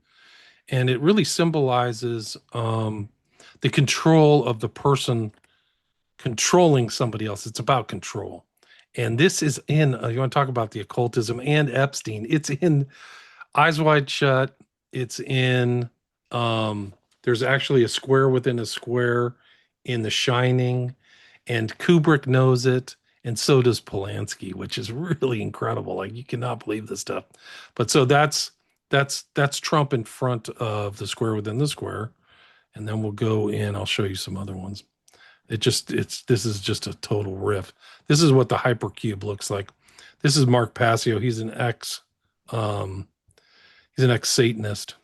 And it really symbolizes the control of the person controlling somebody else. It's about control. And this is in, you want to talk about the occultism and Epstein. It's in Eyes Wide Shut. It's in, there's actually a square within a square in The Shining. And Kubrick knows it. And so does Polanski, which is really incredible. Like, you cannot believe this stuff. But so that's Trump in front of the square within the square. And then we'll go in, I'll show you some other ones. This is just a total riff. This is what the hypercube looks like. This is Mark Passio. He's an ex-Satanist.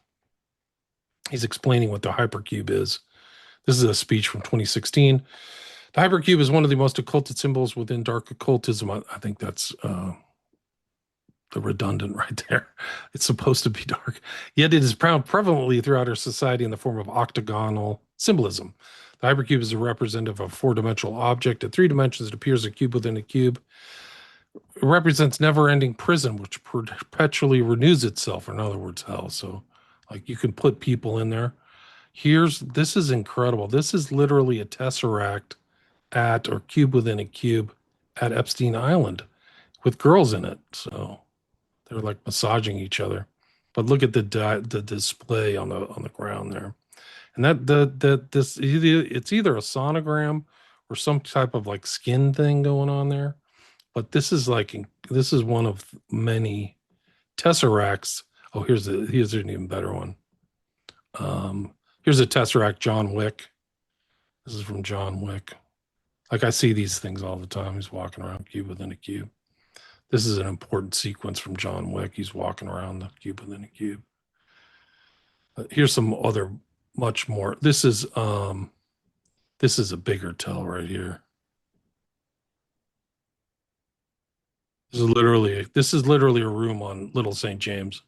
He's explaining what the hypercube is. This is a speech from 2016. The hypercube is one of the most occulted symbols within dark occultism. I think that's the redundant right there. It's supposed to be dark. Yet it is found prevalently throughout our society in the form of octagonal symbolism. The hypercube is a representative of a four-dimensional object. At 3 dimensions, it appears a cube within a cube. It represents never-ending prison, which perpetually renews itself, or in other words, hell. So, like, you can put people in there. This is incredible. This is literally a tesseract or cube within a cube at Epstein Island with girls in it. So they're like massaging each other. But look at the display on the ground there. And it's either a sonogram or some type of like skin thing going on there. But this is one of many tesseracts. Oh, here's an even better one. Here's a tesseract John Wick. This is from John Wick. Like, I see these things all the time. He's walking around cube within a cube. This is an important sequence from John Wick. He's walking around the cube within a cube. Here's some other much more. This is a bigger tell right here. This is literally a room on Little St. James.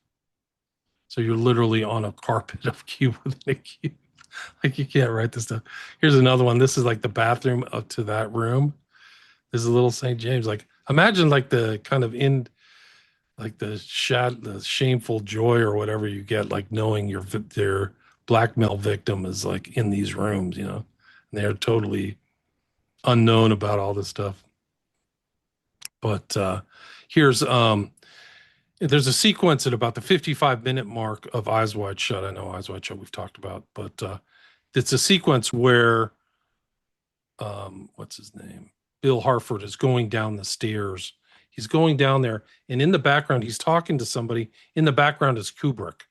So you're literally on a carpet of cube within a cube. Like, you can't write this stuff. Here's another one. This is like the bathroom up to that room. This is Little St. James. Like, imagine like the kind of the shameful joy or whatever you get, like knowing their blackmail victim is like in these rooms, and they're totally unknown about all this stuff. But here's there's a sequence at about the 55-minute mark of Eyes Wide Shut. I know Eyes Wide Shut we've talked about, but it's a sequence where what's his name? Bill Harford is going down the stairs. He's going down there, and in the background, he's talking to somebody. In the background is Kubrick.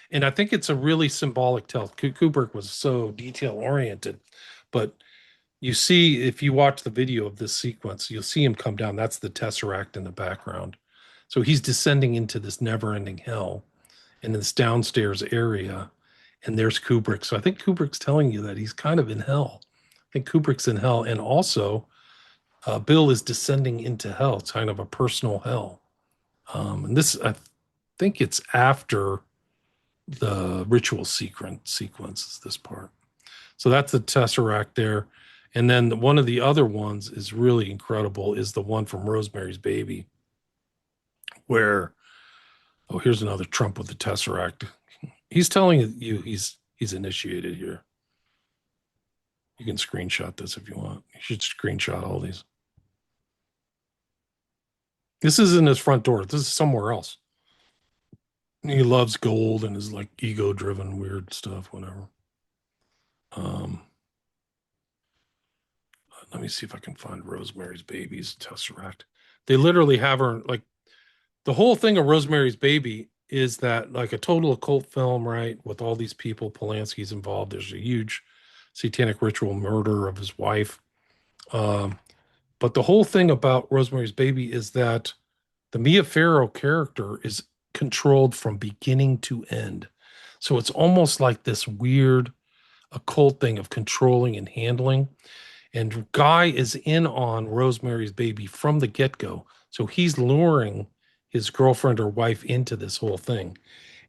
And I think it's a really symbolic tell. Kubrick was so detail-oriented, but you see, if you watch the video of this sequence, you'll see him come down. That's the tesseract in the background. So he's descending into this never-ending hell in this downstairs area, and there's Kubrick. So I think Kubrick's telling you that he's kind of in hell. I think Kubrick's in hell, and also Bill is descending into hell. It's kind of a personal hell. And this, I think it's after the ritual sequence is this part. So that's the tesseract there. And then one of the other ones is really incredible, is the one from Rosemary's Baby, where, oh, here's another Trump with the tesseract. He's telling you he's initiated here. You can screenshot this if you want. You should screenshot all these. This isn't his front door. This is somewhere else. He loves gold and is like ego-driven, weird stuff, whatever. Let me see if I can find Rosemary's Baby's tesseract. They literally have her, like, the whole thing of Rosemary's Baby is that, like, a total occult film, right, with all these people. Polanski's involved. There's a huge satanic ritual murder of his wife. But the whole thing about Rosemary's Baby is that the Mia Farrow character is controlled from beginning to end. So it's almost like this weird occult thing of controlling and handling. And Guy is in on Rosemary's Baby from the get-go. So he's luring his girlfriend or wife into this whole thing.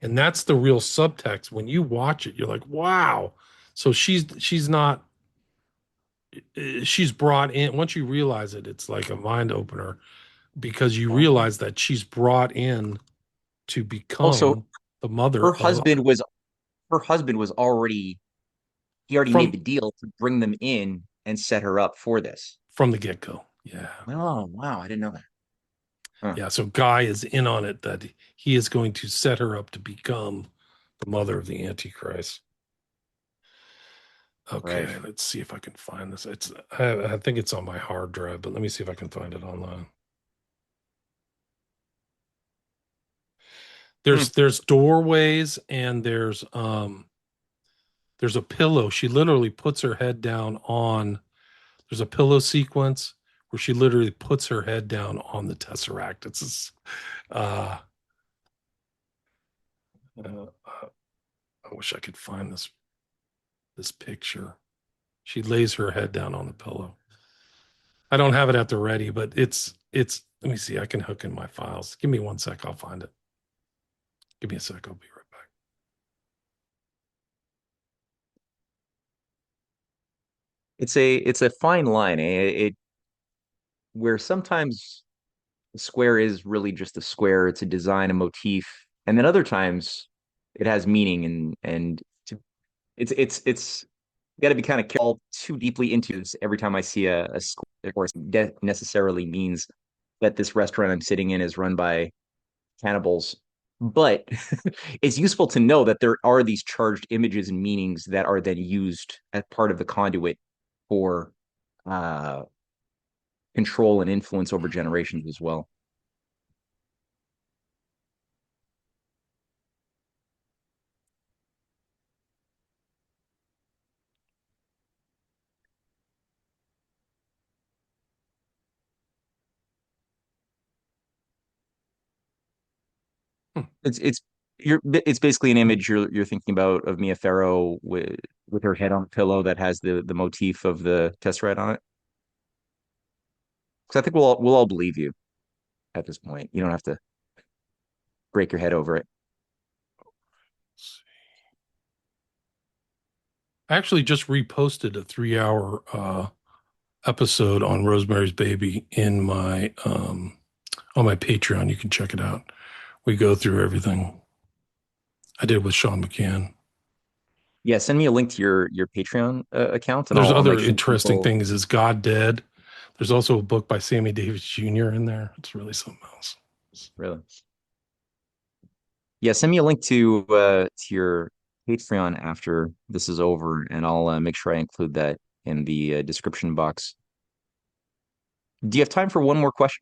And that's the real subtext. When you watch it, you're like, wow. So she's not she's brought in. Once you realize it, it's like a mind opener because you realize that she's brought in to Also, become the mother her of husband was already he already made from the deal to bring them in and set her up for this. from the get-go. Yeah. Oh, wow, I didn't know that. Huh. Yeah, so Guy is in on it that he is going to set her up to become the mother of the Antichrist. Okay, Right. let's see if I can find this. I think it's on my hard drive, but let me see if I can find it online. There's doorways and there's a pillow. She literally puts her head down on there's a pillow sequence where she literally puts her head down on the Tesseract. It's this, I wish I could find this picture. She lays her head down on the pillow. I don't have it at the ready, but it's let me see. I can hook in my files. Give me 1 sec. I'll find it. Give me a sec. I'll be right back. It's a fine line. Where sometimes the square is really just a square. It's a design, a motif, and then other times it has meaning and it's got to be kind of careful too deeply into this. Every time I see a square, of course, necessarily means that this restaurant I'm sitting in is run by cannibals. But it's useful to know that there are these charged images and meanings that are then used as part of the conduit for uh, control and influence over generations as well. It's basically an image you're thinking about of Mia Farrow with her head on a pillow that has the motif of the Tesseract on it. Because I think we'll all believe you at this point. You don't have to break your head over it. I actually just reposted a 3-hour episode on Rosemary's Baby in my on my Patreon. You can check it out. We go through everything. I did with Sean McCann. Yeah, send me a link to your Patreon account. And There's I'll other make sure interesting people... things. Is God dead? There's also a book by Sammy Davis Jr. in there. It's really something else. Really? Yeah, send me a link to your Patreon after this is over, and I'll make sure I include that in the description box. Do you have time for one more question?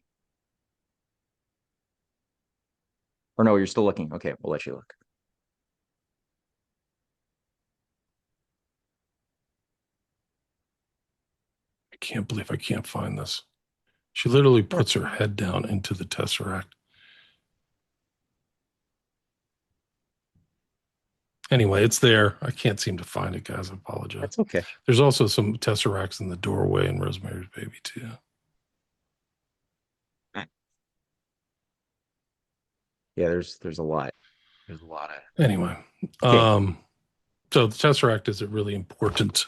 Or no, you're still looking. Okay, we'll let you look. I can't believe I can't find this. She literally puts her head down into the Tesseract. Anyway, it's there. I can't seem to find it, guys. I apologize. That's okay. There's also some Tesseracts in the doorway in Rosemary's Baby, too. Yeah, there's a lot. There's a lot of... Anyway, okay. So the Tesseract is a really important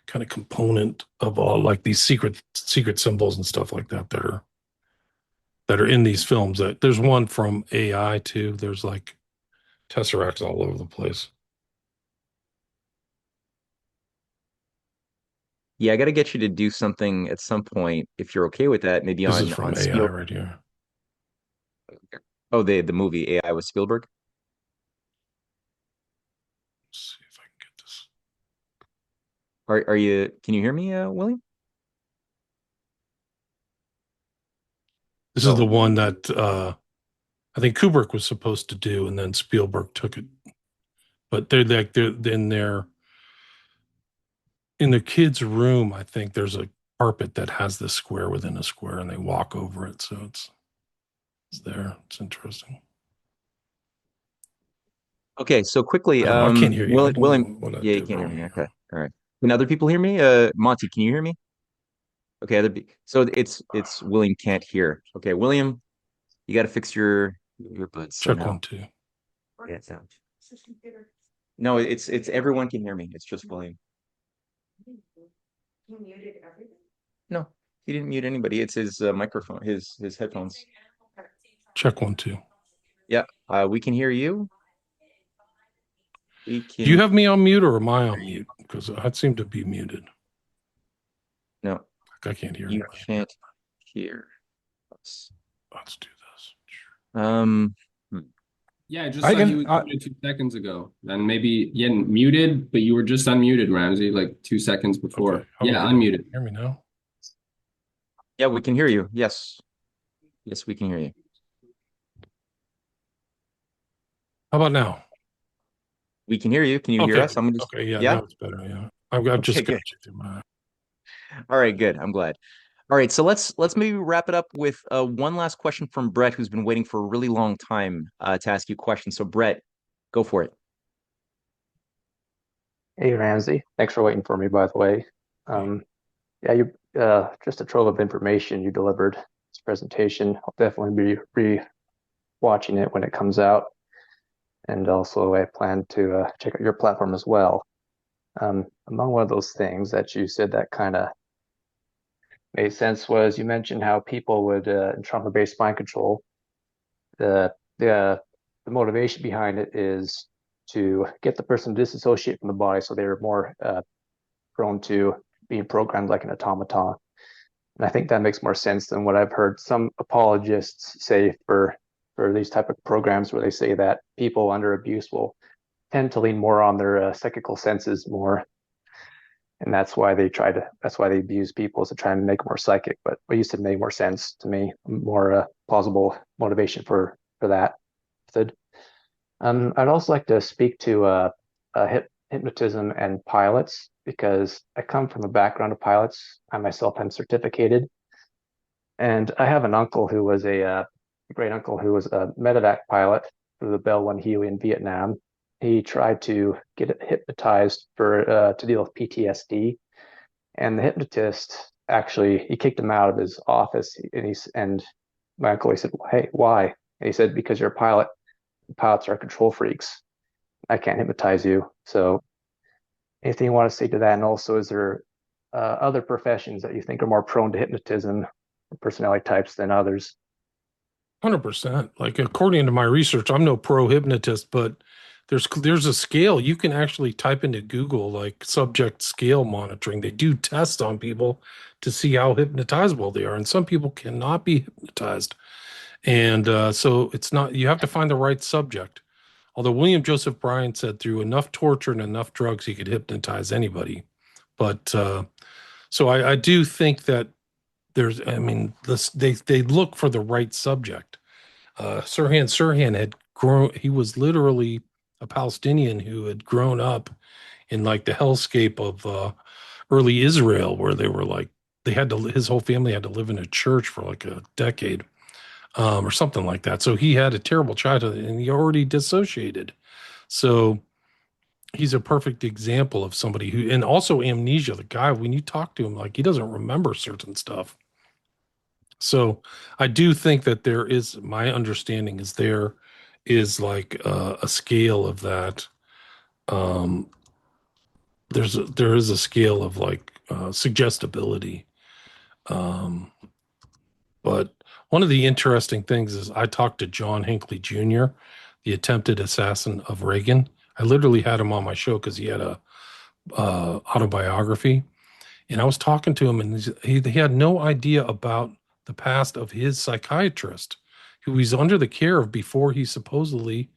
kind of component of all like these secret symbols and stuff like that that are in these films. That there's one from AI too. There's like Tesseracts all over the place. Yeah, I got to get you to do something at some point if you're okay with that. Maybe This on is from AI Spielberg. right here. Oh, the movie AI with Spielberg. Let's see if I can get this. Are you? Can you hear me, William? This is the one that I think Kubrick was supposed to do, and then Spielberg took it. But they're in the kids' room. I think there's a carpet that has this square within a square, and they walk over it. So it's there. It's interesting. Okay, so quickly, I can't hear you. William, yeah, you can't hear me. Okay, all right. Can other people hear me? Monty, can you hear me? Okay, so it's William can't hear. Okay, William, You got to fix your earbuds Check somehow. 1, 2. Yeah, it sounds. No, it's everyone can hear me. It's just volume. You muted everything? No, he didn't mute anybody. It's his microphone, his headphones. Check 1, 2. Yeah, we can hear you. We Do you can. have me on mute or am I on mute? Because I seem to be muted. No, I can't hear you anybody. can't hear us. Let's do this. Yeah, I just saw he was muted 2 seconds ago. And maybe you hadn't muted, but you were just unmuted, Ramsey, like 2 seconds before. Okay, Yeah, unmuted. Hear me now? Yeah, we can hear you. Yes. Yes, we can hear you. How about now? We can hear you. Can you hear us? I'm just, Okay, yeah, yeah. now it's better. Yeah, I've just got good. you through my. All right, good. I'm glad. All right, so let's maybe wrap it up with one last question from Brett, who's been waiting for a really long time to ask you questions. So Brett, go for it. Hey Ramsey, thanks for waiting for me, by the way. Yeah, you just a trove of information you delivered this presentation. I'll definitely be re-watching it when it comes out, and also I plan to check out your platform as well. Among one of those things that you said that kind of made sense was you mentioned how people would in trauma-based mind control, the motivation behind it is to get the person to disassociate from the body, so they're more prone to being programmed like an automaton. And I think that makes more sense than what I've heard some apologists say for these type of programs, where they say that people under abuse will tend to lean more on their psychical senses more, and that's why they abuse people, is to try and make them more psychic. But what you said made more sense to me, more plausible motivation for that method. I'd also like to speak to hypnotism and pilots, because I come from a background of pilots. I myself am certificated, and I have an uncle who was a great uncle who was a medevac pilot for the Bell 1 Huey in Vietnam. He tried to get hypnotized to deal with PTSD, and the hypnotist actually he kicked him out of his office. And my uncle, he said, "Hey, why?" And he said, "Because you're a pilot. Pilots are control freaks. I can't hypnotize you." So anything you want to say to that? And also, is there other professions that you think are more prone to hypnotism, personality types, than others? 100%. Like, according to my research, I'm no pro hypnotist, but there's a scale. You can actually type into Google like subject scale monitoring. They do tests on people to see how hypnotizable they are, and some people cannot be hypnotized. And so it's not, you have to find the right subject. Although William Joseph Bryan said through enough torture and enough drugs, he could hypnotize anybody. But so I do think that they look for the right subject. Sirhan had grown, he was literally a Palestinian who had grown up in like the hellscape of early Israel, where they were like, his whole family had to live in a church for like a decade. Or something like that. So he had a terrible childhood and he already dissociated. So he's a perfect example of somebody who, and also amnesia. The guy, when you talk to him, like he doesn't remember certain stuff. So I do think that my understanding is there is like a scale of that. There is a scale of like suggestibility. But one of the interesting things is I talked to John Hinckley Jr., the attempted assassin of Reagan. I literally had him on my show because he had a autobiography, and I was talking to him, and he had no idea about the past of his psychiatrist, who he's under the care of before he supposedly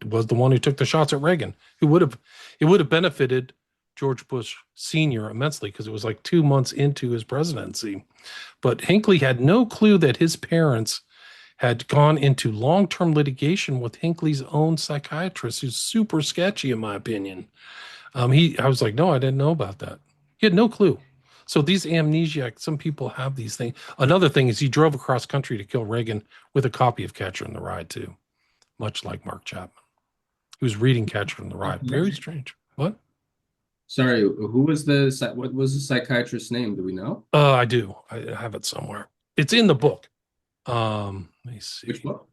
was the one who took the shots at Reagan. It would have benefited George Bush Sr. immensely, because it was like 2 months into his presidency. But Hinckley had no clue that his parents had gone into long-term litigation with Hinckley's own psychiatrist, who's super sketchy, in my opinion. I was like, no, I didn't know about that. He had no clue. So these amnesiac, some people have these things. Another thing is he drove across country to kill Reagan with a copy of Catcher in the Rye, too, much like Mark Chapman. He was reading Catcher in the Rye. Very strange. What? Sorry, what was the psychiatrist's name? Do we know? I do. I have it somewhere. It's in the book. Let me see. Which book?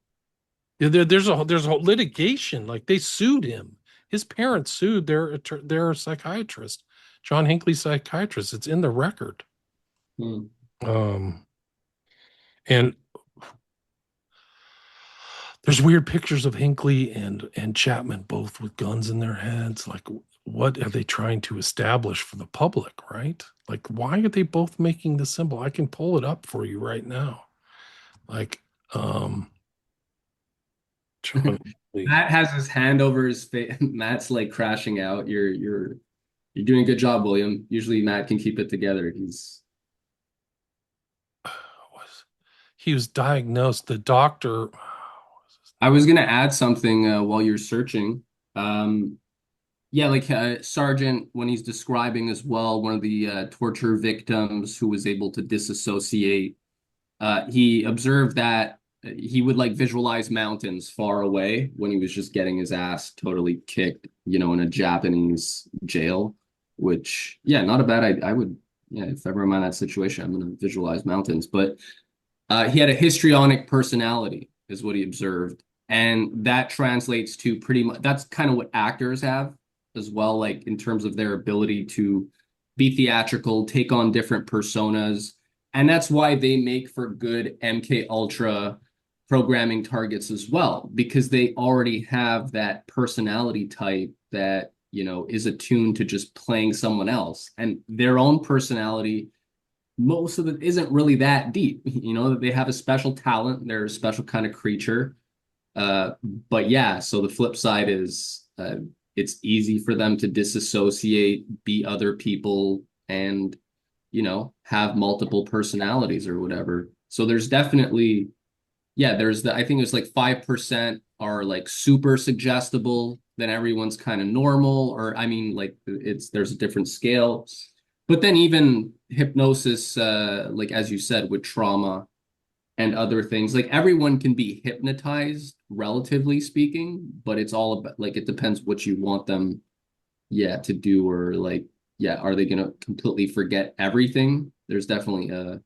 Yeah, there's a whole litigation. Like they sued him. His parents sued their psychiatrist, John Hinckley psychiatrist. It's in the record. And there's weird pictures of Hinckley and Chapman both with guns in their heads. Like, what are they trying to establish for the public, right? Like, why are they both making the symbol? I can pull it up for you right now. Like, Matt has his hand over his face. Matt's like crashing out. You're doing a good job, William. Usually Matt can keep it together. He was diagnosed. The doctor. I was gonna add something while you're searching. Yeah, like Sergeant, when he's describing as well, one of the torture victims who was able to disassociate, he observed that he would like visualize mountains far away when he was just getting his ass totally kicked, in a Japanese jail, which, yeah, not a bad idea. I would, yeah, if ever I'm in that situation, I'm going to visualize mountains. But he had a histrionic personality, is what he observed. And that translates to pretty much, that's kind of what actors have as well, like in terms of their ability to be theatrical, take on different personas. And that's why they make for good MK Ultra programming targets as well, because they already have that personality type that, is attuned to just playing someone else. And their own personality, most of it isn't really that deep, that they have a special talent. They're a special kind of creature. But yeah, so the flip side is it's easy for them to disassociate, be other people, and, have multiple personalities or whatever. So there's definitely, yeah, I think it's like 5% are like super suggestible, then everyone's kind of normal, or I mean, like there's a different scale. But then even hypnosis, like as you said, with trauma and other things, like everyone can be hypnotized, relatively speaking, but it's all about, like, it depends what you want them, to do, or like, are they going to completely forget everything? There's definitely a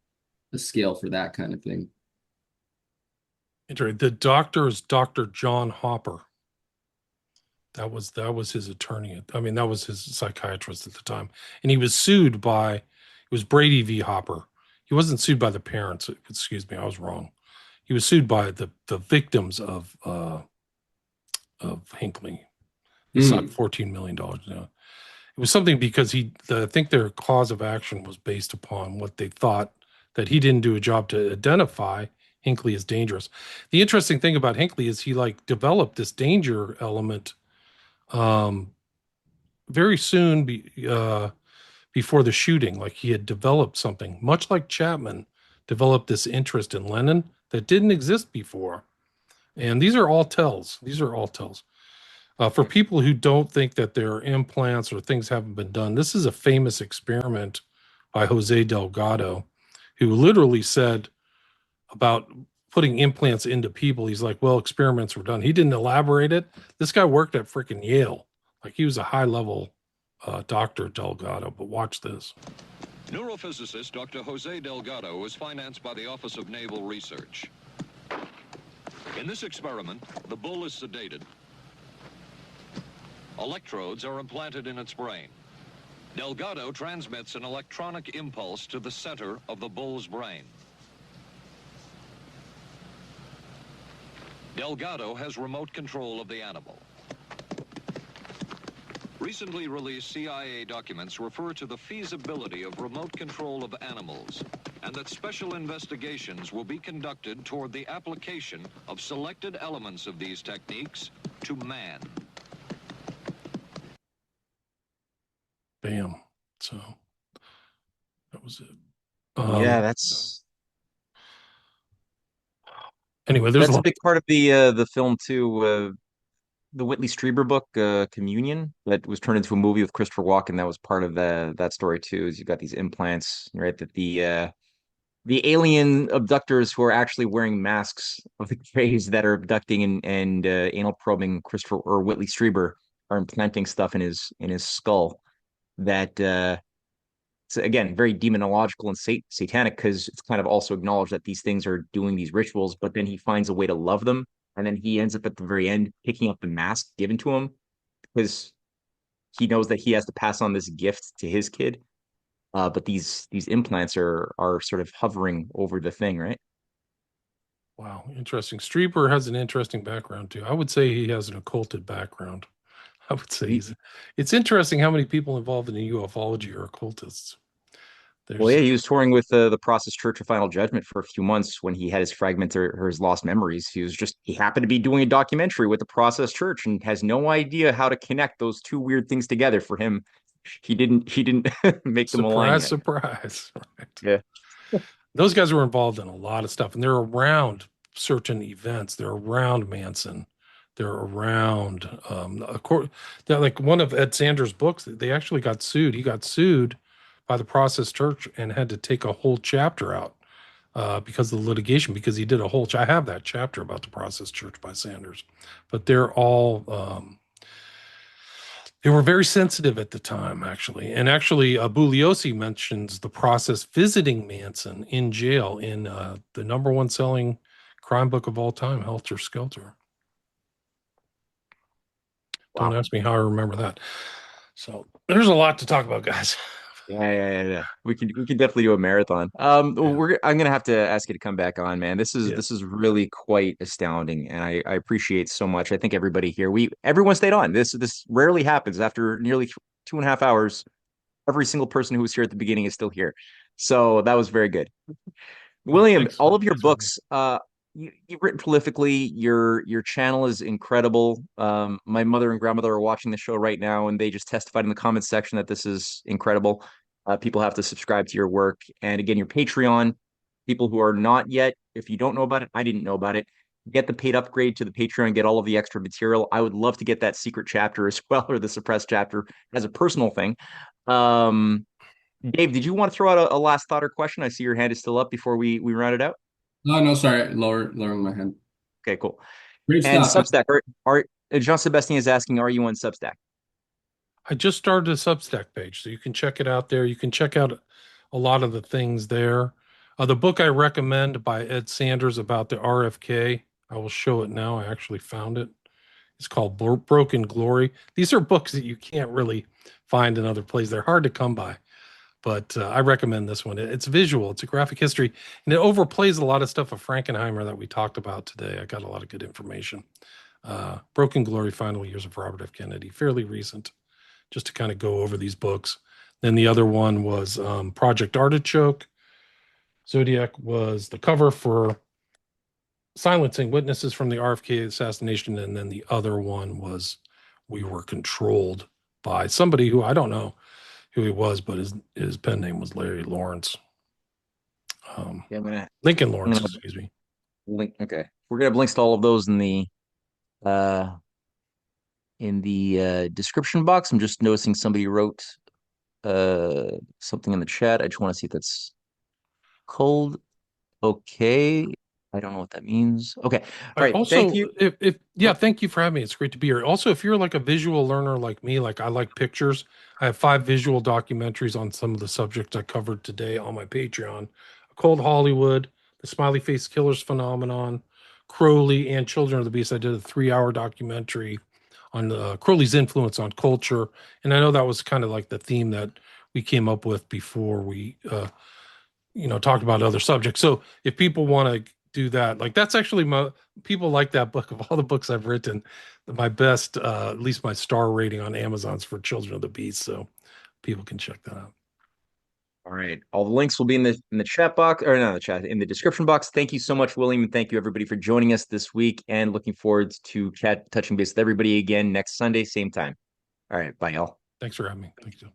scale for that kind of thing. The doctor is Dr. John Hopper. That was his attorney. I mean, that was his psychiatrist at the time. And he was sued by, it was Brady v. Hopper. He wasn't sued by the parents. Excuse me, I was wrong. He was sued by the victims of Hinckley. It's not $14 million now. It was something because I think their cause of action was based upon what they thought, that he didn't do a job to identify Hinckley as dangerous. The interesting thing about Hinckley is he like developed this danger element very soon before the shooting. Like he had developed something, much like Chapman developed this interest in Lenin that didn't exist before. And these are all tells. For people who don't think that there are implants or things haven't been done, this is a famous experiment by Jose Delgado, who literally said about putting implants into people, he's like, well, experiments were done. He didn't elaborate it. This guy worked at freaking Yale. Like he was a high-level doctor, Delgado, but watch this. Neurophysicist Dr. Jose Delgado was financed by the Office of Naval Research. In this experiment, the bull is sedated. Electrodes are implanted in its brain. Delgado transmits an electronic impulse to the center of the bull's brain. Delgado has remote control of the animal. Recently released CIA documents refer to the feasibility of remote control of animals, and that special investigations will be conducted toward the application of selected elements of these techniques to man. Bam. So that was it. Yeah, that's anyway. That's a big part of the film too. The Whitley Strieber book, Communion, that was turned into a movie with Christopher Walken. That was part of that story too. Is you got these implants, right? That the alien abductors who are actually wearing masks of the Greys that are abducting and anal probing Christopher or Whitley Strieber are implanting stuff in his skull that it's again very demonological and satanic, because it's kind of also acknowledged that these things are doing these rituals, but then he finds a way to love them, and then he ends up at the very end picking up the mask given to him because he knows that he has to pass on this gift to his kid. But these implants are sort of hovering over the thing, right? Wow, interesting. Streeper has an interesting background too. I would say he has an occulted background. I would say it's interesting how many people involved in ufology are occultists. Well, yeah, he was touring with the Process Church of Final Judgment for a few months when he had his fragment or his lost memories. He happened to be doing a documentary with the Process Church and has no idea how to connect those two weird things together. For him, he didn't make them align yet. Surprise. Right. Yeah. Those guys were involved in a lot of stuff, and they're around certain events. They're around Manson. They're around like one of Ed Sanders' books. They actually got sued. He got sued by the Process Church and had to take a whole chapter out because of the litigation. Because he did a whole. I have that chapter about the Process Church by Sanders, but they're all. They were very sensitive at the time, actually. And actually, Bugliosi mentions the Process visiting Manson in jail in the number one selling crime book of all time, Helter Skelter. Wow. Don't ask me how I remember that. So there's a lot to talk about, guys. Yeah. We can definitely do a marathon. I'm gonna have to ask you to come back on, man. This is really quite astounding, and I appreciate so much. I think everybody here, everyone stayed on. This rarely happens after nearly 2.5 hours. Every single person who was here at the beginning is still here, so that was very good. William, all of your books, you've written prolifically. Your channel is incredible. My mother and grandmother are watching the show right now, and they just testified in the comments section that this is incredible. People have to subscribe to your work. And again, your Patreon, people who are not yet, if you don't know about it, I didn't know about it, get the paid upgrade to the Patreon, get all of the extra material. I would love to get that secret chapter as well, or the suppressed chapter as a personal thing. Dave, did you want to throw out a last thought or question? I see your hand is still up before we round it out. No, sorry. Lowering my hand. Okay, cool. Great and stuff. Substack, Jean Sebastien is asking, are you on Substack? I just started a Substack page, so you can check it out there. You can check out a lot of the things there. The book I recommend by Ed Sanders about the RFK, I will show it now. I actually found it. It's called Broken Glory. These are books that you can't really find in other places. They're hard to come by, but I recommend this one. It's visual. It's a graphic history, and it overplays a lot of stuff of Frankenheimer that we talked about today. I got a lot of good information. Broken Glory, Final Years of Robert F. Kennedy, fairly recent, just to kind of go over these books. Then the other one was Project Artichoke. Zodiac was the cover for Silencing Witnesses from the RFK Assassination. And then the other one was We Were Controlled by somebody who I don't know who he was, but his pen name was Larry Lawrence. Lincoln Lawrence, excuse me. Okay. We're going to have links to all of those in the description box. I'm just noticing somebody wrote something in the chat. I just want to see if that's cold. Okay. I don't know what that means. Okay. All right. Also, thank you. Thank you for having me. It's great to be here. Also, if you're like a visual learner like me, like I like pictures, I have 5 visual documentaries on some of the subjects I covered today on my Patreon. Occult Hollywood, the Smiley Face Killers Phenomenon, Crowley, and Children of the Beast. I did a 3-hour documentary on Crowley's influence on culture. And I know that was kind of like the theme that we came up with before we, talked about other subjects. So if people want to do that, like that's actually people like that book. Of all the books I've written, my best, at least my star rating on Amazon's for Children of the Beast. So people can check that out. All right. All the links will be in the chat box, or not the chat, in the description box. Thank you so much, William, and thank you everybody for joining us this week, and looking forward to touching base with everybody again next Sunday, same time. All right. Bye, y'all. Thanks for having me. Thank you.